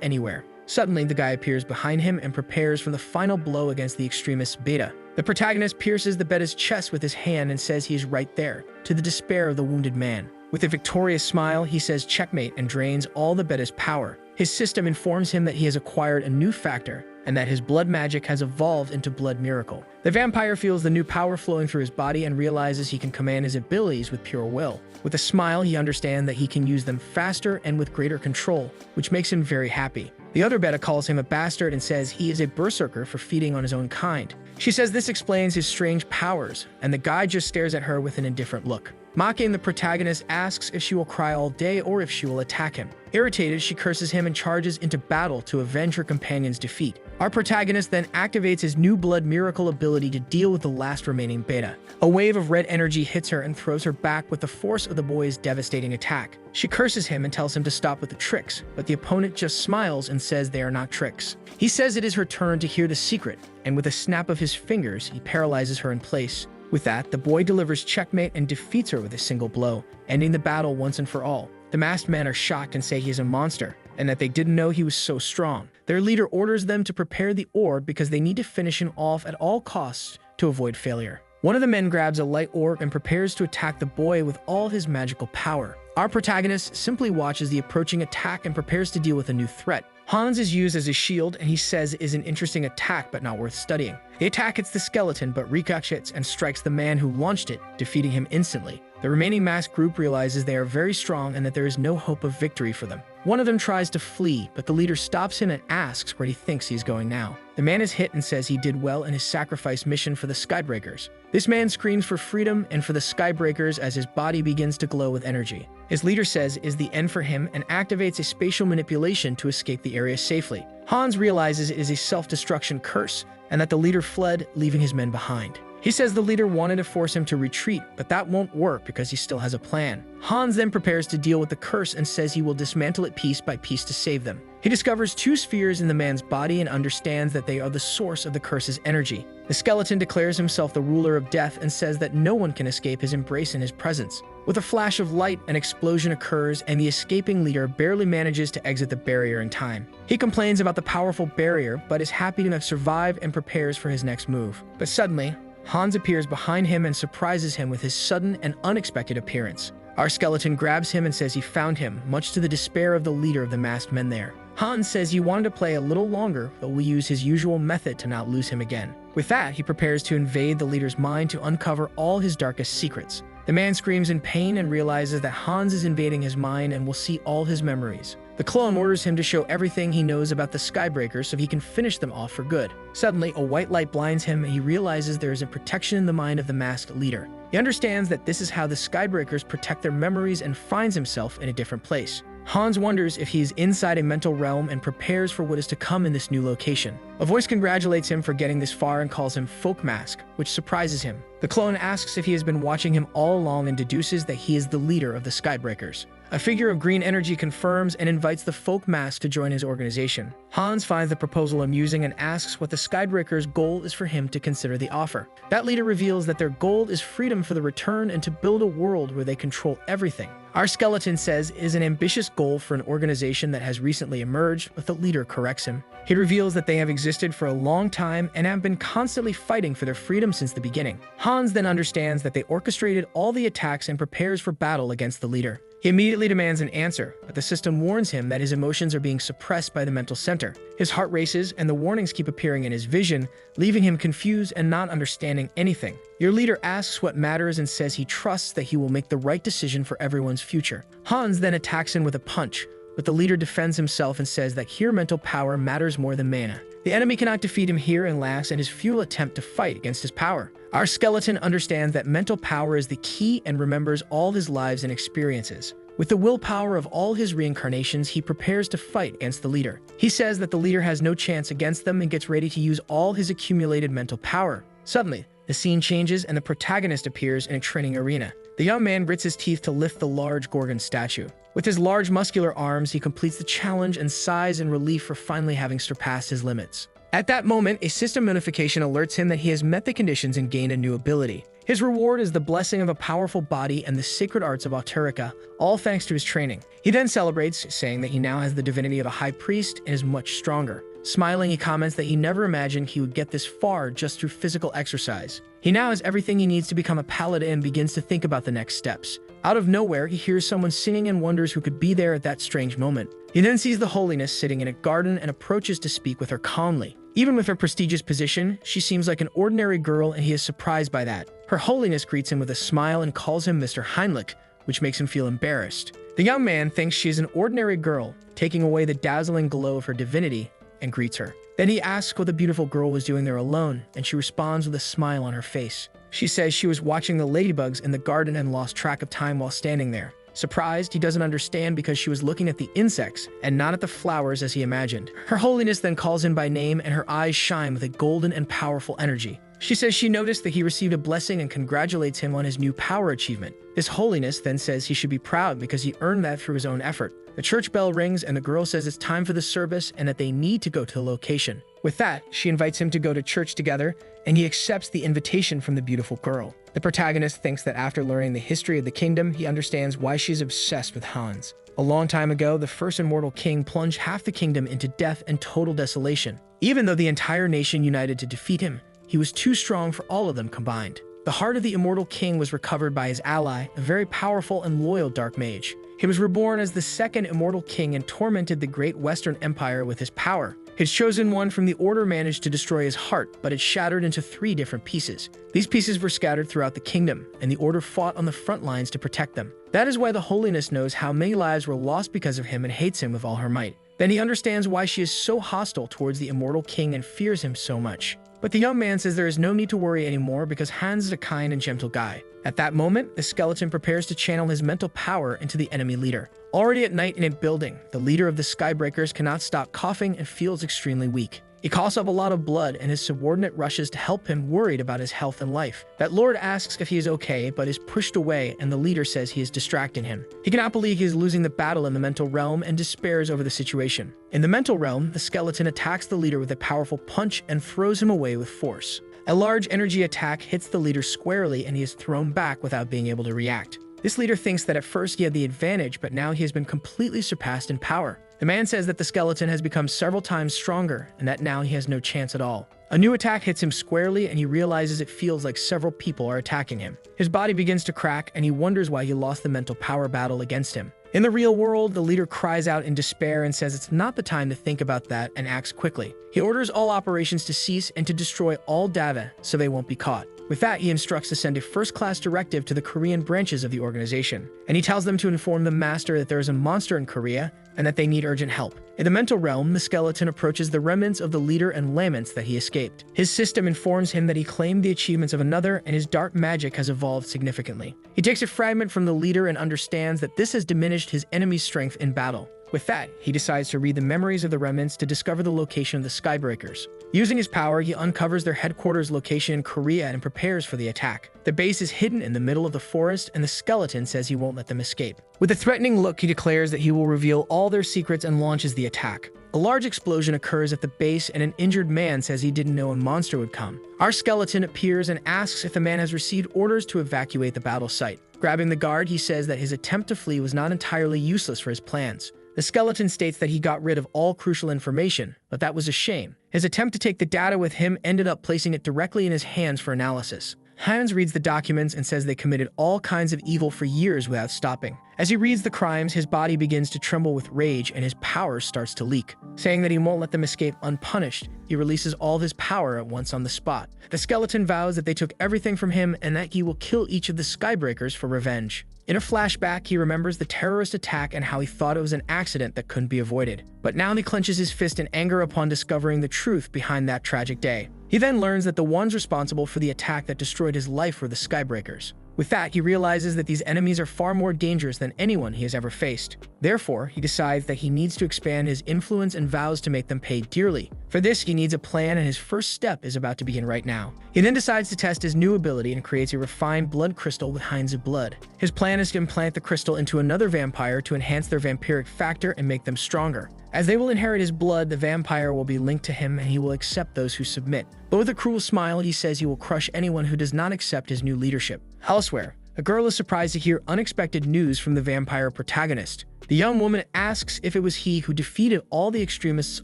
anywhere. Suddenly, the guy appears behind him and prepares for the final blow against the extremist beta. The protagonist pierces the beta's chest with his hand and says he is right there, to the despair of the wounded man. With a victorious smile, he says checkmate and drains all the beta's power. His system informs him that he has acquired a new factor, and that his blood magic has evolved into blood miracle. The vampire feels the new power flowing through his body and realizes he can command his abilities with pure will. With a smile, he understands that he can use them faster and with greater control, which makes him very happy. The other beta calls him a bastard and says he is a berserker for feeding on his own kind. She says this explains his strange powers, and the guy just stares at her with an indifferent look. Mocking, the protagonist asks if she will cry all day or if she will attack him. Irritated, she curses him and charges into battle to avenge her companion's defeat. Our protagonist then activates his new blood miracle ability to deal with the last remaining beta. A wave of red energy hits her and throws her back with the force of the boy's devastating attack. She curses him and tells him to stop with the tricks, but the opponent just smiles and says they are not tricks. He says it is her turn to hear the secret, and with a snap of his fingers, he paralyzes her in place. With that, the boy delivers checkmate and defeats her with a single blow, ending the battle once and for all. The masked men are shocked and say he is a monster, and that they didn't know he was so strong. Their leader orders them to prepare the orb because they need to finish him off at all costs to avoid failure. One of the men grabs a light orb and prepares to attack the boy with all his magical power. Our protagonist simply watches the approaching attack and prepares to deal with a new threat. Hans is used as a shield, and he says it is an interesting attack but not worth studying. The attack hits the skeleton but ricochets and strikes the man who launched it, defeating him instantly. The remaining masked group realizes they are very strong and that there is no hope of victory for them. One of them tries to flee, but the leader stops him and asks where he thinks he is going now. The man is hit and says he did well in his sacrifice mission for the Skybreakers. This man screams for freedom and for the Skybreakers as his body begins to glow with energy. His leader says it is the end for him and activates a spatial manipulation to escape the area safely. Hans realizes it is a self-destruction curse and that the leader fled, leaving his men behind. He says the leader wanted to force him to retreat, but that won't work because he still has a plan. Hans then prepares to deal with the curse and says he will dismantle it piece by piece to save them. He discovers two spheres in the man's body and understands that they are the source of the curse's energy. The skeleton declares himself the ruler of death and says that no one can escape his embrace and his presence. With a flash of light, an explosion occurs and the escaping leader barely manages to exit the barrier in time. He complains about the powerful barrier, but is happy to have survived and prepares for his next move. But suddenly, Hans appears behind him and surprises him with his sudden and unexpected appearance. Our skeleton grabs him and says he found him, much to the despair of the leader of the masked men there. Hans says he wanted to play a little longer, but will use his usual method to not lose him again. With that, he prepares to invade the leader's mind to uncover all his darkest secrets. The man screams in pain and realizes that Hans is invading his mind and will see all his memories. The clone orders him to show everything he knows about the Skybreakers so he can finish them off for good. Suddenly, a white light blinds him and he realizes there is a protection in the mind of the masked leader. He understands that this is how the Skybreakers protect their memories and finds himself in a different place. Hans wonders if he is inside a mental realm and prepares for what is to come in this new location. A voice congratulates him for getting this far and calls him Folk Mask, which surprises him. The clone asks if he has been watching him all along and deduces that he is the leader of the Skybreakers. A figure of green energy confirms and invites the Folk Mask to join his organization. Hans finds the proposal amusing and asks what the Skybreakers' goal is for him to consider the offer. That leader reveals that their goal is freedom for the return and to build a world where they control everything. Our skeleton says is an ambitious goal for an organization that has recently emerged, but the leader corrects him. He reveals that they have existed for a long time and have been constantly fighting for their freedom since the beginning. Hans then understands that they orchestrated all the attacks and prepares for battle against the leader. He immediately demands an answer, but the system warns him that his emotions are being suppressed by the mental center. His heart races and the warnings keep appearing in his vision, leaving him confused and not understanding anything. Your leader asks what matters and says he trusts that he will make the right decision for everyone's future. Hans then attacks him with a punch, but the leader defends himself and says that here mental power matters more than mana. The enemy cannot defeat him here and laughs at his futile attempt to fight against his power. Our skeleton understands that mental power is the key and remembers all his lives and experiences. With the willpower of all his reincarnations, he prepares to fight against the leader. He says that the leader has no chance against them and gets ready to use all his accumulated mental power. Suddenly, the scene changes and the protagonist appears in a training arena. The young man grits his teeth to lift the large Gorgon statue. With his large muscular arms, he completes the challenge and sighs in relief for finally having surpassed his limits. At that moment, a system notification alerts him that he has met the conditions and gained a new ability. His reward is the blessing of a powerful body and the sacred arts of Auterica, all thanks to his training. He then celebrates, saying that he now has the divinity of a high priest and is much stronger. Smiling, he comments that he never imagined he would get this far just through physical exercise. He now has everything he needs to become a paladin and begins to think about the next steps. Out of nowhere, he hears someone singing and wonders who could be there at that strange moment. He then sees the holiness sitting in a garden and approaches to speak with her calmly. Even with her prestigious position, she seems like an ordinary girl and he is surprised by that. Her holiness greets him with a smile and calls him Mr. Heinlich, which makes him feel embarrassed. The young man thinks she is an ordinary girl, taking away the dazzling glow of her divinity, and greets her. Then he asks what the beautiful girl was doing there alone, and she responds with a smile on her face. She says she was watching the ladybugs in the garden and lost track of time while standing there. Surprised, he doesn't understand because she was looking at the insects and not at the flowers as he imagined. Her holiness then calls him by name and her eyes shine with a golden and powerful energy. She says she noticed that he received a blessing and congratulates him on his new power achievement. His holiness then says he should be proud because he earned that through his own effort. The church bell rings and the girl says it's time for the service and that they need to go to the location. With that, she invites him to go to church together and he accepts the invitation from the beautiful girl. The protagonist thinks that after learning the history of the kingdom, he understands why she's obsessed with Hans. A long time ago, the first immortal king plunged half the kingdom into death and total desolation. Even though the entire nation united to defeat him, he was too strong for all of them combined. The heart of the immortal king was recovered by his ally, a very powerful and loyal dark mage. He was reborn as the second immortal king and tormented the great Western Empire with his power. His chosen one from the Order managed to destroy his heart, but it shattered into 3 different pieces. These pieces were scattered throughout the kingdom, and the Order fought on the front lines to protect them. That is why the Holiness knows how many lives were lost because of him and hates him with all her might. Then he understands why she is so hostile towards the immortal king and fears him so much. But the young man says there is no need to worry anymore because Hans is a kind and gentle guy. At that moment, the skeleton prepares to channel his mental power into the enemy leader. Already at night in a building, the leader of the Skybreakers cannot stop coughing and feels extremely weak. He coughs up a lot of blood, and his subordinate rushes to help him, worried about his health and life. That lord asks if he is okay, but is pushed away, and the leader says he is distracting him. He cannot believe he is losing the battle in the mental realm and despairs over the situation. In the mental realm, the skeleton attacks the leader with a powerful punch and throws him away with force. A large energy attack hits the leader squarely, and he is thrown back without being able to react. This leader thinks that at first he had the advantage, but now he has been completely surpassed in power. The man says that the skeleton has become several times stronger, and that now he has no chance at all. A new attack hits him squarely, and he realizes it feels like several people are attacking him. His body begins to crack, and he wonders why he lost the mental power battle against him. In the real world, the leader cries out in despair and says it's not the time to think about that, and acts quickly. He orders all operations to cease and to destroy all data so they won't be caught. With that, he instructs to send a first-class directive to the Korean branches of the organization, and he tells them to inform the master that there is a monster in Korea and that they need urgent help. In the mental realm, the skeleton approaches the remnants of the leader and laments that he escaped. His system informs him that he claimed the achievements of another, and his dark magic has evolved significantly. He takes a fragment from the leader and understands that this has diminished his enemy's strength in battle. With that, he decides to read the memories of the remnants to discover the location of the Skybreakers. Using his power, he uncovers their headquarters location in Korea and prepares for the attack. The base is hidden in the middle of the forest, and the skeleton says he won't let them escape. With a threatening look, he declares that he will reveal all their secrets and launches the attack. A large explosion occurs at the base, and an injured man says he didn't know a monster would come. Our skeleton appears and asks if the man has received orders to evacuate the battle site. Grabbing the guard, he says that his attempt to flee was not entirely useless for his plans. The skeleton states that he got rid of all crucial information, but that was a shame. His attempt to take the data with him ended up placing it directly in his hands for analysis. Hans reads the documents and says they committed all kinds of evil for years without stopping. As he reads the crimes, his body begins to tremble with rage and his power starts to leak. Saying that he won't let them escape unpunished, he releases all of his power at once on the spot. The skeleton vows that they took everything from him and that he will kill each of the Skybreakers for revenge. In a flashback, he remembers the terrorist attack and how he thought it was an accident that couldn't be avoided. But now he clenches his fist in anger upon discovering the truth behind that tragic day. He then learns that the ones responsible for the attack that destroyed his life were the Skybreakers. With that, he realizes that these enemies are far more dangerous than anyone he has ever faced. Therefore, he decides that he needs to expand his influence and vows to make them pay dearly. For this, he needs a plan, and his first step is about to begin right now. He then decides to test his new ability and creates a refined blood crystal with Heinz's blood. His plan is to implant the crystal into another vampire to enhance their vampiric factor and make them stronger. As they will inherit his blood, the vampire will be linked to him and he will accept those who submit. But with a cruel smile, he says he will crush anyone who does not accept his new leadership. Elsewhere, a girl is surprised to hear unexpected news from the vampire protagonist. The young woman asks if it was he who defeated all the extremists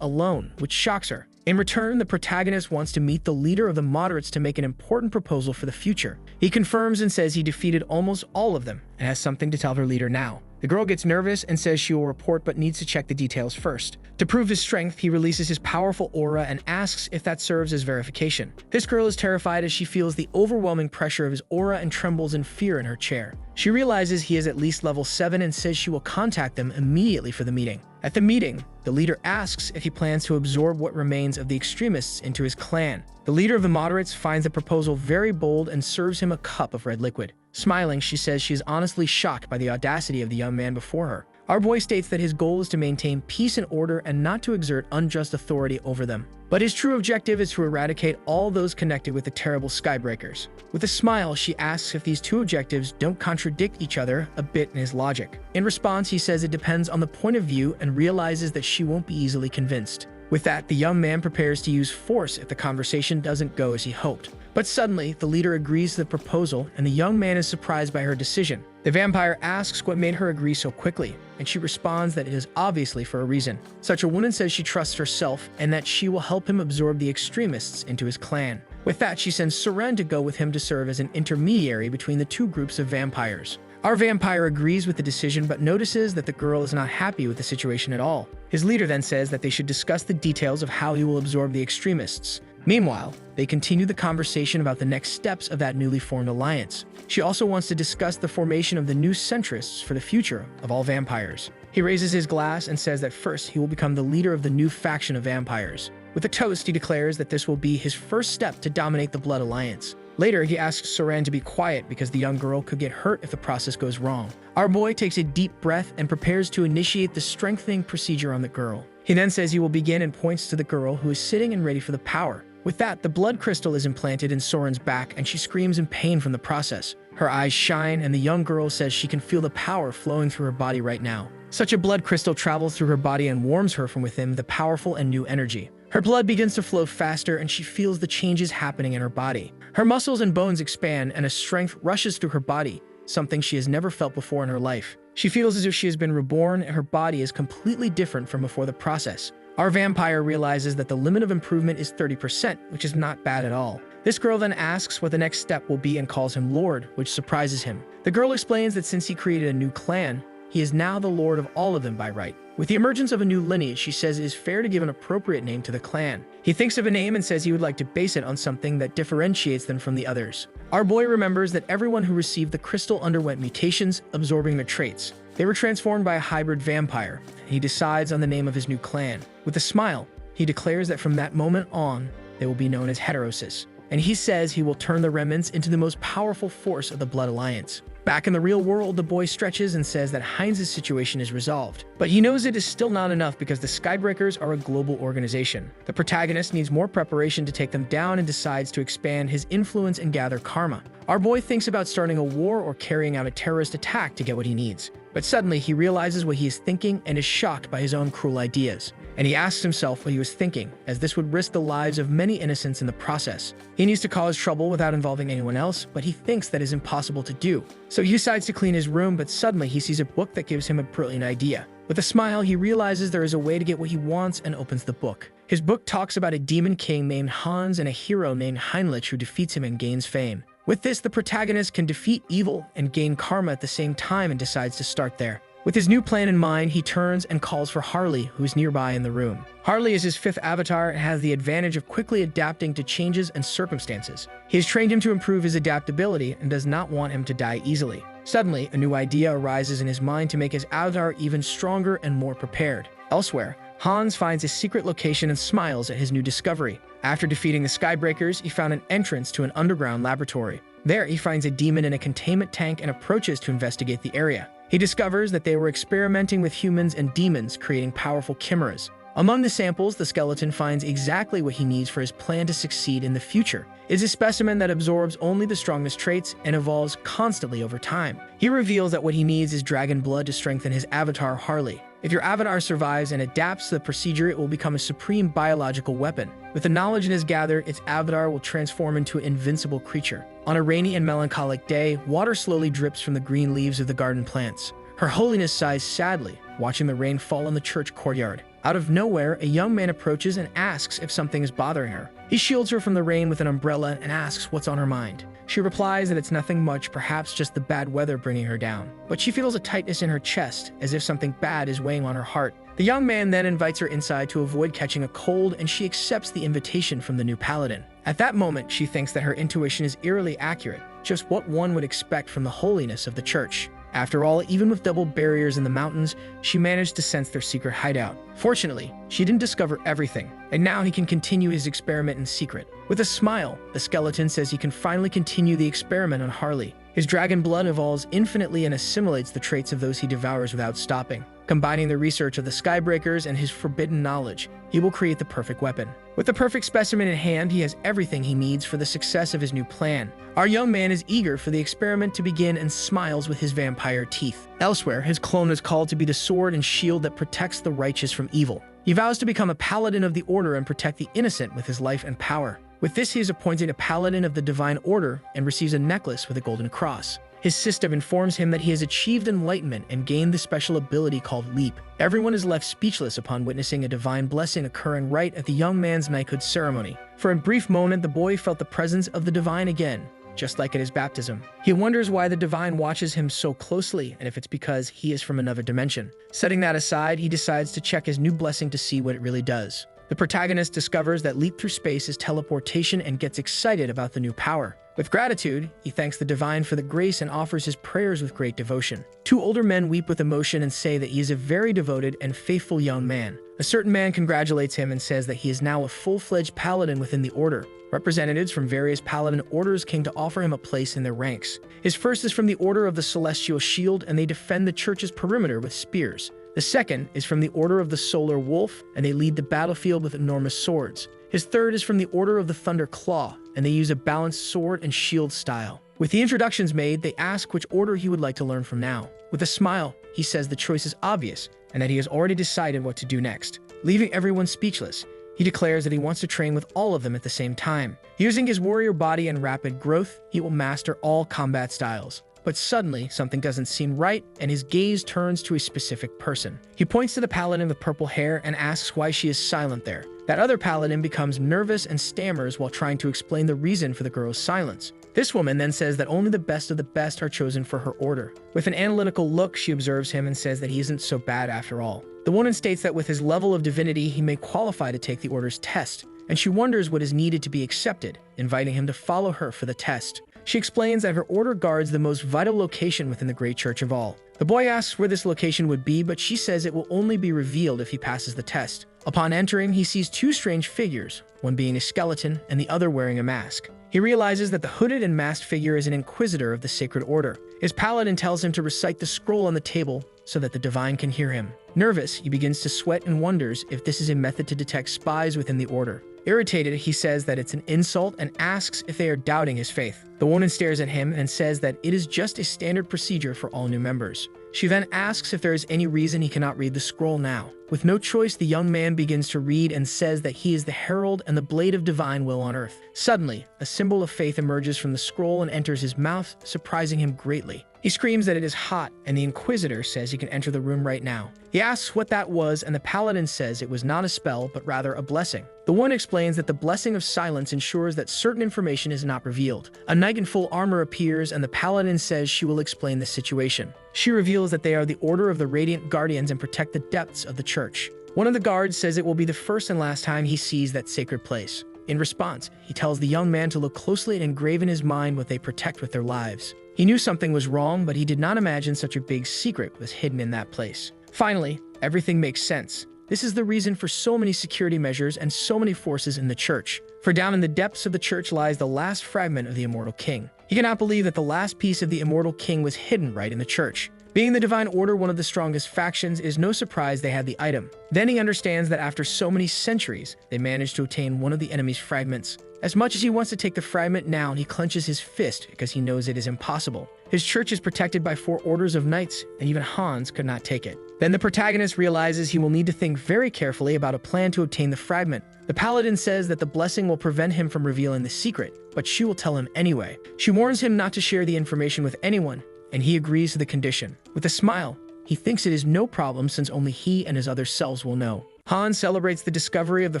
alone, which shocks her. In return, the protagonist wants to meet the leader of the moderates to make an important proposal for the future. He confirms and says he defeated almost all of them and has something to tell her leader now. The girl gets nervous and says she will report but needs to check the details first. To prove his strength, he releases his powerful aura and asks if that serves as verification. This girl is terrified as she feels the overwhelming pressure of his aura and trembles in fear in her chair. She realizes he is at least level 7 and says she will contact them immediately for the meeting. At the meeting, the leader asks if he plans to absorb what remains of the extremists into his clan. The leader of the moderates finds the proposal very bold and serves him a cup of red liquid. Smiling, she says she is honestly shocked by the audacity of the young man before her. Our boy states that his goal is to maintain peace and order and not to exert unjust authority over them. But his true objective is to eradicate all those connected with the terrible Skybreakers. With a smile, she asks if these two objectives don't contradict each other a bit in his logic. In response, he says it depends on the point of view and realizes that she won't be easily convinced. With that, the young man prepares to use force if the conversation doesn't go as he hoped. But suddenly, the leader agrees to the proposal, and the young man is surprised by her decision. The vampire asks what made her agree so quickly, and she responds that it is obviously for a reason. Such a woman says she trusts herself and that she will help him absorb the extremists into his clan. With that, she sends Seren to go with him to serve as an intermediary between the two groups of vampires. Our vampire agrees with the decision but notices that the girl is not happy with the situation at all. His leader then says that they should discuss the details of how he will absorb the extremists. Meanwhile, they continue the conversation about the next steps of that newly formed alliance. She also wants to discuss the formation of the new centrists for the future of all vampires. He raises his glass and says that first he will become the leader of the new faction of vampires. With a toast, he declares that this will be his first step to dominate the Blood Alliance. Later, he asks Seren to be quiet because the young girl could get hurt if the process goes wrong. Our boy takes a deep breath and prepares to initiate the strengthening procedure on the girl. He then says he will begin and points to the girl who is sitting and ready for the power. With that, the blood crystal is implanted in Soren's back and she screams in pain from the process. Her eyes shine and the young girl says she can feel the power flowing through her body right now. Such a blood crystal travels through her body and warms her from within with the powerful and new energy. Her blood begins to flow faster and she feels the changes happening in her body. Her muscles and bones expand and a strength rushes through her body, something she has never felt before in her life. She feels as if she has been reborn and her body is completely different from before the process. Our vampire realizes that the limit of improvement is 30%, which is not bad at all. This girl then asks what the next step will be and calls him Lord, which surprises him. The girl explains that since he created a new clan, he is now the lord of all of them by right. With the emergence of a new lineage, she says it is fair to give an appropriate name to the clan. He thinks of a name and says he would like to base it on something that differentiates them from the others. Our boy remembers that everyone who received the crystal underwent mutations, absorbing their traits. They were transformed by a hybrid vampire, and he decides on the name of his new clan. With a smile, he declares that from that moment on, they will be known as Heterosis, and he says he will turn the remnants into the most powerful force of the Blood Alliance. Back in the real world, the boy stretches and says that Heinz's situation is resolved. But he knows it is still not enough because the Skybreakers are a global organization. The protagonist needs more preparation to take them down and decides to expand his influence and gather karma. Our boy thinks about starting a war or carrying out a terrorist attack to get what he needs. But suddenly he realizes what he is thinking and is shocked by his own cruel ideas. And he asks himself what he was thinking, as this would risk the lives of many innocents in the process. He needs to cause trouble without involving anyone else, but he thinks that is impossible to do. So he decides to clean his room, but suddenly he sees a book that gives him a brilliant idea. With a smile, he realizes there is a way to get what he wants and opens the book. His book talks about a demon king named Hans and a hero named Heinrich who defeats him and gains fame. With this, the protagonist can defeat evil and gain karma at the same time and decides to start there. With his new plan in mind, he turns and calls for Harley, who is nearby in the room. Harley is his fifth avatar and has the advantage of quickly adapting to changes and circumstances. He has trained him to improve his adaptability and does not want him to die easily. Suddenly, a new idea arises in his mind to make his avatar even stronger and more prepared. Elsewhere, Hans finds a secret location and smiles at his new discovery. After defeating the Skybreakers, he found an entrance to an underground laboratory. There, he finds a demon in a containment tank and approaches to investigate the area. He discovers that they were experimenting with humans and demons, creating powerful chimeras. Among the samples, the skeleton finds exactly what he needs for his plan to succeed in the future. It is a specimen that absorbs only the strongest traits and evolves constantly over time. He reveals that what he needs is dragon blood to strengthen his avatar, Harley. If your avatar survives and adapts to the procedure, it will become a supreme biological weapon. With the knowledge it has gathered, its avatar will transform into an invincible creature. On a rainy and melancholic day, water slowly drips from the green leaves of the garden plants. Her holiness sighs sadly, watching the rain fall on the church courtyard. Out of nowhere, a young man approaches and asks if something is bothering her. He shields her from the rain with an umbrella and asks what's on her mind. She replies that it's nothing much, perhaps just the bad weather bringing her down. But she feels a tightness in her chest, as if something bad is weighing on her heart. The young man then invites her inside to avoid catching a cold, and she accepts the invitation from the new paladin. At that moment, she thinks that her intuition is eerily accurate, just what one would expect from the holiness of the church. After all, even with double barriers in the mountains, she managed to sense their secret hideout. Fortunately, she didn't discover everything, and now he can continue his experiment in secret. With a smile, the skeleton says he can finally continue the experiment on Harley. His dragon blood evolves infinitely and assimilates the traits of those he devours without stopping. Combining the research of the Skybreakers and his forbidden knowledge, he will create the perfect weapon. With the perfect specimen in hand, he has everything he needs for the success of his new plan. Our young man is eager for the experiment to begin and smiles with his vampire teeth. Elsewhere, his clone is called to be the sword and shield that protects the righteous from evil. He vows to become a paladin of the order and protect the innocent with his life and power. With this, he is appointed a paladin of the divine order and receives a necklace with a golden cross. His sister informs him that he has achieved enlightenment and gained the special ability called Leap. Everyone is left speechless upon witnessing a divine blessing occurring right at the young man's knighthood ceremony. For a brief moment, the boy felt the presence of the divine again, just like at his baptism. He wonders why the divine watches him so closely and if it's because he is from another dimension. Setting that aside, he decides to check his new blessing to see what it really does. The protagonist discovers that leap through space is teleportation and gets excited about the new power. With gratitude, he thanks the divine for the grace and offers his prayers with great devotion. Two older men weep with emotion and say that he is a very devoted and faithful young man. A certain man congratulates him and says that he is now a full-fledged paladin within the order. Representatives from various paladin orders came to offer him a place in their ranks. His first is from the Order of the Celestial Shield, and they defend the church's perimeter with spears. The second is from the Order of the Solar Wolf, and they lead the battlefield with enormous swords. His third is from the Order of the Thunder Claw, and they use a balanced sword and shield style. With the introductions made, they ask which order he would like to learn from now. With a smile, he says the choice is obvious, and that he has already decided what to do next. Leaving everyone speechless, he declares that he wants to train with all of them at the same time. Using his warrior body and rapid growth, he will master all combat styles. But suddenly, something doesn't seem right, and his gaze turns to a specific person. He points to the paladin with purple hair and asks why she is silent there. That other paladin becomes nervous and stammers while trying to explain the reason for the girl's silence. This woman then says that only the best of the best are chosen for her order. With an analytical look, she observes him and says that he isn't so bad after all. The woman states that with his level of divinity, he may qualify to take the order's test, and she wonders what is needed to be accepted, inviting him to follow her for the test. She explains that her order guards the most vital location within the Great Church of all. The boy asks where this location would be, but she says it will only be revealed if he passes the test. Upon entering, he sees two strange figures, one being a skeleton and the other wearing a mask. He realizes that the hooded and masked figure is an inquisitor of the Sacred Order. His paladin tells him to recite the scroll on the table so that the divine can hear him. Nervous, he begins to sweat and wonders if this is a method to detect spies within the order. Irritated, he says that it's an insult and asks if they are doubting his faith. The woman stares at him and says that it is just a standard procedure for all new members. She then asks if there is any reason he cannot read the scroll now. With no choice, the young man begins to read and says that he is the herald and the blade of divine will on earth. Suddenly, a symbol of faith emerges from the scroll and enters his mouth, surprising him greatly. He screams that it is hot, and the Inquisitor says he can enter the room right now. He asks what that was, and the paladin says it was not a spell, but rather a blessing. The one explains that the blessing of silence ensures that certain information is not revealed. A knight in full armor appears, and the paladin says she will explain the situation. She reveals that they are the Order of the Radiant Guardians and protect the depths of the church. One of the guards says it will be the first and last time he sees that sacred place. In response, he tells the young man to look closely and engrave in his mind what they protect with their lives. He knew something was wrong, but he did not imagine such a big secret was hidden in that place. Finally, everything makes sense. This is the reason for so many security measures and so many forces in the church. For down in the depths of the church lies the last fragment of the Immortal King. He cannot believe that the last piece of the Immortal King was hidden right in the church. Being the Divine Order one of the strongest factions, it is no surprise they had the item. Then he understands that after so many centuries, they managed to obtain one of the enemy's fragments. As much as he wants to take the fragment now, he clenches his fist because he knows it is impossible. His church is protected by 4 orders of knights, and even Hans could not take it. Then the protagonist realizes he will need to think very carefully about a plan to obtain the fragment. The paladin says that the blessing will prevent him from revealing the secret, but she will tell him anyway. She warns him not to share the information with anyone, and he agrees to the condition. With a smile, he thinks it is no problem since only he and his other selves will know. Hans celebrates the discovery of the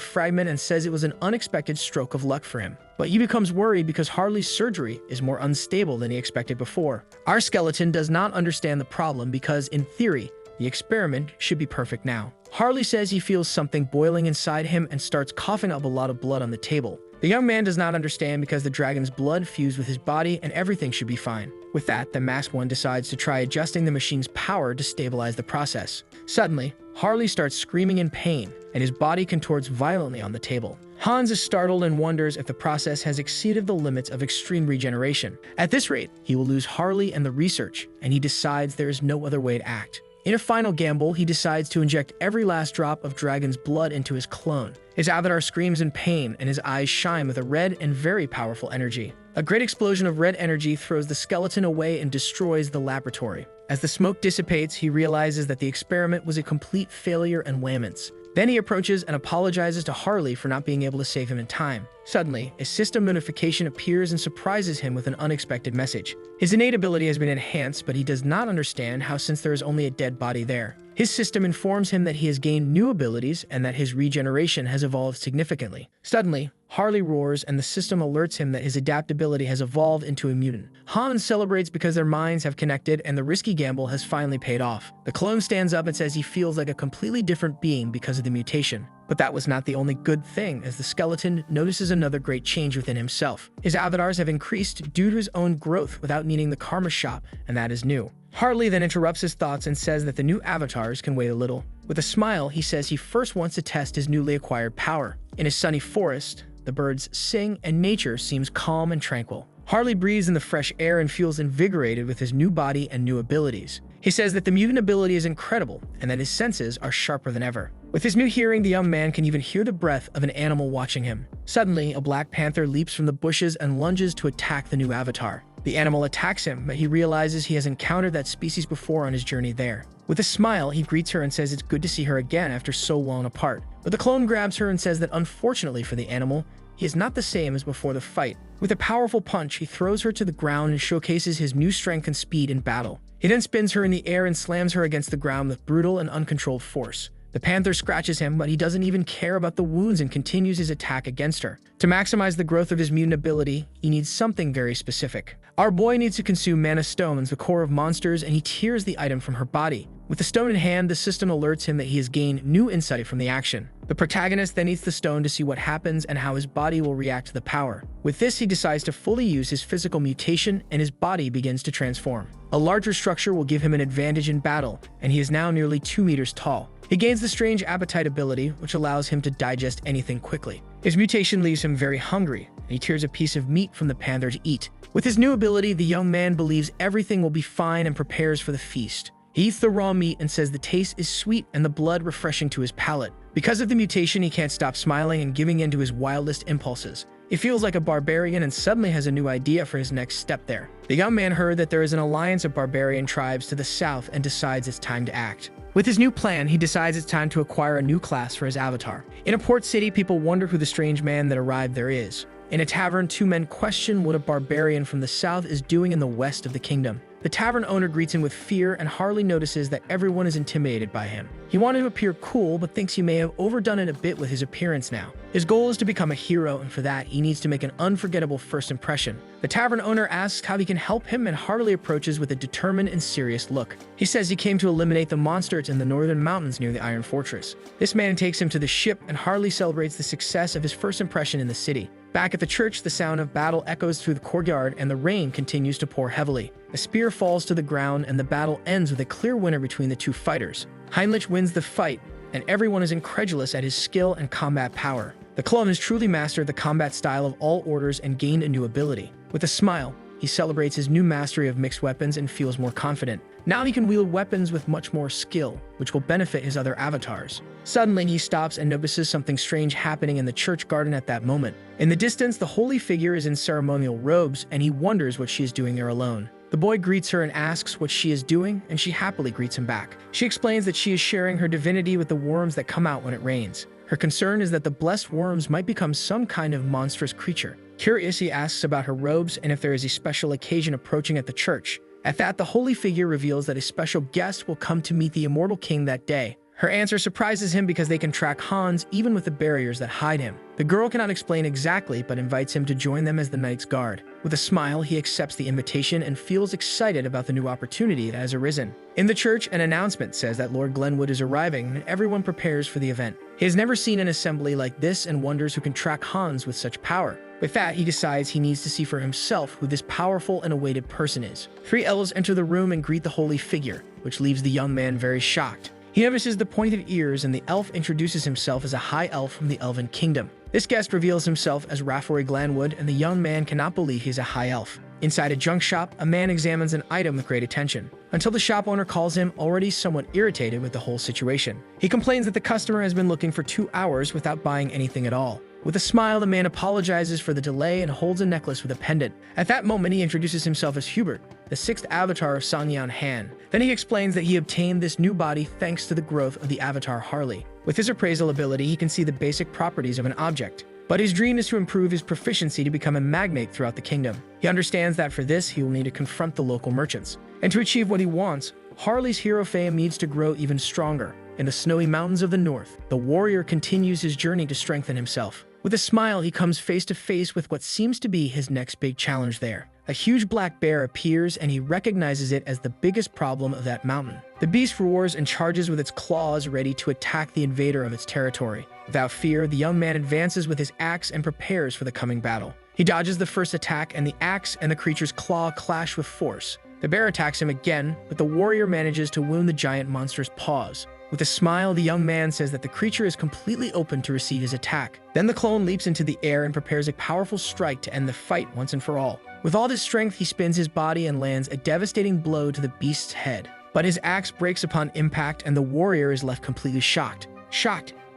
fragment and says it was an unexpected stroke of luck for him. But he becomes worried because Harley's surgery is more unstable than he expected before. Our skeleton does not understand the problem because, in theory, the experiment should be perfect now. Harley says he feels something boiling inside him and starts coughing up a lot of blood on the table. The young man does not understand because the dragon's blood fused with his body and everything should be fine. With that, the masked one decides to try adjusting the machine's power to stabilize the process. Suddenly, Harley starts screaming in pain, and his body contorts violently on the table. Hans is startled and wonders if the process has exceeded the limits of extreme regeneration. At this rate, he will lose Harley and the research, and he decides there is no other way to act. In a final gamble, he decides to inject every last drop of dragon's blood into his clone. His avatar screams in pain, and his eyes shine with a red and very powerful energy. A great explosion of red energy throws the skeleton away and destroys the laboratory. As the smoke dissipates, he realizes that the experiment was a complete failure and laments. Then he approaches and apologizes to Harley for not being able to save him in time. Suddenly, a system notification appears and surprises him with an unexpected message. His innate ability has been enhanced, but he does not understand how since there is only a dead body there. His system informs him that he has gained new abilities and that his regeneration has evolved significantly. Suddenly, Harley roars and the system alerts him that his adaptability has evolved into a mutant. Hans celebrates because their minds have connected and the risky gamble has finally paid off. The clone stands up and says he feels like a completely different being because of the mutation. But that was not the only good thing, as the skeleton notices another great change within himself. His avatars have increased due to his own growth without needing the karma shop, and that is new. Harley then interrupts his thoughts and says that the new avatars can wait a little. With a smile, he says he first wants to test his newly acquired power. In a sunny forest, the birds sing and nature seems calm and tranquil. Harley breathes in the fresh air and feels invigorated with his new body and new abilities. He says that the mutant ability is incredible and that his senses are sharper than ever. With his new hearing, the young man can even hear the breath of an animal watching him. Suddenly, a black panther leaps from the bushes and lunges to attack the new avatar. The animal attacks him, but he realizes he has encountered that species before on his journey there. With a smile, he greets her and says it's good to see her again after so long apart. But the clone grabs her and says that unfortunately for the animal, he is not the same as before the fight. With a powerful punch, he throws her to the ground and showcases his new strength and speed in battle. He then spins her in the air and slams her against the ground with brutal and uncontrolled force. The panther scratches him, but he doesn't even care about the wounds and continues his attack against her. To maximize the growth of his mutant ability, he needs something very specific. Our boy needs to consume mana stones, the core of monsters, and he tears the item from her body. With the stone in hand, the system alerts him that he has gained new insight from the action. The protagonist then eats the stone to see what happens and how his body will react to the power. With this, he decides to fully use his physical mutation and his body begins to transform. A larger structure will give him an advantage in battle, and he is now nearly 2 meters tall. He gains the strange appetite ability, which allows him to digest anything quickly. His mutation leaves him very hungry, and he tears a piece of meat from the panther to eat. With his new ability, the young man believes everything will be fine and prepares for the feast. He eats the raw meat and says the taste is sweet and the blood refreshing to his palate. Because of the mutation, he can't stop smiling and giving in to his wildest impulses. He feels like a barbarian and suddenly has a new idea for his next step there. The young man heard that there is an alliance of barbarian tribes to the south and decides it's time to act. With his new plan, he decides it's time to acquire a new class for his avatar. In a port city, people wonder who the strange man that arrived there is. In a tavern, 2 men question what a barbarian from the south is doing in the west of the kingdom. The tavern owner greets him with fear and Harley notices that everyone is intimidated by him. He wanted to appear cool, but thinks he may have overdone it a bit with his appearance now. His goal is to become a hero, and for that, he needs to make an unforgettable first impression. The tavern owner asks how he can help him, and Harley approaches with a determined and serious look. He says he came to eliminate the monsters in the northern mountains near the Iron Fortress. This man takes him to the ship, and Harley celebrates the success of his first impression in the city. Back at the church, the sound of battle echoes through the courtyard, and the rain continues to pour heavily. A spear falls to the ground, and the battle ends with a clear winner between the 2 fighters. Heinrich wins the fight, and everyone is incredulous at his skill and combat power. The clone has truly mastered the combat style of all orders and gained a new ability. With a smile, he celebrates his new mastery of mixed weapons and feels more confident. Now he can wield weapons with much more skill, which will benefit his other avatars. Suddenly, he stops and notices something strange happening in the church garden at that moment. In the distance, the holy figure is in ceremonial robes, and he wonders what she is doing there alone. The boy greets her and asks what she is doing, and she happily greets him back. She explains that she is sharing her divinity with the worms that come out when it rains. Her concern is that the blessed worms might become some kind of monstrous creature. Curious, he asks about her robes and if there is a special occasion approaching at the church. At that, the holy figure reveals that a special guest will come to meet the immortal king that day. Her answer surprises him because they can track Hans even with the barriers that hide him. The girl cannot explain exactly, but invites him to join them as the knight's guard. With a smile, he accepts the invitation and feels excited about the new opportunity that has arisen. In the church, an announcement says that Lord Glenwood is arriving and everyone prepares for the event. He has never seen an assembly like this and wonders who can track Hans with such power. With that, he decides he needs to see for himself who this powerful and awaited person is. 3 elves enter the room and greet the holy figure, which leaves the young man very shocked. He notices the pointed ears, and the elf introduces himself as a high elf from the Elven Kingdom. This guest reveals himself as Raffory Glanwood, and the young man cannot believe he's a high elf. Inside a junk shop, a man examines an item with great attention, until the shop owner calls him, already somewhat irritated with the whole situation. He complains that the customer has been looking for 2 hours without buying anything at all. With a smile, the man apologizes for the delay and holds a necklace with a pendant. At that moment, he introduces himself as Hubert, the 6th avatar of Sangyan Han. Then he explains that he obtained this new body thanks to the growth of the avatar Harley. With his appraisal ability, he can see the basic properties of an object. But his dream is to improve his proficiency to become a magnate throughout the kingdom. He understands that for this, he will need to confront the local merchants. And to achieve what he wants, Harley's hero fame needs to grow even stronger. In the snowy mountains of the north, the warrior continues his journey to strengthen himself. With a smile, he comes face to face with what seems to be his next big challenge there. A huge black bear appears, and he recognizes it as the biggest problem of that mountain. The beast roars and charges with its claws, ready to attack the invader of its territory. Without fear, the young man advances with his axe and prepares for the coming battle. He dodges the first attack, and the axe and the creature's claw clash with force. The bear attacks him again, but the warrior manages to wound the giant monster's paws. With a smile, the young man says that the creature is completely open to receive his attack. Then the clone leaps into the air and prepares a powerful strike to end the fight once and for all. With all his strength, he spins his body and lands a devastating blow to the beast's head. But his axe breaks upon impact and the warrior is left completely shocked.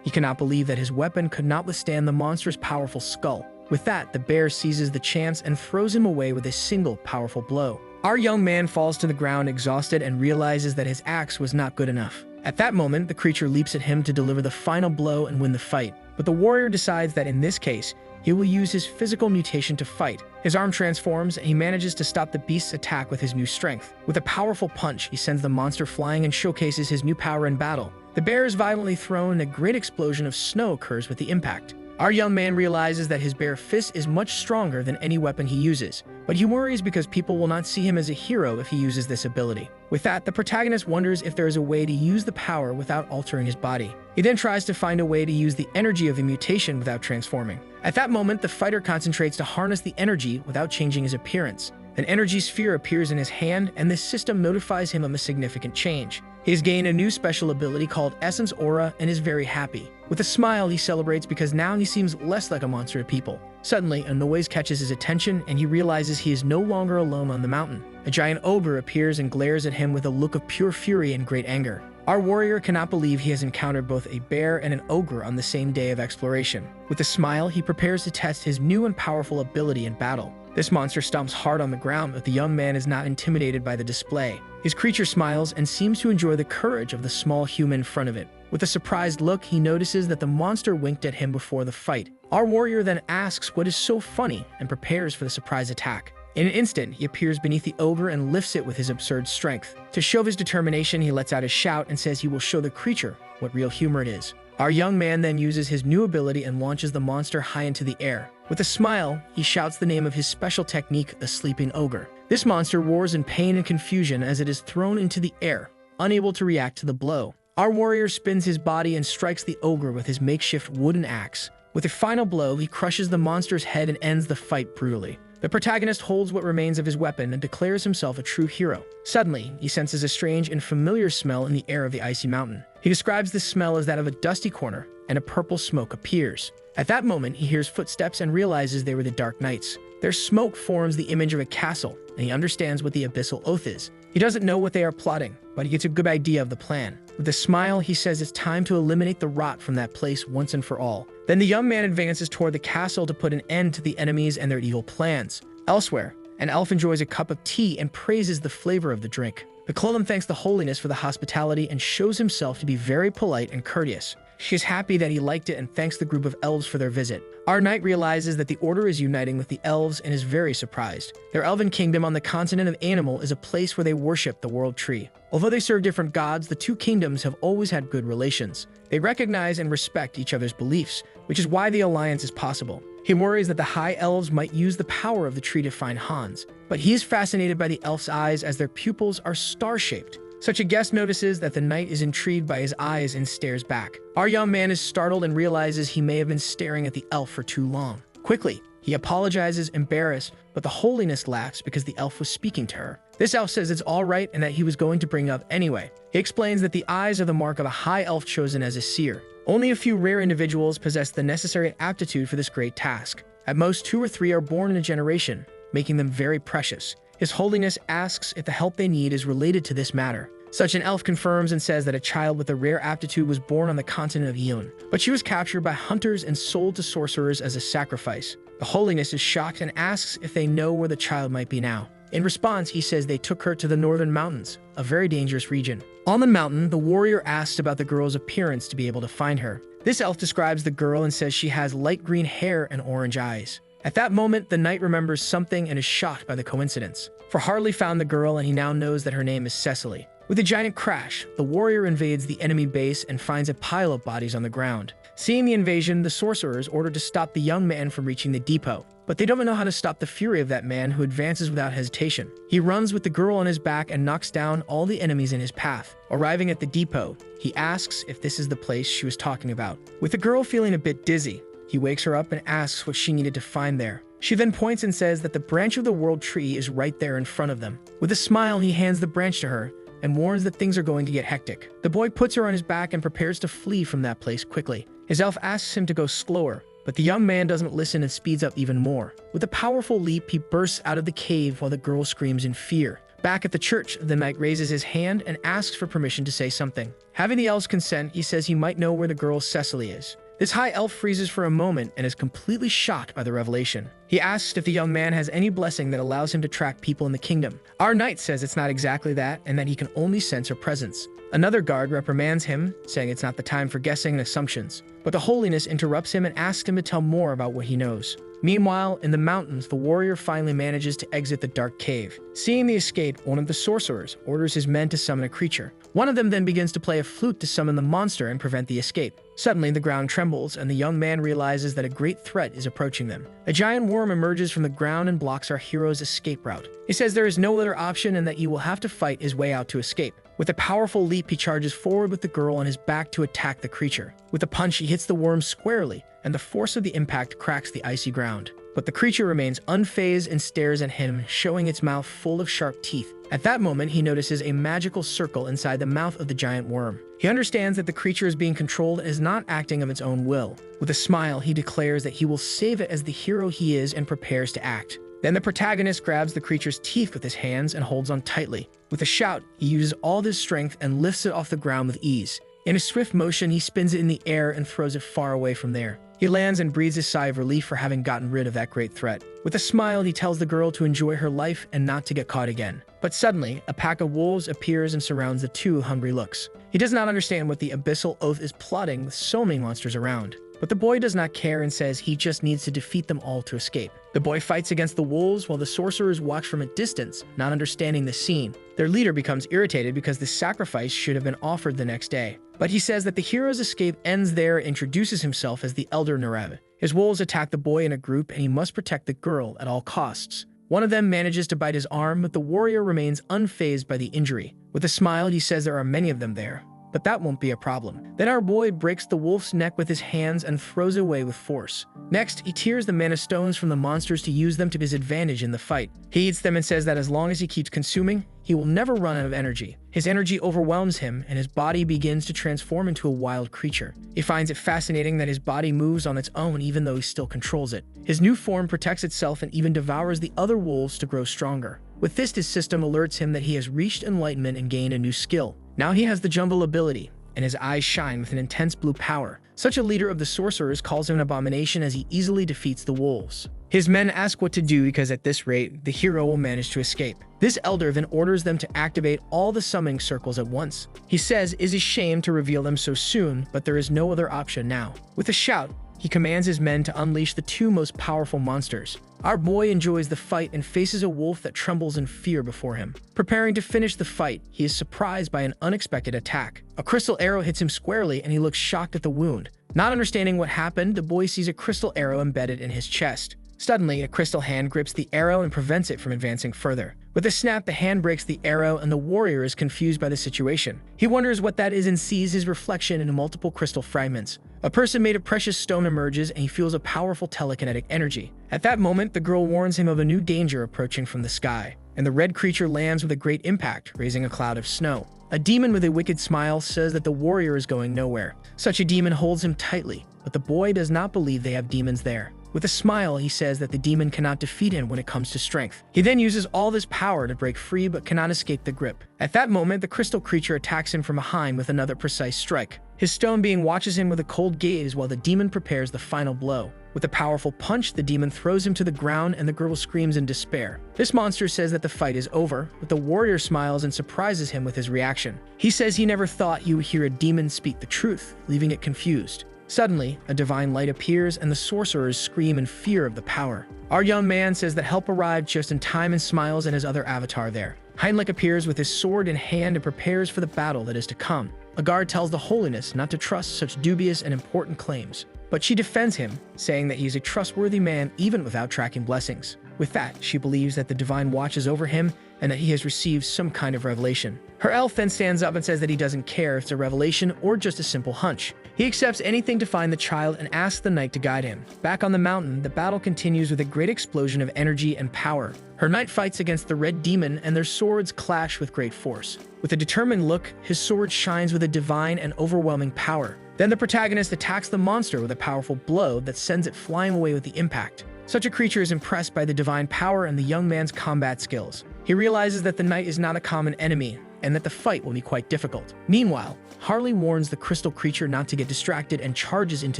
He cannot believe that his weapon could not withstand the monster's powerful skull. With that, the bear seizes the chance and throws him away with a single powerful blow. Our young man falls to the ground exhausted and realizes that his axe was not good enough. At that moment, the creature leaps at him to deliver the final blow and win the fight. But the warrior decides that in this case, he will use his physical mutation to fight. His arm transforms and he manages to stop the beast's attack with his new strength. With a powerful punch, he sends the monster flying and showcases his new power in battle. The bear is violently thrown and a great explosion of snow occurs with the impact. Our young man realizes that his bare fist is much stronger than any weapon he uses, but he worries because people will not see him as a hero if he uses this ability. With that, the protagonist wonders if there is a way to use the power without altering his body. He then tries to find a way to use the energy of the mutation without transforming. At that moment, the fighter concentrates to harness the energy without changing his appearance. An energy sphere appears in his hand, and this system notifies him of a significant change. He has gained a new special ability called Essence Aura and is very happy. With a smile, he celebrates because now he seems less like a monster to people. Suddenly, a noise catches his attention and he realizes he is no longer alone on the mountain. A giant ogre appears and glares at him with a look of pure fury and great anger. Our warrior cannot believe he has encountered both a bear and an ogre on the same day of exploration. With a smile, he prepares to test his new and powerful ability in battle. This monster stomps hard on the ground, but the young man is not intimidated by the display. His creature smiles and seems to enjoy the courage of the small human in front of it. With a surprised look, he notices that the monster winked at him before the fight. Our warrior then asks what is so funny and prepares for the surprise attack. In an instant, he appears beneath the ogre and lifts it with his absurd strength. To show his determination, he lets out a shout and says he will show the creature what real humor it is. Our young man then uses his new ability and launches the monster high into the air. With a smile, he shouts the name of his special technique, the Sleeping Ogre. This monster roars in pain and confusion as it is thrown into the air, unable to react to the blow. Our warrior spins his body and strikes the ogre with his makeshift wooden axe. With a final blow, he crushes the monster's head and ends the fight brutally. The protagonist holds what remains of his weapon and declares himself a true hero. Suddenly, he senses a strange and familiar smell in the air of the icy mountain. He describes this smell as that of a dusty corner, and a purple smoke appears. At that moment, he hears footsteps and realizes they were the Dark Knights. Their smoke forms the image of a castle, and he understands what the Abyssal Oath is. He doesn't know what they are plotting, but he gets a good idea of the plan. With a smile, he says it's time to eliminate the rot from that place once and for all. Then the young man advances toward the castle to put an end to the enemies and their evil plans. Elsewhere, an elf enjoys a cup of tea and praises the flavor of the drink. The Clolem thanks the holiness for the hospitality and shows himself to be very polite and courteous. She is happy that he liked it and thanks the group of elves for their visit. Our knight realizes that the order is uniting with the elves and is very surprised. Their elven kingdom on the continent of Animal is a place where they worship the world tree. Although they serve different gods, the two kingdoms have always had good relations. They recognize and respect each other's beliefs, which is why the alliance is possible. He worries that the high elves might use the power of the tree to find Hans, but he is fascinated by the elf's eyes as their pupils are star-shaped. Such a guest notices that the knight is intrigued by his eyes and stares back. Our young man is startled and realizes he may have been staring at the elf for too long. Quickly, he apologizes, embarrassed, but the holiness laughs because the elf was speaking to her. This elf says it's all right and that he was going to bring it up anyway. He explains that the eyes are the mark of a high elf chosen as a seer. Only a few rare individuals possess the necessary aptitude for this great task. At most, 2 or 3 are born in a generation, making them very precious. His Holiness asks if the help they need is related to this matter. Such an elf confirms and says that a child with a rare aptitude was born on the continent of Eon, but she was captured by hunters and sold to sorcerers as a sacrifice. The Holiness is shocked and asks if they know where the child might be now. In response, he says they took her to the northern mountains, a very dangerous region. On the mountain, the warrior asks about the girl's appearance to be able to find her. This elf describes the girl and says she has light green hair and orange eyes. At that moment, the knight remembers something and is shocked by the coincidence. For Harley found the girl and he now knows that her name is Cecily. With a giant crash, the warrior invades the enemy base and finds a pile of bodies on the ground. Seeing the invasion, the sorcerers order to stop the young man from reaching the depot. But they don't know how to stop the fury of that man who advances without hesitation. He runs with the girl on his back and knocks down all the enemies in his path. Arriving at the depot, he asks if this is the place she was talking about. With the girl feeling a bit dizzy, he wakes her up and asks what she needed to find there. She then points and says that the branch of the world tree is right there in front of them. With a smile, he hands the branch to her and warns that things are going to get hectic. The boy puts her on his back and prepares to flee from that place quickly. His elf asks him to go slower, but the young man doesn't listen and speeds up even more. With a powerful leap, he bursts out of the cave while the girl screams in fear. Back at the church, the knight raises his hand and asks for permission to say something. Having the elf's consent, he says he might know where the girl Cecily is. This high elf freezes for a moment and is completely shocked by the revelation. He asks if the young man has any blessing that allows him to track people in the kingdom. Our knight says it's not exactly that, and that he can only sense her presence. Another guard reprimands him, saying it's not the time for guessing and assumptions. But the holiness interrupts him and asks him to tell more about what he knows. Meanwhile, in the mountains, the warrior finally manages to exit the dark cave. Seeing the escape, one of the sorcerers orders his men to summon a creature. One of them then begins to play a flute to summon the monster and prevent the escape. Suddenly, the ground trembles, and the young man realizes that a great threat is approaching them. A giant worm emerges from the ground and blocks our hero's escape route. He says there is no other option and that he will have to fight his way out to escape. With a powerful leap, he charges forward with the girl on his back to attack the creature. With a punch, he hits the worm squarely, and the force of the impact cracks the icy ground. But the creature remains unfazed and stares at him, showing its mouth full of sharp teeth. At that moment, he notices a magical circle inside the mouth of the giant worm. He understands that the creature is being controlled and is not acting of its own will. With a smile, he declares that he will save it as the hero he is and prepares to act. Then the protagonist grabs the creature's teeth with his hands and holds on tightly. With a shout, he uses all his strength and lifts it off the ground with ease. In a swift motion, he spins it in the air and throws it far away from there. He lands and breathes a sigh of relief for having gotten rid of that great threat. With a smile, he tells the girl to enjoy her life and not to get caught again. But suddenly, a pack of wolves appears and surrounds the two hungry looks. He does not understand what the abyssal oath is plotting with so many monsters around. But the boy does not care and says he just needs to defeat them all to escape. The boy fights against the wolves while the sorcerers watch from a distance, not understanding the scene. Their leader becomes irritated because the sacrifice should have been offered the next day. But he says that the hero's escape ends there and introduces himself as the Elder Nereb. His wolves attack the boy in a group and he must protect the girl at all costs. One of them manages to bite his arm, but the warrior remains unfazed by the injury. With a smile, he says there are many of them there. But that won't be a problem. Then our boy breaks the wolf's neck with his hands and throws it away with force. Next, he tears the mana stones from the monsters to use them to his advantage in the fight. He eats them and says that as long as he keeps consuming, he will never run out of energy. His energy overwhelms him, and his body begins to transform into a wild creature. He finds it fascinating that his body moves on its own even though he still controls it. His new form protects itself and even devours the other wolves to grow stronger. With this, his system alerts him that he has reached enlightenment and gained a new skill. Now he has the Jumble ability, and his eyes shine with an intense blue power. Such a leader of the sorcerers calls him an abomination as he easily defeats the wolves. His men ask what to do because at this rate, the hero will manage to escape. This elder then orders them to activate all the summoning circles at once. He says it is a shame to reveal them so soon, but there is no other option now. With a shout, he commands his men to unleash the two most powerful monsters. Our boy enjoys the fight and faces a wolf that trembles in fear before him. Preparing to finish the fight, he is surprised by an unexpected attack. A crystal arrow hits him squarely and he looks shocked at the wound. Not understanding what happened, the boy sees a crystal arrow embedded in his chest. Suddenly, a crystal hand grips the arrow and prevents it from advancing further. With a snap, the hand breaks the arrow and the warrior is confused by the situation. He wonders what that is and sees his reflection in multiple crystal fragments. A person made of precious stone emerges and he feels a powerful telekinetic energy. At that moment, the girl warns him of a new danger approaching from the sky, and the red creature lands with a great impact, raising a cloud of snow. A demon with a wicked smile says that the warrior is going nowhere. Such a demon holds him tightly, but the boy does not believe they have demons there. With a smile, he says that the demon cannot defeat him when it comes to strength. He then uses all his power to break free but cannot escape the grip. At that moment, the crystal creature attacks him from behind with another precise strike. His stone being watches him with a cold gaze while the demon prepares the final blow. With a powerful punch, the demon throws him to the ground and the girl screams in despair. This monster says that the fight is over, but the warrior smiles and surprises him with his reaction. He says he never thought he would hear a demon speak the truth, leaving it confused. Suddenly, a divine light appears and the sorcerers scream in fear of the power. Our young man says that help arrived just in time and smiles at his other avatar there. Heinrich appears with his sword in hand and prepares for the battle that is to come. A guard tells the holiness not to trust such dubious and important claims, but she defends him, saying that he is a trustworthy man even without tracking blessings. With that, she believes that the divine watches over him and that he has received some kind of revelation. Her elf then stands up and says that he doesn't care if it's a revelation or just a simple hunch. He accepts anything to find the child and asks the knight to guide him. Back on the mountain, the battle continues with a great explosion of energy and power. Her knight fights against the red demon and their swords clash with great force. With a determined look, his sword shines with a divine and overwhelming power. Then the protagonist attacks the monster with a powerful blow that sends it flying away with the impact. Such a creature is impressed by the divine power and the young man's combat skills. He realizes that the knight is not a common enemy, and that the fight will be quite difficult. Meanwhile, Harley warns the crystal creature not to get distracted and charges into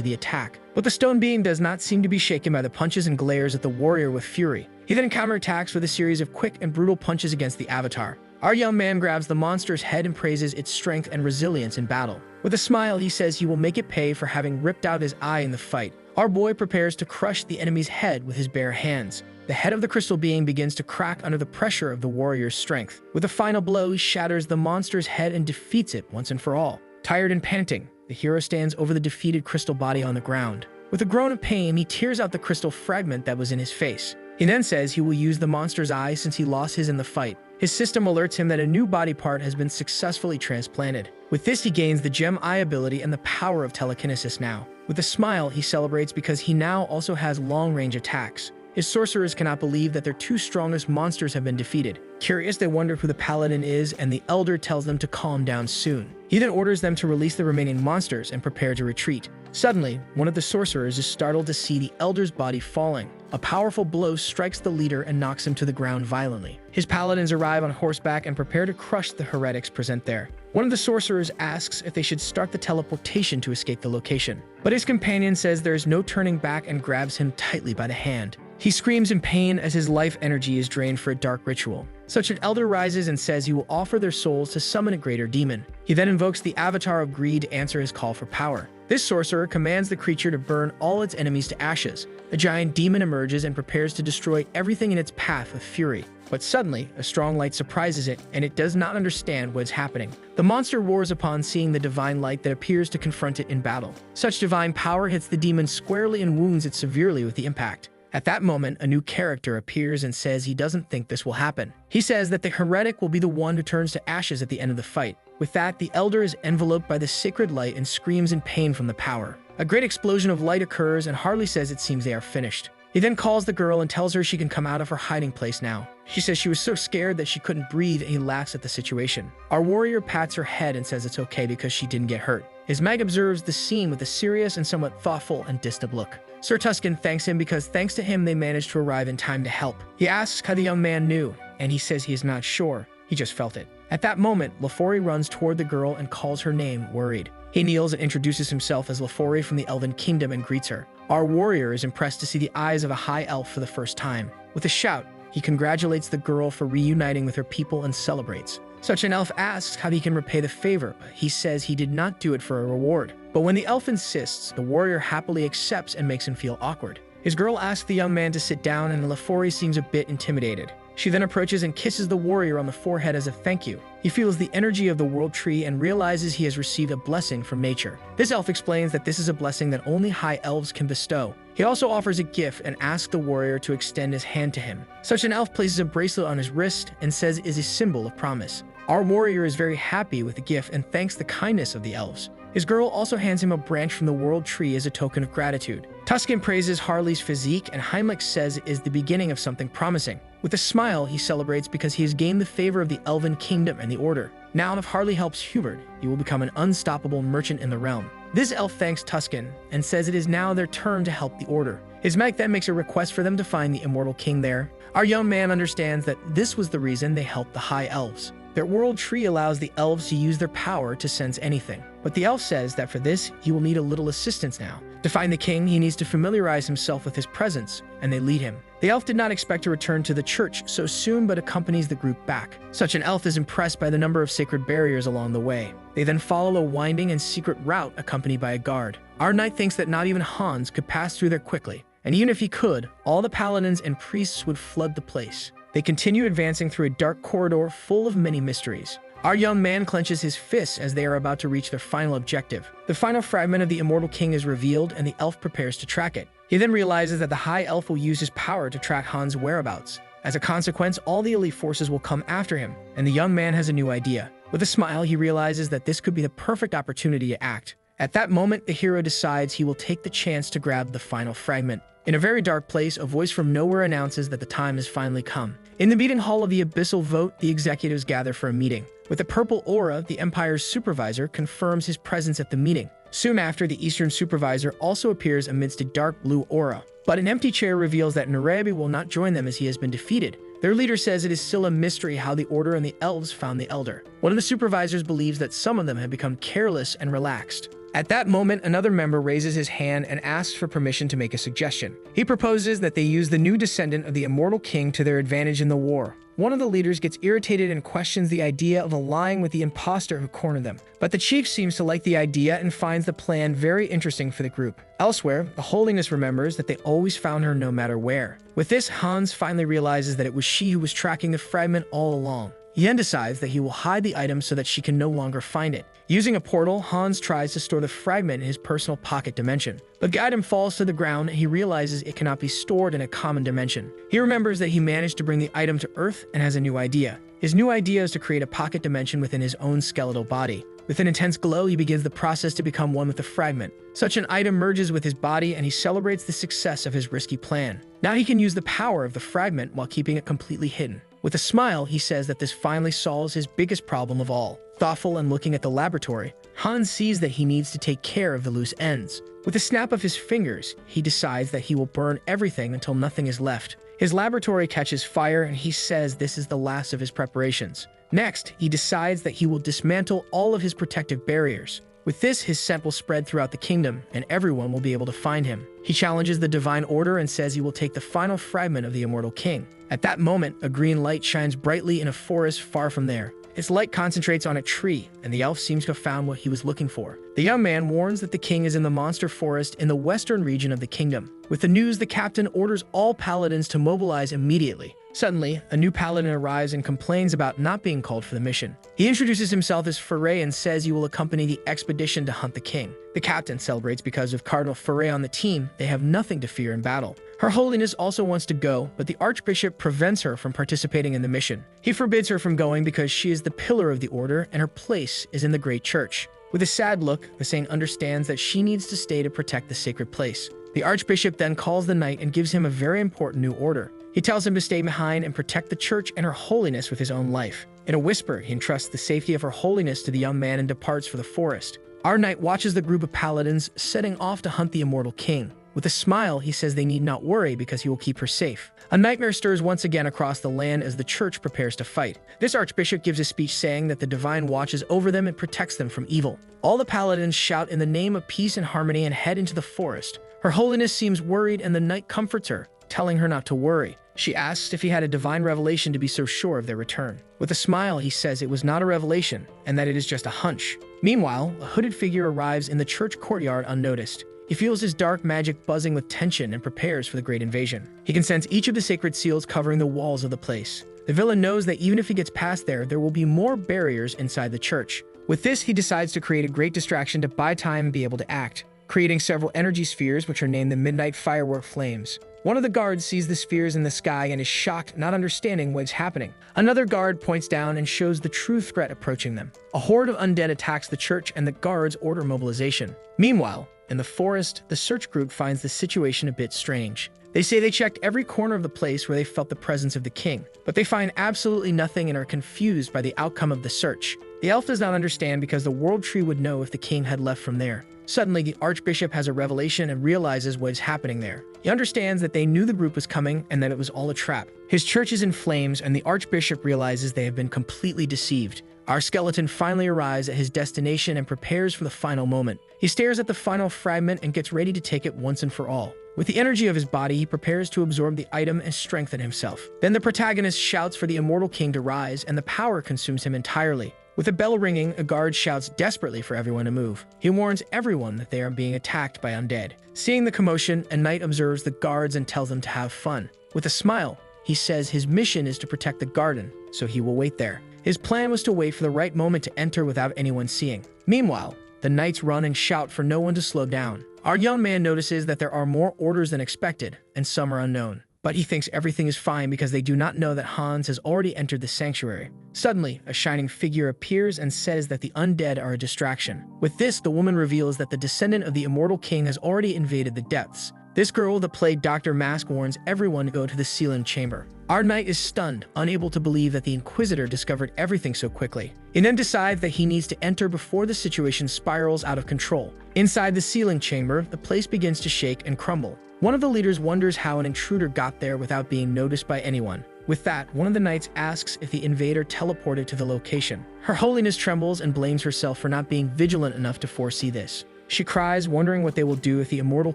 the attack. But the stone being does not seem to be shaken by the punches and glares at the warrior with fury. He then counterattacks with a series of quick and brutal punches against the avatar. Our young man grabs the monster's head and praises its strength and resilience in battle. With a smile, he says he will make it pay for having ripped out his eye in the fight. Our boy prepares to crush the enemy's head with his bare hands. The head of the crystal being begins to crack under the pressure of the warrior's strength. With a final blow, he shatters the monster's head and defeats it once and for all. Tired and panting, the hero stands over the defeated crystal body on the ground. With a groan of pain, he tears out the crystal fragment that was in his face. He then says he will use the monster's eye since he lost his in the fight. His system alerts him that a new body part has been successfully transplanted. With this, he gains the gem eye ability and the power of telekinesis now. With a smile, he celebrates because he now also has long-range attacks. His sorcerers cannot believe that their two strongest monsters have been defeated. Curious, they wonder who the paladin is, and the elder tells them to calm down soon. He then orders them to release the remaining monsters and prepare to retreat. Suddenly, one of the sorcerers is startled to see the elder's body falling. A powerful blow strikes the leader and knocks him to the ground violently. His paladins arrive on horseback and prepare to crush the heretics present there. One of the sorcerers asks if they should start the teleportation to escape the location. But his companion says there is no turning back and grabs him tightly by the hand. He screams in pain as his life energy is drained for a dark ritual. Such an elder rises and says he will offer their souls to summon a greater demon. He then invokes the avatar of greed to answer his call for power. This sorcerer commands the creature to burn all its enemies to ashes. A giant demon emerges and prepares to destroy everything in its path with fury. But suddenly, a strong light surprises it, and it does not understand what is happening. The monster roars upon seeing the divine light that appears to confront it in battle. Such divine power hits the demon squarely and wounds it severely with the impact. At that moment, a new character appears and says he doesn't think this will happen. He says that the heretic will be the one who turns to ashes at the end of the fight. With that, the elder is enveloped by the sacred light and screams in pain from the power. A great explosion of light occurs, and Harley says it seems they are finished. He then calls the girl and tells her she can come out of her hiding place now. She says she was so scared that she couldn't breathe, and he laughs at the situation. Our warrior pats her head and says it's okay because she didn't get hurt. His mag observes the scene with a serious and somewhat thoughtful and distant look. Sir Tuscan thanks him because thanks to him they managed to arrive in time to help. He asks how the young man knew, and he says he is not sure, he just felt it. At that moment, Lafori runs toward the girl and calls her name, worried. He kneels and introduces himself as Lafori from the Elven Kingdom and greets her. Our warrior is impressed to see the eyes of a high elf for the first time. With a shout, he congratulates the girl for reuniting with her people and celebrates. Such an elf asks how he can repay the favor, but he says he did not do it for a reward. But when the elf insists, the warrior happily accepts and makes him feel awkward. His girl asks the young man to sit down, and Lafori seems a bit intimidated. She then approaches and kisses the warrior on the forehead as a thank you. He feels the energy of the world tree and realizes he has received a blessing from nature. This elf explains that this is a blessing that only high elves can bestow. He also offers a gift and asks the warrior to extend his hand to him. Such an elf places a bracelet on his wrist and says it is a symbol of promise. Our warrior is very happy with the gift and thanks the kindness of the elves. His girl also hands him a branch from the world tree as a token of gratitude. Tuscan praises Harley's physique, and Heimlich says it is the beginning of something promising. With a smile, he celebrates because he has gained the favor of the Elven Kingdom and the Order. Now, if Harley helps Hubert, he will become an unstoppable merchant in the realm. This elf thanks Tuscan and says it is now their turn to help the Order. His mag then makes a request for them to find the Immortal King there. Our young man understands that this was the reason they helped the High Elves. Their world tree allows the elves to use their power to sense anything. But the elf says that for this, he will need a little assistance now. To find the king, he needs to familiarize himself with his presence, and they lead him. The elf did not expect to return to the church so soon, but accompanies the group back. Such an elf is impressed by the number of sacred barriers along the way. They then follow a winding and secret route accompanied by a guard. Our knight thinks that not even Hans could pass through there quickly, and even if he could, all the paladins and priests would flood the place. They continue advancing through a dark corridor full of many mysteries. Our young man clenches his fists as they are about to reach their final objective. The final fragment of the Immortal King is revealed, and the elf prepares to track it. He then realizes that the High Elf will use his power to track Hans' whereabouts. As a consequence, all the elite forces will come after him, and the young man has a new idea. With a smile, he realizes that this could be the perfect opportunity to act. At that moment, the hero decides he will take the chance to grab the final fragment. In a very dark place, a voice from nowhere announces that the time has finally come. In the meeting hall of the Abyssal Vote, the executives gather for a meeting. With a purple aura, the Empire's supervisor confirms his presence at the meeting. Soon after, the Eastern Supervisor also appears amidst a dark blue aura. But an empty chair reveals that Narebi will not join them as he has been defeated. Their leader says it is still a mystery how the Order and the Elves found the Elder. One of the supervisors believes that some of them have become careless and relaxed. At that moment, another member raises his hand and asks for permission to make a suggestion. He proposes that they use the new descendant of the Immortal King to their advantage in the war. One of the leaders gets irritated and questions the idea of allying with the imposter who cornered them. But the chief seems to like the idea and finds the plan very interesting for the group. Elsewhere, the Holiness remembers that they always found her no matter where. With this, Hans finally realizes that it was she who was tracking the fragment all along. He then decides that he will hide the item so that she can no longer find it. Using a portal, Hans tries to store the fragment in his personal pocket dimension. But the item falls to the ground and he realizes it cannot be stored in a common dimension. He remembers that he managed to bring the item to Earth and has a new idea. His new idea is to create a pocket dimension within his own skeletal body. With an intense glow, he begins the process to become one with the fragment. Such an item merges with his body and he celebrates the success of his risky plan. Now he can use the power of the fragment while keeping it completely hidden. With a smile, he says that this finally solves his biggest problem of all. Thoughtful and looking at the laboratory, Hans sees that he needs to take care of the loose ends. With a snap of his fingers, he decides that he will burn everything until nothing is left. His laboratory catches fire and he says this is the last of his preparations. Next, he decides that he will dismantle all of his protective barriers. With this, his scent will spread throughout the kingdom, and everyone will be able to find him. He challenges the Divine Order and says he will take the final fragment of the Immortal King. At that moment, a green light shines brightly in a forest far from there. Its light concentrates on a tree, and the elf seems to have found what he was looking for. The young man warns that the king is in the monster forest in the western region of the kingdom. With the news, the captain orders all paladins to mobilize immediately. Suddenly, a new paladin arrives and complains about not being called for the mission. He introduces himself as Foray and says he will accompany the expedition to hunt the king. The captain celebrates because of Cardinal Foray on the team, they have nothing to fear in battle. Her Holiness also wants to go, but the Archbishop prevents her from participating in the mission. He forbids her from going because she is the pillar of the order and her place is in the great church. With a sad look, the saint understands that she needs to stay to protect the sacred place. The Archbishop then calls the knight and gives him a very important new order. He tells him to stay behind and protect the church and her holiness with his own life. In a whisper, he entrusts the safety of her holiness to the young man and departs for the forest. Our knight watches the group of paladins setting off to hunt the immortal king. With a smile, he says they need not worry because he will keep her safe. A nightmare stirs once again across the land as the church prepares to fight. This archbishop gives a speech saying that the divine watches over them and protects them from evil. All the paladins shout in the name of peace and harmony and head into the forest. Her holiness seems worried and the knight comforts her, telling her not to worry. She asks if he had a divine revelation to be so sure of their return. With a smile, he says it was not a revelation and that it is just a hunch. Meanwhile, a hooded figure arrives in the church courtyard unnoticed. He feels his dark magic buzzing with tension and prepares for the great invasion. He can sense each of the sacred seals covering the walls of the place. The villain knows that even if he gets past there will be more barriers inside the church. With this, he decides to create a great distraction to buy time and be able to act, creating several energy spheres which are named the Midnight Firework Flames. One of the guards sees the spheres in the sky and is shocked, not understanding what's happening. Another guard points down and shows the true threat approaching them. A horde of undead attacks the church and the guards order mobilization. Meanwhile, in the forest, the search group finds the situation a bit strange. They say they checked every corner of the place where they felt the presence of the king, but they find absolutely nothing and are confused by the outcome of the search. The elf does not understand because the world tree would know if the king had left from there. Suddenly, the archbishop has a revelation and realizes what is happening there. He understands that they knew the group was coming and that it was all a trap. His church is in flames and the archbishop realizes they have been completely deceived. Our skeleton finally arrives at his destination and prepares for the final moment. He stares at the final fragment and gets ready to take it once and for all. With the energy of his body, he prepares to absorb the item and strengthen himself. Then the protagonist shouts for the immortal king to rise and the power consumes him entirely. With a bell ringing, a guard shouts desperately for everyone to move. He warns everyone that they are being attacked by undead. Seeing the commotion, a knight observes the guards and tells them to have fun. With a smile, he says his mission is to protect the garden, so he will wait there. His plan was to wait for the right moment to enter without anyone seeing. Meanwhile, the knights run and shout for no one to slow down. Our young man notices that there are more orders than expected, and some are unknown. But he thinks everything is fine because they do not know that Hans has already entered the sanctuary. Suddenly, a shining figure appears and says that the undead are a distraction. With this, the woman reveals that the descendant of the immortal king has already invaded the depths. This girl that played Dr. Mask warns everyone to go to the sealing chamber. Our knight is stunned, unable to believe that the Inquisitor discovered everything so quickly. He then decides that he needs to enter before the situation spirals out of control. Inside the sealing chamber, the place begins to shake and crumble. One of the leaders wonders how an intruder got there without being noticed by anyone. With that, one of the knights asks if the invader teleported to the location. Her Holiness trembles and blames herself for not being vigilant enough to foresee this. She cries, wondering what they will do if the immortal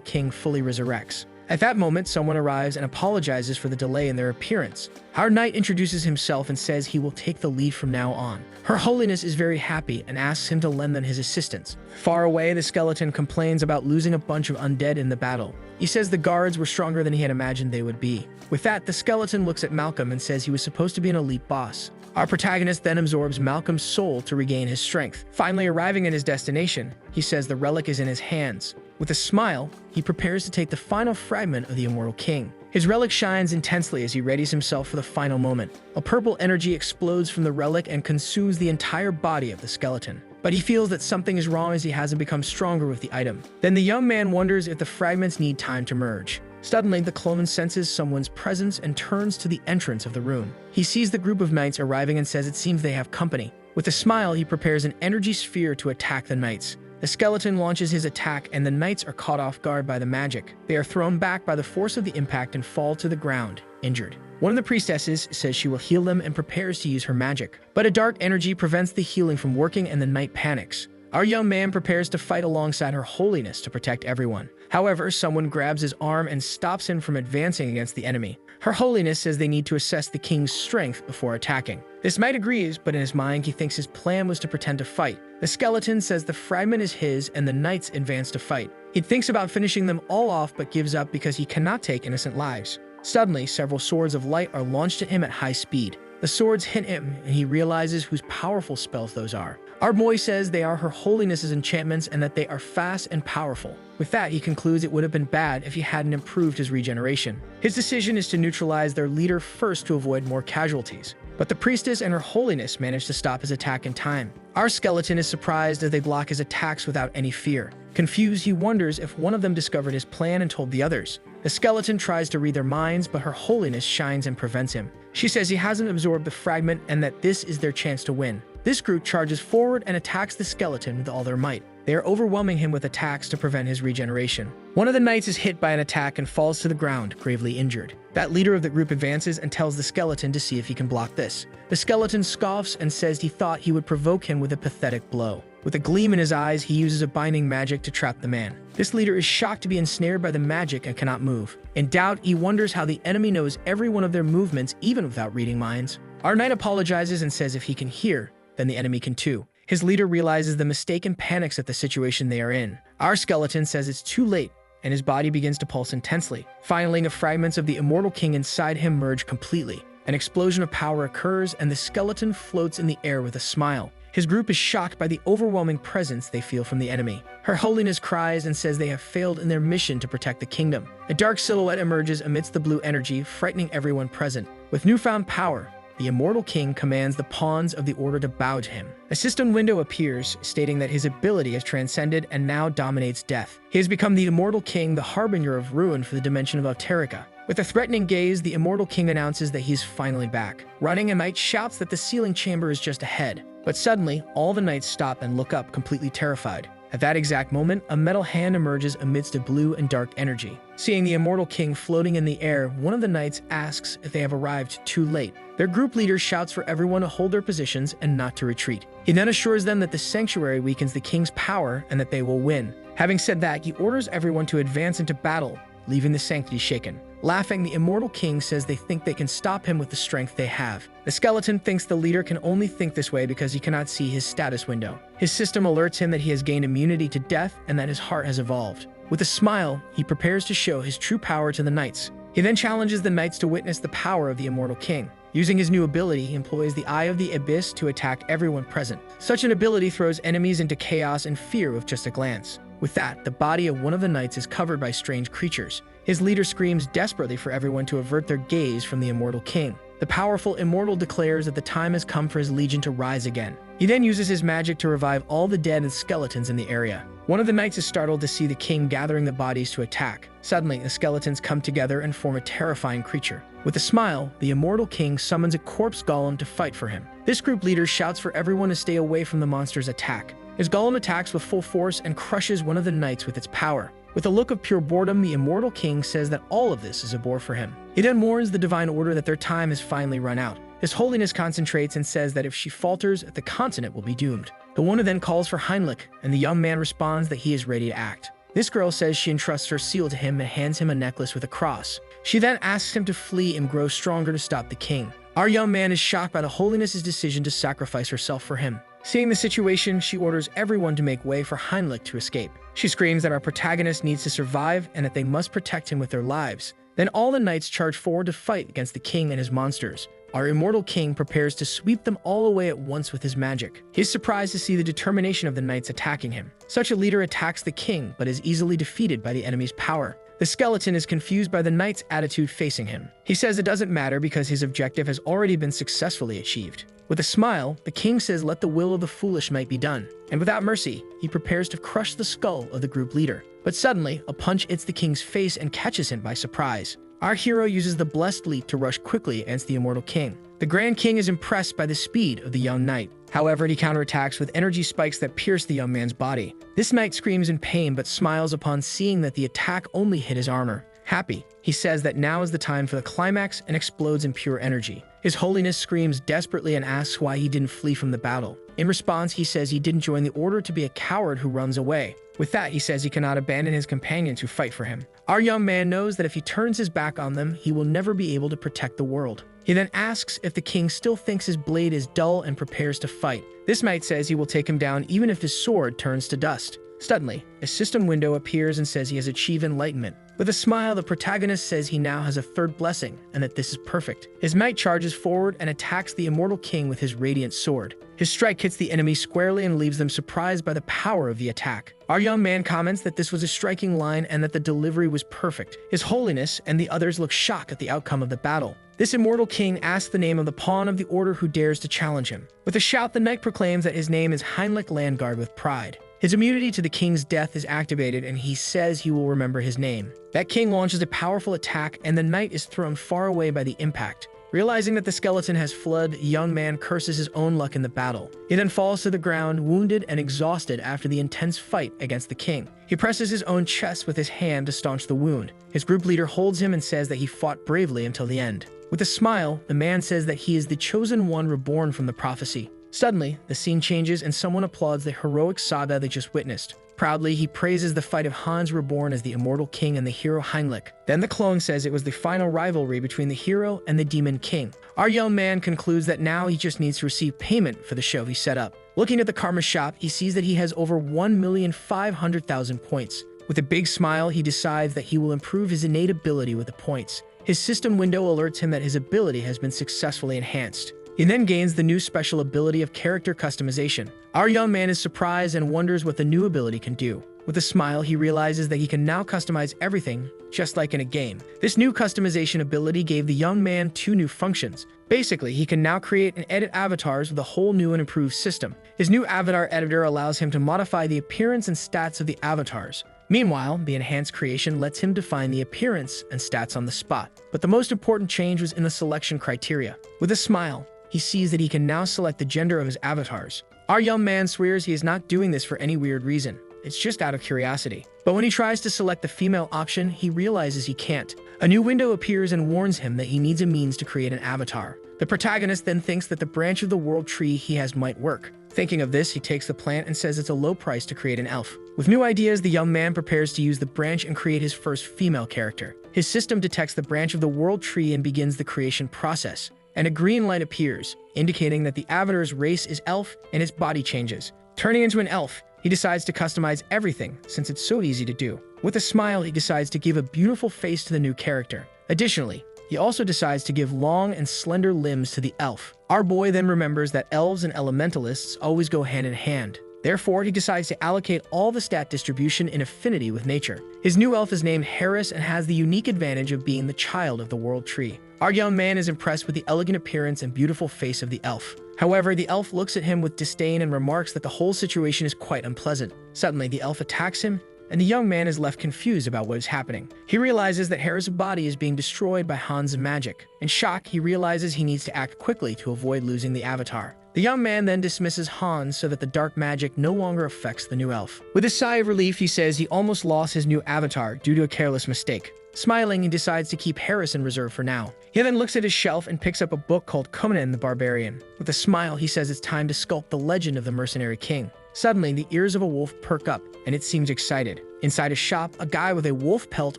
king fully resurrects. At that moment, someone arrives and apologizes for the delay in their appearance. Our knight introduces himself and says he will take the lead from now on. Her Holiness is very happy and asks him to lend them his assistance. Far away, the skeleton complains about losing a bunch of undead in the battle. He says the guards were stronger than he had imagined they would be. With that, the skeleton looks at Malcolm and says he was supposed to be an elite boss. Our protagonist then absorbs Malcolm's soul to regain his strength. Finally arriving at his destination, he says the relic is in his hands. With a smile, he prepares to take the final fragment of the Immortal King. His relic shines intensely as he readies himself for the final moment. A purple energy explodes from the relic and consumes the entire body of the skeleton. But he feels that something is wrong as he hasn't become stronger with the item. Then the young man wonders if the fragments need time to merge. Suddenly, the clone senses someone's presence and turns to the entrance of the room. He sees the group of knights arriving and says it seems they have company. With a smile, he prepares an energy sphere to attack the knights. The skeleton launches his attack and the knights are caught off guard by the magic. They are thrown back by the force of the impact and fall to the ground, injured. One of the priestesses says she will heal them and prepares to use her magic. But a dark energy prevents the healing from working and the knight panics. Our young man prepares to fight alongside Her Holiness to protect everyone. However, someone grabs his arm and stops him from advancing against the enemy. Her Holiness says they need to assess the king's strength before attacking. This knight agrees, but in his mind he thinks his plan was to pretend to fight. The skeleton says the fragment is his and the knights advance to fight. He thinks about finishing them all off but gives up because he cannot take innocent lives. Suddenly, several swords of light are launched at him at high speed. The swords hit him, and he realizes whose powerful spells those are. Our boy says they are Her Holiness's enchantments and that they are fast and powerful. With that, he concludes it would have been bad if he hadn't improved his regeneration. His decision is to neutralize their leader first to avoid more casualties. But the priestess and Her Holiness manage to stop his attack in time. Our skeleton is surprised as they block his attacks without any fear. Confused, he wonders if one of them discovered his plan and told the others. The skeleton tries to read their minds, but Her Holiness shines and prevents him. She says he hasn't absorbed the fragment and that this is their chance to win. This group charges forward and attacks the skeleton with all their might. They are overwhelming him with attacks to prevent his regeneration. One of the knights is hit by an attack and falls to the ground, gravely injured. That leader of the group advances and tells the skeleton to see if he can block this. The skeleton scoffs and says he thought he would provoke him with a pathetic blow. With a gleam in his eyes, he uses a binding magic to trap the man. This leader is shocked to be ensnared by the magic and cannot move. In doubt, he wonders how the enemy knows every one of their movements even without reading minds. Our knight apologizes and says if he can hear, then the enemy can too. His leader realizes the mistake and panics at the situation they are in. Our skeleton says it's too late, and his body begins to pulse intensely. Finally, the fragments of the Immortal King inside him merge completely. An explosion of power occurs, and the skeleton floats in the air with a smile. His group is shocked by the overwhelming presence they feel from the enemy. Her Holiness cries and says they have failed in their mission to protect the kingdom. A dark silhouette emerges amidst the blue energy, frightening everyone present. With newfound power, the Immortal King commands the pawns of the order to bow to him. A system window appears, stating that his ability has transcended and now dominates death. He has become the Immortal King, the harbinger of ruin for the dimension of Alterica. With a threatening gaze, the Immortal King announces that he's finally back. Running, a knight shouts that the sealing chamber is just ahead. But suddenly, all the knights stop and look up, completely terrified. At that exact moment, a metal hand emerges amidst a blue and dark energy. Seeing the Immortal King floating in the air, one of the knights asks if they have arrived too late. Their group leader shouts for everyone to hold their positions and not to retreat. He then assures them that the sanctuary weakens the king's power and that they will win. Having said that, he orders everyone to advance into battle, leaving the sanctuary shaken. Laughing, the Immortal King says they think they can stop him with the strength they have. The skeleton thinks the leader can only think this way because he cannot see his status window. His system alerts him that he has gained immunity to death and that his heart has evolved. With a smile, he prepares to show his true power to the knights. He then challenges the knights to witness the power of the Immortal King. Using his new ability, he employs the Eye of the Abyss to attack everyone present. Such an ability throws enemies into chaos and fear with just a glance. With that, the body of one of the knights is covered by strange creatures. His leader screams desperately for everyone to avert their gaze from the Immortal King. The powerful Immortal declares that the time has come for his legion to rise again. He then uses his magic to revive all the dead and skeletons in the area. One of the knights is startled to see the king gathering the bodies to attack. Suddenly, the skeletons come together and form a terrifying creature. With a smile, the immortal king summons a corpse golem to fight for him. This group leader shouts for everyone to stay away from the monster's attack. His golem attacks with full force and crushes one of the knights with its power. With a look of pure boredom, the immortal king says that all of this is a bore for him. He then warns the divine order that their time has finally run out. His holiness concentrates and says that if she falters, the continent will be doomed. The one then calls for Heinrich, and the young man responds that he is ready to act. This girl says she entrusts her seal to him and hands him a necklace with a cross. She then asks him to flee and grow stronger to stop the king. Our young man is shocked by the holiness's decision to sacrifice herself for him. Seeing the situation, she orders everyone to make way for Heinrich to escape. She screams that our protagonist needs to survive and that they must protect him with their lives. Then all the knights charge forward to fight against the king and his monsters. Our immortal king prepares to sweep them all away at once with his magic. He is surprised to see the determination of the knights attacking him. Such a leader attacks the king, but is easily defeated by the enemy's power. The skeleton is confused by the knight's attitude facing him. He says it doesn't matter because his objective has already been successfully achieved. With a smile, the king says let the will of the foolish might be done. And without mercy, he prepares to crush the skull of the group leader. But suddenly, a punch hits the king's face and catches him by surprise. Our hero uses the blessed leap to rush quickly against the immortal king. The Grand King is impressed by the speed of the young knight. However, he counterattacks with energy spikes that pierce the young man's body. This knight screams in pain but smiles upon seeing that the attack only hit his armor. Happy, he says that now is the time for the climax and explodes in pure energy. His holiness screams desperately and asks why he didn't flee from the battle. In response, he says he didn't join the order to be a coward who runs away. With that, he says he cannot abandon his companions who fight for him. Our young man knows that if he turns his back on them, he will never be able to protect the world. He then asks if the king still thinks his blade is dull and prepares to fight. This knight says he will take him down even if his sword turns to dust. Suddenly, a system window appears and says he has achieved enlightenment. With a smile, the protagonist says he now has a third blessing and that this is perfect. His knight charges forward and attacks the immortal king with his radiant sword. His strike hits the enemy squarely and leaves them surprised by the power of the attack. Our young man comments that this was a striking line and that the delivery was perfect. His holiness and the others look shocked at the outcome of the battle. This immortal king asks the name of the pawn of the order who dares to challenge him. With a shout, the knight proclaims that his name is Heinrich Landguard with pride. His immunity to the king's death is activated and he says he will remember his name. That king launches a powerful attack and the knight is thrown far away by the impact. Realizing that the skeleton has fled, the young man curses his own luck in the battle. He then falls to the ground, wounded and exhausted after the intense fight against the king. He presses his own chest with his hand to staunch the wound. His group leader holds him and says that he fought bravely until the end. With a smile, the man says that he is the chosen one reborn from the prophecy. Suddenly, the scene changes and someone applauds the heroic saga they just witnessed. Proudly, he praises the fight of Hans reborn as the immortal king and the hero Heinrich. Then the clone says it was the final rivalry between the hero and the demon king. Our young man concludes that now he just needs to receive payment for the show he set up. Looking at the karma shop, he sees that he has over 1,500,000 points. With a big smile, he decides that he will improve his innate ability with the points. His system window alerts him that his ability has been successfully enhanced. He then gains the new special ability of character customization. Our young man is surprised and wonders what the new ability can do. With a smile, he realizes that he can now customize everything, just like in a game. This new customization ability gave the young man 2 new functions. Basically, he can now create and edit avatars with a whole new and improved system. His new avatar editor allows him to modify the appearance and stats of the avatars. Meanwhile, the enhanced creation lets him define the appearance and stats on the spot. But the most important change was in the selection criteria. With a smile, he sees that he can now select the gender of his avatars. Our young man swears he is not doing this for any weird reason. It's just out of curiosity. But when he tries to select the female option, he realizes he can't. A new window appears and warns him that he needs a means to create an avatar. The protagonist then thinks that the branch of the world tree he has might work. Thinking of this, he takes the plant and says it's a low price to create an elf. With new ideas, the young man prepares to use the branch and create his first female character. His system detects the branch of the world tree and begins the creation process. And a green light appears, indicating that the avatar's race is elf and his body changes. Turning into an elf, he decides to customize everything since it's so easy to do. With a smile, he decides to give a beautiful face to the new character. Additionally, he also decides to give long and slender limbs to the elf. Our boy then remembers that elves and elementalists always go hand in hand. Therefore, he decides to allocate all the stat distribution in affinity with nature. His new elf is named Harris and has the unique advantage of being the child of the world tree. Our young man is impressed with the elegant appearance and beautiful face of the elf. However, the elf looks at him with disdain and remarks that the whole situation is quite unpleasant. Suddenly, the elf attacks him, and the young man is left confused about what is happening. He realizes that Harris' body is being destroyed by Han's magic. In shock, he realizes he needs to act quickly to avoid losing the avatar. The young man then dismisses Han so that the dark magic no longer affects the new elf. With a sigh of relief, he says he almost lost his new avatar due to a careless mistake. Smiling, he decides to keep Harris in reserve for now. He then looks at his shelf and picks up a book called Conan the Barbarian. With a smile, he says it's time to sculpt the legend of the mercenary king. Suddenly, the ears of a wolf perk up, and it seems excited. Inside a shop, a guy with a wolf pelt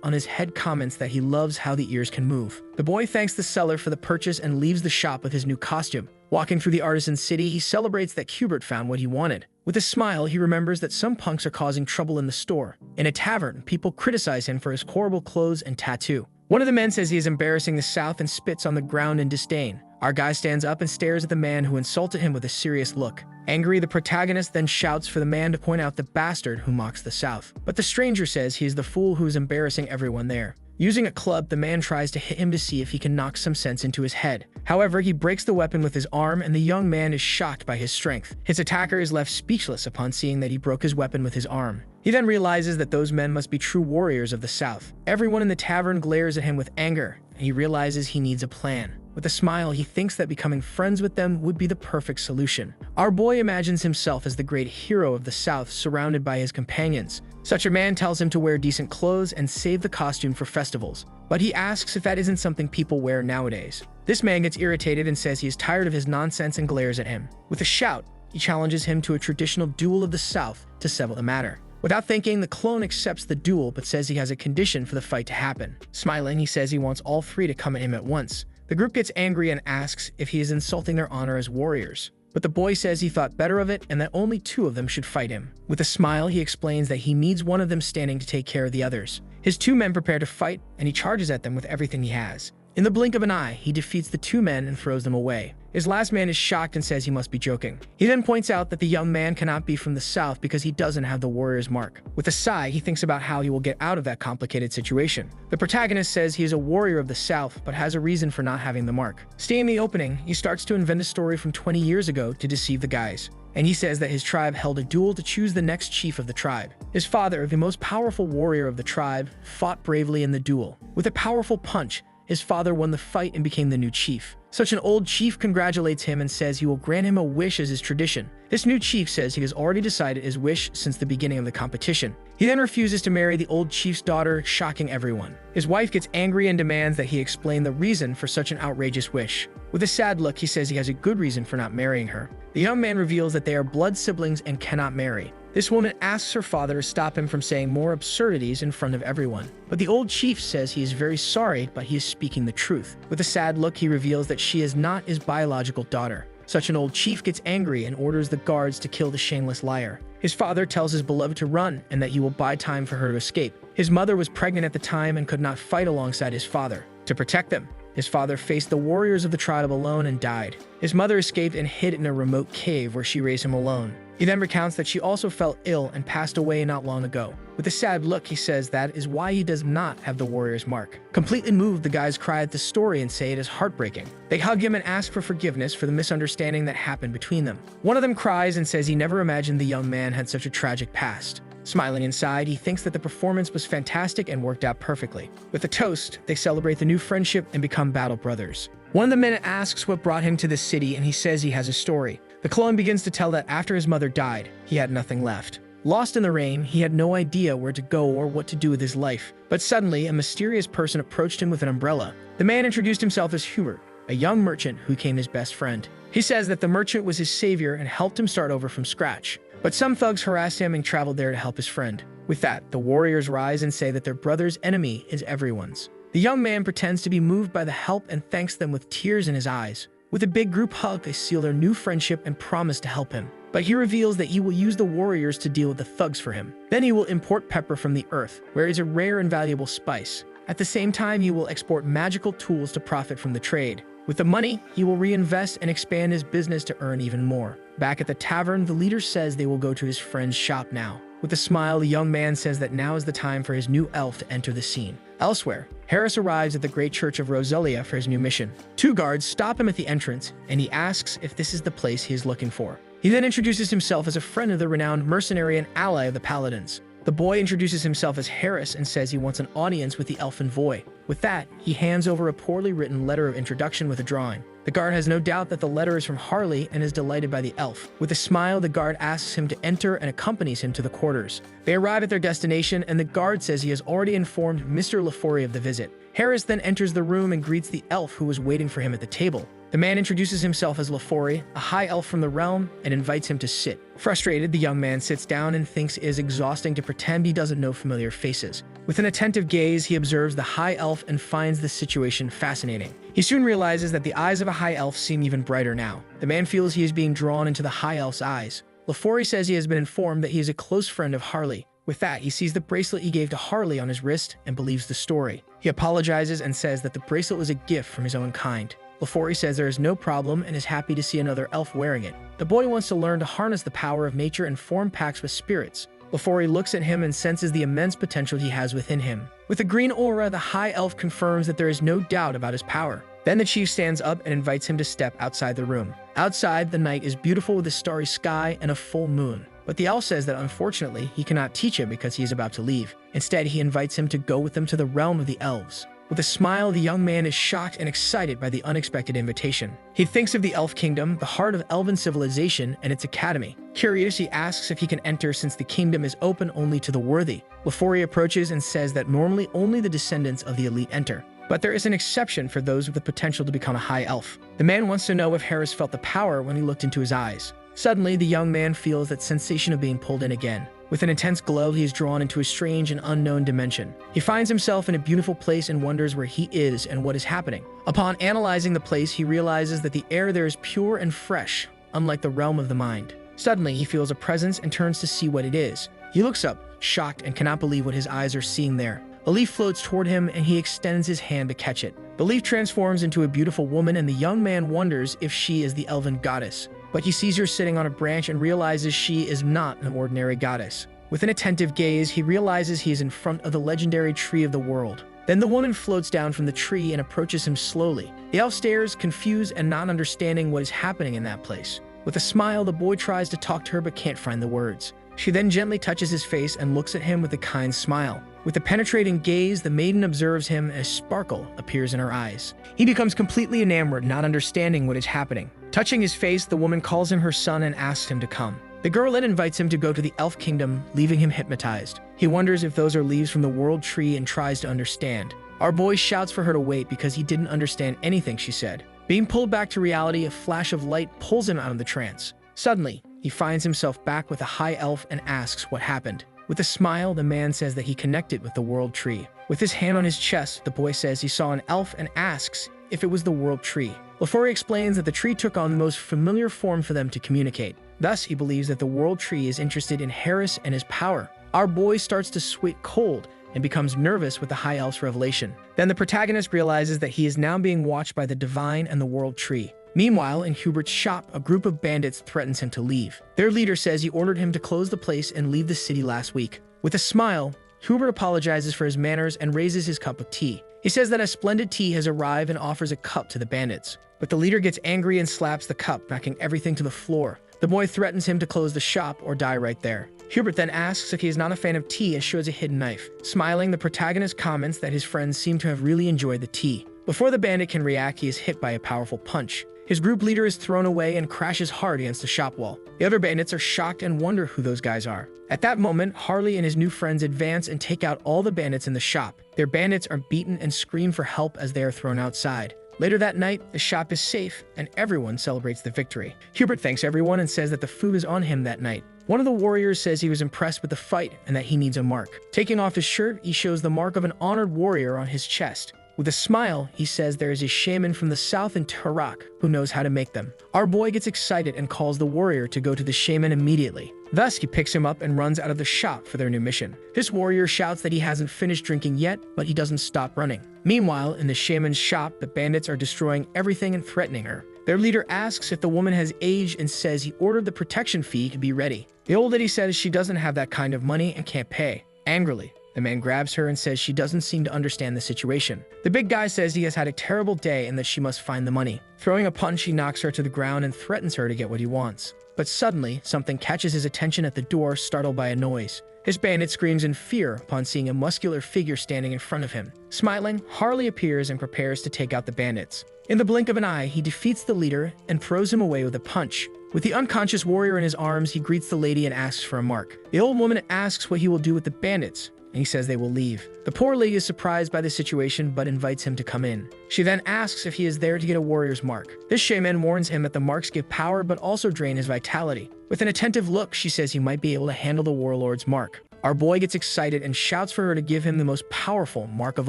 on his head comments that he loves how the ears can move. The boy thanks the seller for the purchase and leaves the shop with his new costume. Walking through the artisan city, he celebrates that Hubert found what he wanted. With a smile, he remembers that some punks are causing trouble in the store. In a tavern, people criticize him for his horrible clothes and tattoo. One of the men says he is embarrassing the South and spits on the ground in disdain. Our guy stands up and stares at the man who insulted him with a serious look. Angry, the protagonist then shouts for the man to point out the bastard who mocks the South. But the stranger says he is the fool who is embarrassing everyone there. Using a club, the man tries to hit him to see if he can knock some sense into his head. However, he breaks the weapon with his arm, and the young man is shocked by his strength. His attacker is left speechless upon seeing that he broke his weapon with his arm. He then realizes that those men must be true warriors of the South. Everyone in the tavern glares at him with anger, and he realizes he needs a plan. With a smile, he thinks that becoming friends with them would be the perfect solution. Our boy imagines himself as the great hero of the South, surrounded by his companions. Such a man tells him to wear decent clothes and save the costume for festivals. But he asks if that isn't something people wear nowadays. This man gets irritated and says he is tired of his nonsense and glares at him. With a shout, he challenges him to a traditional duel of the South to settle the matter. Without thinking, the clone accepts the duel but says he has a condition for the fight to happen. Smiling, he says he wants all three to come at him at once. The group gets angry and asks if he is insulting their honor as warriors. But the boy says he thought better of it and that only two of them should fight him. With a smile, he explains that he needs one of them standing to take care of the others. His two men prepare to fight, and he charges at them with everything he has. In the blink of an eye, he defeats the two men and throws them away. His last man is shocked and says he must be joking. He then points out that the young man cannot be from the South because he doesn't have the warrior's mark. With a sigh, he thinks about how he will get out of that complicated situation. The protagonist says he is a warrior of the South, but has a reason for not having the mark. Staying in the opening, he starts to invent a story from 20 years ago to deceive the guys. And he says that his tribe held a duel to choose the next chief of the tribe. His father, the most powerful warrior of the tribe, fought bravely in the duel. With a powerful punch, his father won the fight and became the new chief. Such an old chief congratulates him and says he will grant him a wish as his tradition. This new chief says he has already decided his wish since the beginning of the competition. He then refuses to marry the old chief's daughter, shocking everyone. His wife gets angry and demands that he explain the reason for such an outrageous wish. With a sad look, he says he has a good reason for not marrying her. The young man reveals that they are blood siblings and cannot marry. This woman asks her father to stop him from saying more absurdities in front of everyone. But the old chief says he is very sorry, but he is speaking the truth. With a sad look, he reveals that she is not his biological daughter. Such an old chief gets angry and orders the guards to kill the shameless liar. His father tells his beloved to run and that he will buy time for her to escape. His mother was pregnant at the time and could not fight alongside his father. To protect them, his father faced the warriors of the tribe alone and died. His mother escaped and hid in a remote cave where she raised him alone. He then recounts that she also fell ill and passed away not long ago. With a sad look, he says that is why he does not have the warrior's mark. Completely moved, the guys cry at the story and say it is heartbreaking. They hug him and ask for forgiveness for the misunderstanding that happened between them. One of them cries and says he never imagined the young man had such a tragic past. Smiling inside, he thinks that the performance was fantastic and worked out perfectly. With a toast, they celebrate the new friendship and become battle brothers. One of the men asks what brought him to this city, and he says he has a story. The clone begins to tell that after his mother died, he had nothing left. Lost in the rain, he had no idea where to go or what to do with his life. But suddenly, a mysterious person approached him with an umbrella. The man introduced himself as Hubert, a young merchant who became his best friend. He says that the merchant was his savior and helped him start over from scratch. But some thugs harassed him and traveled there to help his friend. With that, the warriors rise and say that their brother's enemy is everyone's. The young man pretends to be moved by the help and thanks them with tears in his eyes. With a big group hug, they seal their new friendship and promise to help him. But he reveals that he will use the warriors to deal with the thugs for him. Then he will import pepper from the earth, where it is a rare and valuable spice. At the same time, he will export magical tools to profit from the trade. With the money, he will reinvest and expand his business to earn even more. Back at the tavern, the leader says they will go to his friend's shop now. With a smile, the young man says that now is the time for his new elf to enter the scene. Elsewhere, Harris arrives at the Great Church of Roselia for his new mission. Two guards stop him at the entrance, and he asks if this is the place he is looking for. He then introduces himself as a friend of the renowned mercenary and ally of the Paladins. The boy introduces himself as Harris and says he wants an audience with the elfin boy. With that, he hands over a poorly written letter of introduction with a drawing. The guard has no doubt that the letter is from Harley and is delighted by the elf. With a smile, the guard asks him to enter and accompanies him to the quarters. They arrive at their destination, and the guard says he has already informed Mr. LaForey of the visit. Harris then enters the room and greets the elf who was waiting for him at the table. The man introduces himself as LaForey, a high elf from the realm, and invites him to sit. Frustrated, the young man sits down and thinks it is exhausting to pretend he doesn't know familiar faces. With an attentive gaze, he observes the high elf and finds the situation fascinating. He soon realizes that the eyes of a high elf seem even brighter now. The man feels he is being drawn into the high elf's eyes. LaForey says he has been informed that he is a close friend of Harley. With that, he sees the bracelet he gave to Harley on his wrist and believes the story. He apologizes and says that the bracelet was a gift from his own kind. LaForey says there is no problem and is happy to see another elf wearing it. The boy wants to learn to harness the power of nature and form pacts with spirits. LaForey looks at him and senses the immense potential he has within him. With a green aura, the high elf confirms that there is no doubt about his power. Then the chief stands up and invites him to step outside the room. Outside, the night is beautiful with a starry sky and a full moon. But the elf says that unfortunately, he cannot teach him because he is about to leave. Instead, he invites him to go with them to the realm of the elves. With a smile, the young man is shocked and excited by the unexpected invitation. He thinks of the Elf Kingdom, the heart of elven civilization, and its academy. Curious, he asks if he can enter since the kingdom is open only to the worthy. LaForey approaches and says that normally only the descendants of the elite enter. But there is an exception for those with the potential to become a high elf. The man wants to know if Harris felt the power when he looked into his eyes. Suddenly, the young man feels that sensation of being pulled in again. With an intense glow, he is drawn into a strange and unknown dimension. He finds himself in a beautiful place and wonders where he is and what is happening. Upon analyzing the place, he realizes that the air there is pure and fresh, unlike the realm of the mind. Suddenly, he feels a presence and turns to see what it is. He looks up, shocked, and cannot believe what his eyes are seeing there. A leaf floats toward him, and he extends his hand to catch it. The leaf transforms into a beautiful woman, and the young man wonders if she is the elven goddess. But he sees her sitting on a branch and realizes she is not an ordinary goddess. With an attentive gaze, he realizes he is in front of the legendary tree of the world. Then the woman floats down from the tree and approaches him slowly. The elf stares, confused and not understanding what is happening in that place. With a smile, the boy tries to talk to her but can't find the words. She then gently touches his face and looks at him with a kind smile. With a penetrating gaze, the maiden observes him and a sparkle appears in her eyes. He becomes completely enamored, not understanding what is happening. Touching his face, the woman calls him her son and asks him to come. The girl then invites him to go to the Elf Kingdom, leaving him hypnotized. He wonders if those are leaves from the world tree and tries to understand. Our boy shouts for her to wait because he didn't understand anything she said. Being pulled back to reality, a flash of light pulls him out of the trance. Suddenly, he finds himself back with a high elf and asks what happened. With a smile, the man says that he connected with the world tree. With his hand on his chest, the boy says he saw an elf and asks if it was the world tree. LaForey explains that the tree took on the most familiar form for them to communicate. Thus, he believes that the world tree is interested in Harris and his power. Our boy starts to sweat cold and becomes nervous with the high elf's revelation. Then the protagonist realizes that he is now being watched by the divine and the world tree. Meanwhile, in Hubert's shop, a group of bandits threatens him to leave. Their leader says he ordered him to close the place and leave the city last week. With a smile, Hubert apologizes for his manners and raises his cup of tea. He says that a splendid tea has arrived and offers a cup to the bandits. But the leader gets angry and slaps the cup, knocking everything to the floor. The boy threatens him to close the shop or die right there. Hubert then asks if he is not a fan of tea and shows a hidden knife. Smiling, the protagonist comments that his friends seem to have really enjoyed the tea. Before the bandit can react, he is hit by a powerful punch. His group leader is thrown away and crashes hard against the shop wall. The other bandits are shocked and wonder who those guys are. At that moment, Harley and his new friends advance and take out all the bandits in the shop. Their bandits are beaten and scream for help as they are thrown outside. Later that night, the shop is safe and everyone celebrates the victory. Hubert thanks everyone and says that the food is on him that night. One of the warriors says he was impressed with the fight and that he needs a mark. Taking off his shirt, he shows the mark of an honored warrior on his chest. With a smile, he says there is a shaman from the south in Tarak who knows how to make them. Our boy gets excited and calls the warrior to go to the shaman immediately. Thus, he picks him up and runs out of the shop for their new mission. This warrior shouts that he hasn't finished drinking yet, but he doesn't stop running. Meanwhile, in the shaman's shop, the bandits are destroying everything and threatening her. Their leader asks if the woman has aged and says he ordered the protection fee to be ready. The old lady says she doesn't have that kind of money and can't pay. Angrily, the man grabs her and says she doesn't seem to understand the situation. The big guy says he has had a terrible day and that she must find the money. Throwing a punch, he knocks her to the ground and threatens her to get what he wants. But suddenly, something catches his attention at the door, startled by a noise. His bandit screams in fear upon seeing a muscular figure standing in front of him. Smiling, Harley appears and prepares to take out the bandits. In the blink of an eye, he defeats the leader and throws him away with a punch. With the unconscious warrior in his arms, he greets the lady and asks for a mark. The old woman asks what he will do with the bandits, and he says they will leave. The poor lady is surprised by the situation but invites him to come in. She then asks if he is there to get a warrior's mark. This shaman warns him that the marks give power but also drain his vitality. With an attentive look, she says he might be able to handle the warlord's mark. Our boy gets excited and shouts for her to give him the most powerful mark of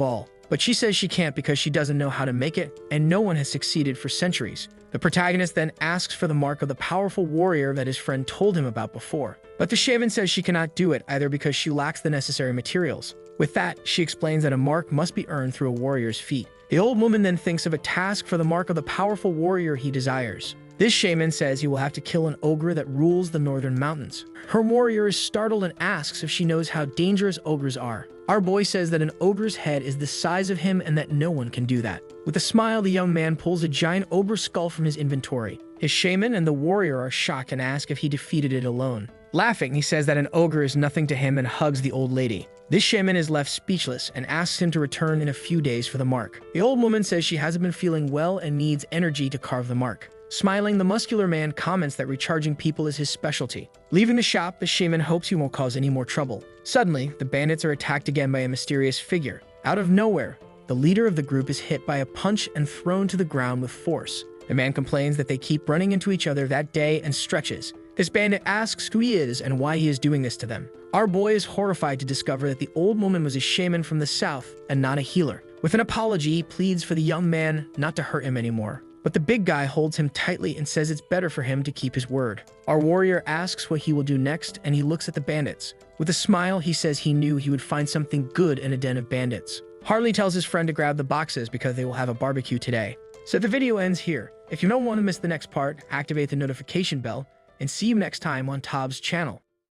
all. But she says she can't because she doesn't know how to make it, and no one has succeeded for centuries. The protagonist then asks for the mark of the powerful warrior that his friend told him about before. But the shaman says she cannot do it either because she lacks the necessary materials. With that, she explains that a mark must be earned through a warrior's feat. The old woman then thinks of a task for the mark of the powerful warrior he desires. This shaman says he will have to kill an ogre that rules the northern mountains. Her warrior is startled and asks if she knows how dangerous ogres are. Our boy says that an ogre's head is the size of him and that no one can do that. With a smile, the young man pulls a giant ogre skull from his inventory. His shaman and the warrior are shocked and ask if he defeated it alone. Laughing, he says that an ogre is nothing to him and hugs the old lady. This shaman is left speechless and asks him to return in a few days for the mark. The old woman says she hasn't been feeling well and needs energy to carve the mark. Smiling, the muscular man comments that recharging people is his specialty. Leaving the shop, the shaman hopes he won't cause any more trouble. Suddenly, the bandits are attacked again by a mysterious figure. Out of nowhere, the leader of the group is hit by a punch and thrown to the ground with force. The man complains that they keep running into each other that day and stretches. This bandit asks who he is and why he is doing this to them. Our boy is horrified to discover that the old woman was a shaman from the south and not a healer. With an apology, he pleads for the young man not to hurt him anymore. But the big guy holds him tightly and says it's better for him to keep his word. Our warrior asks what he will do next, and he looks at the bandits. With a smile, he says he knew he would find something good in a den of bandits. Harley tells his friend to grab the boxes because they will have a barbecue today. So the video ends here. If you don't want to miss the next part, activate the notification bell, and see you next time on Tob's channel.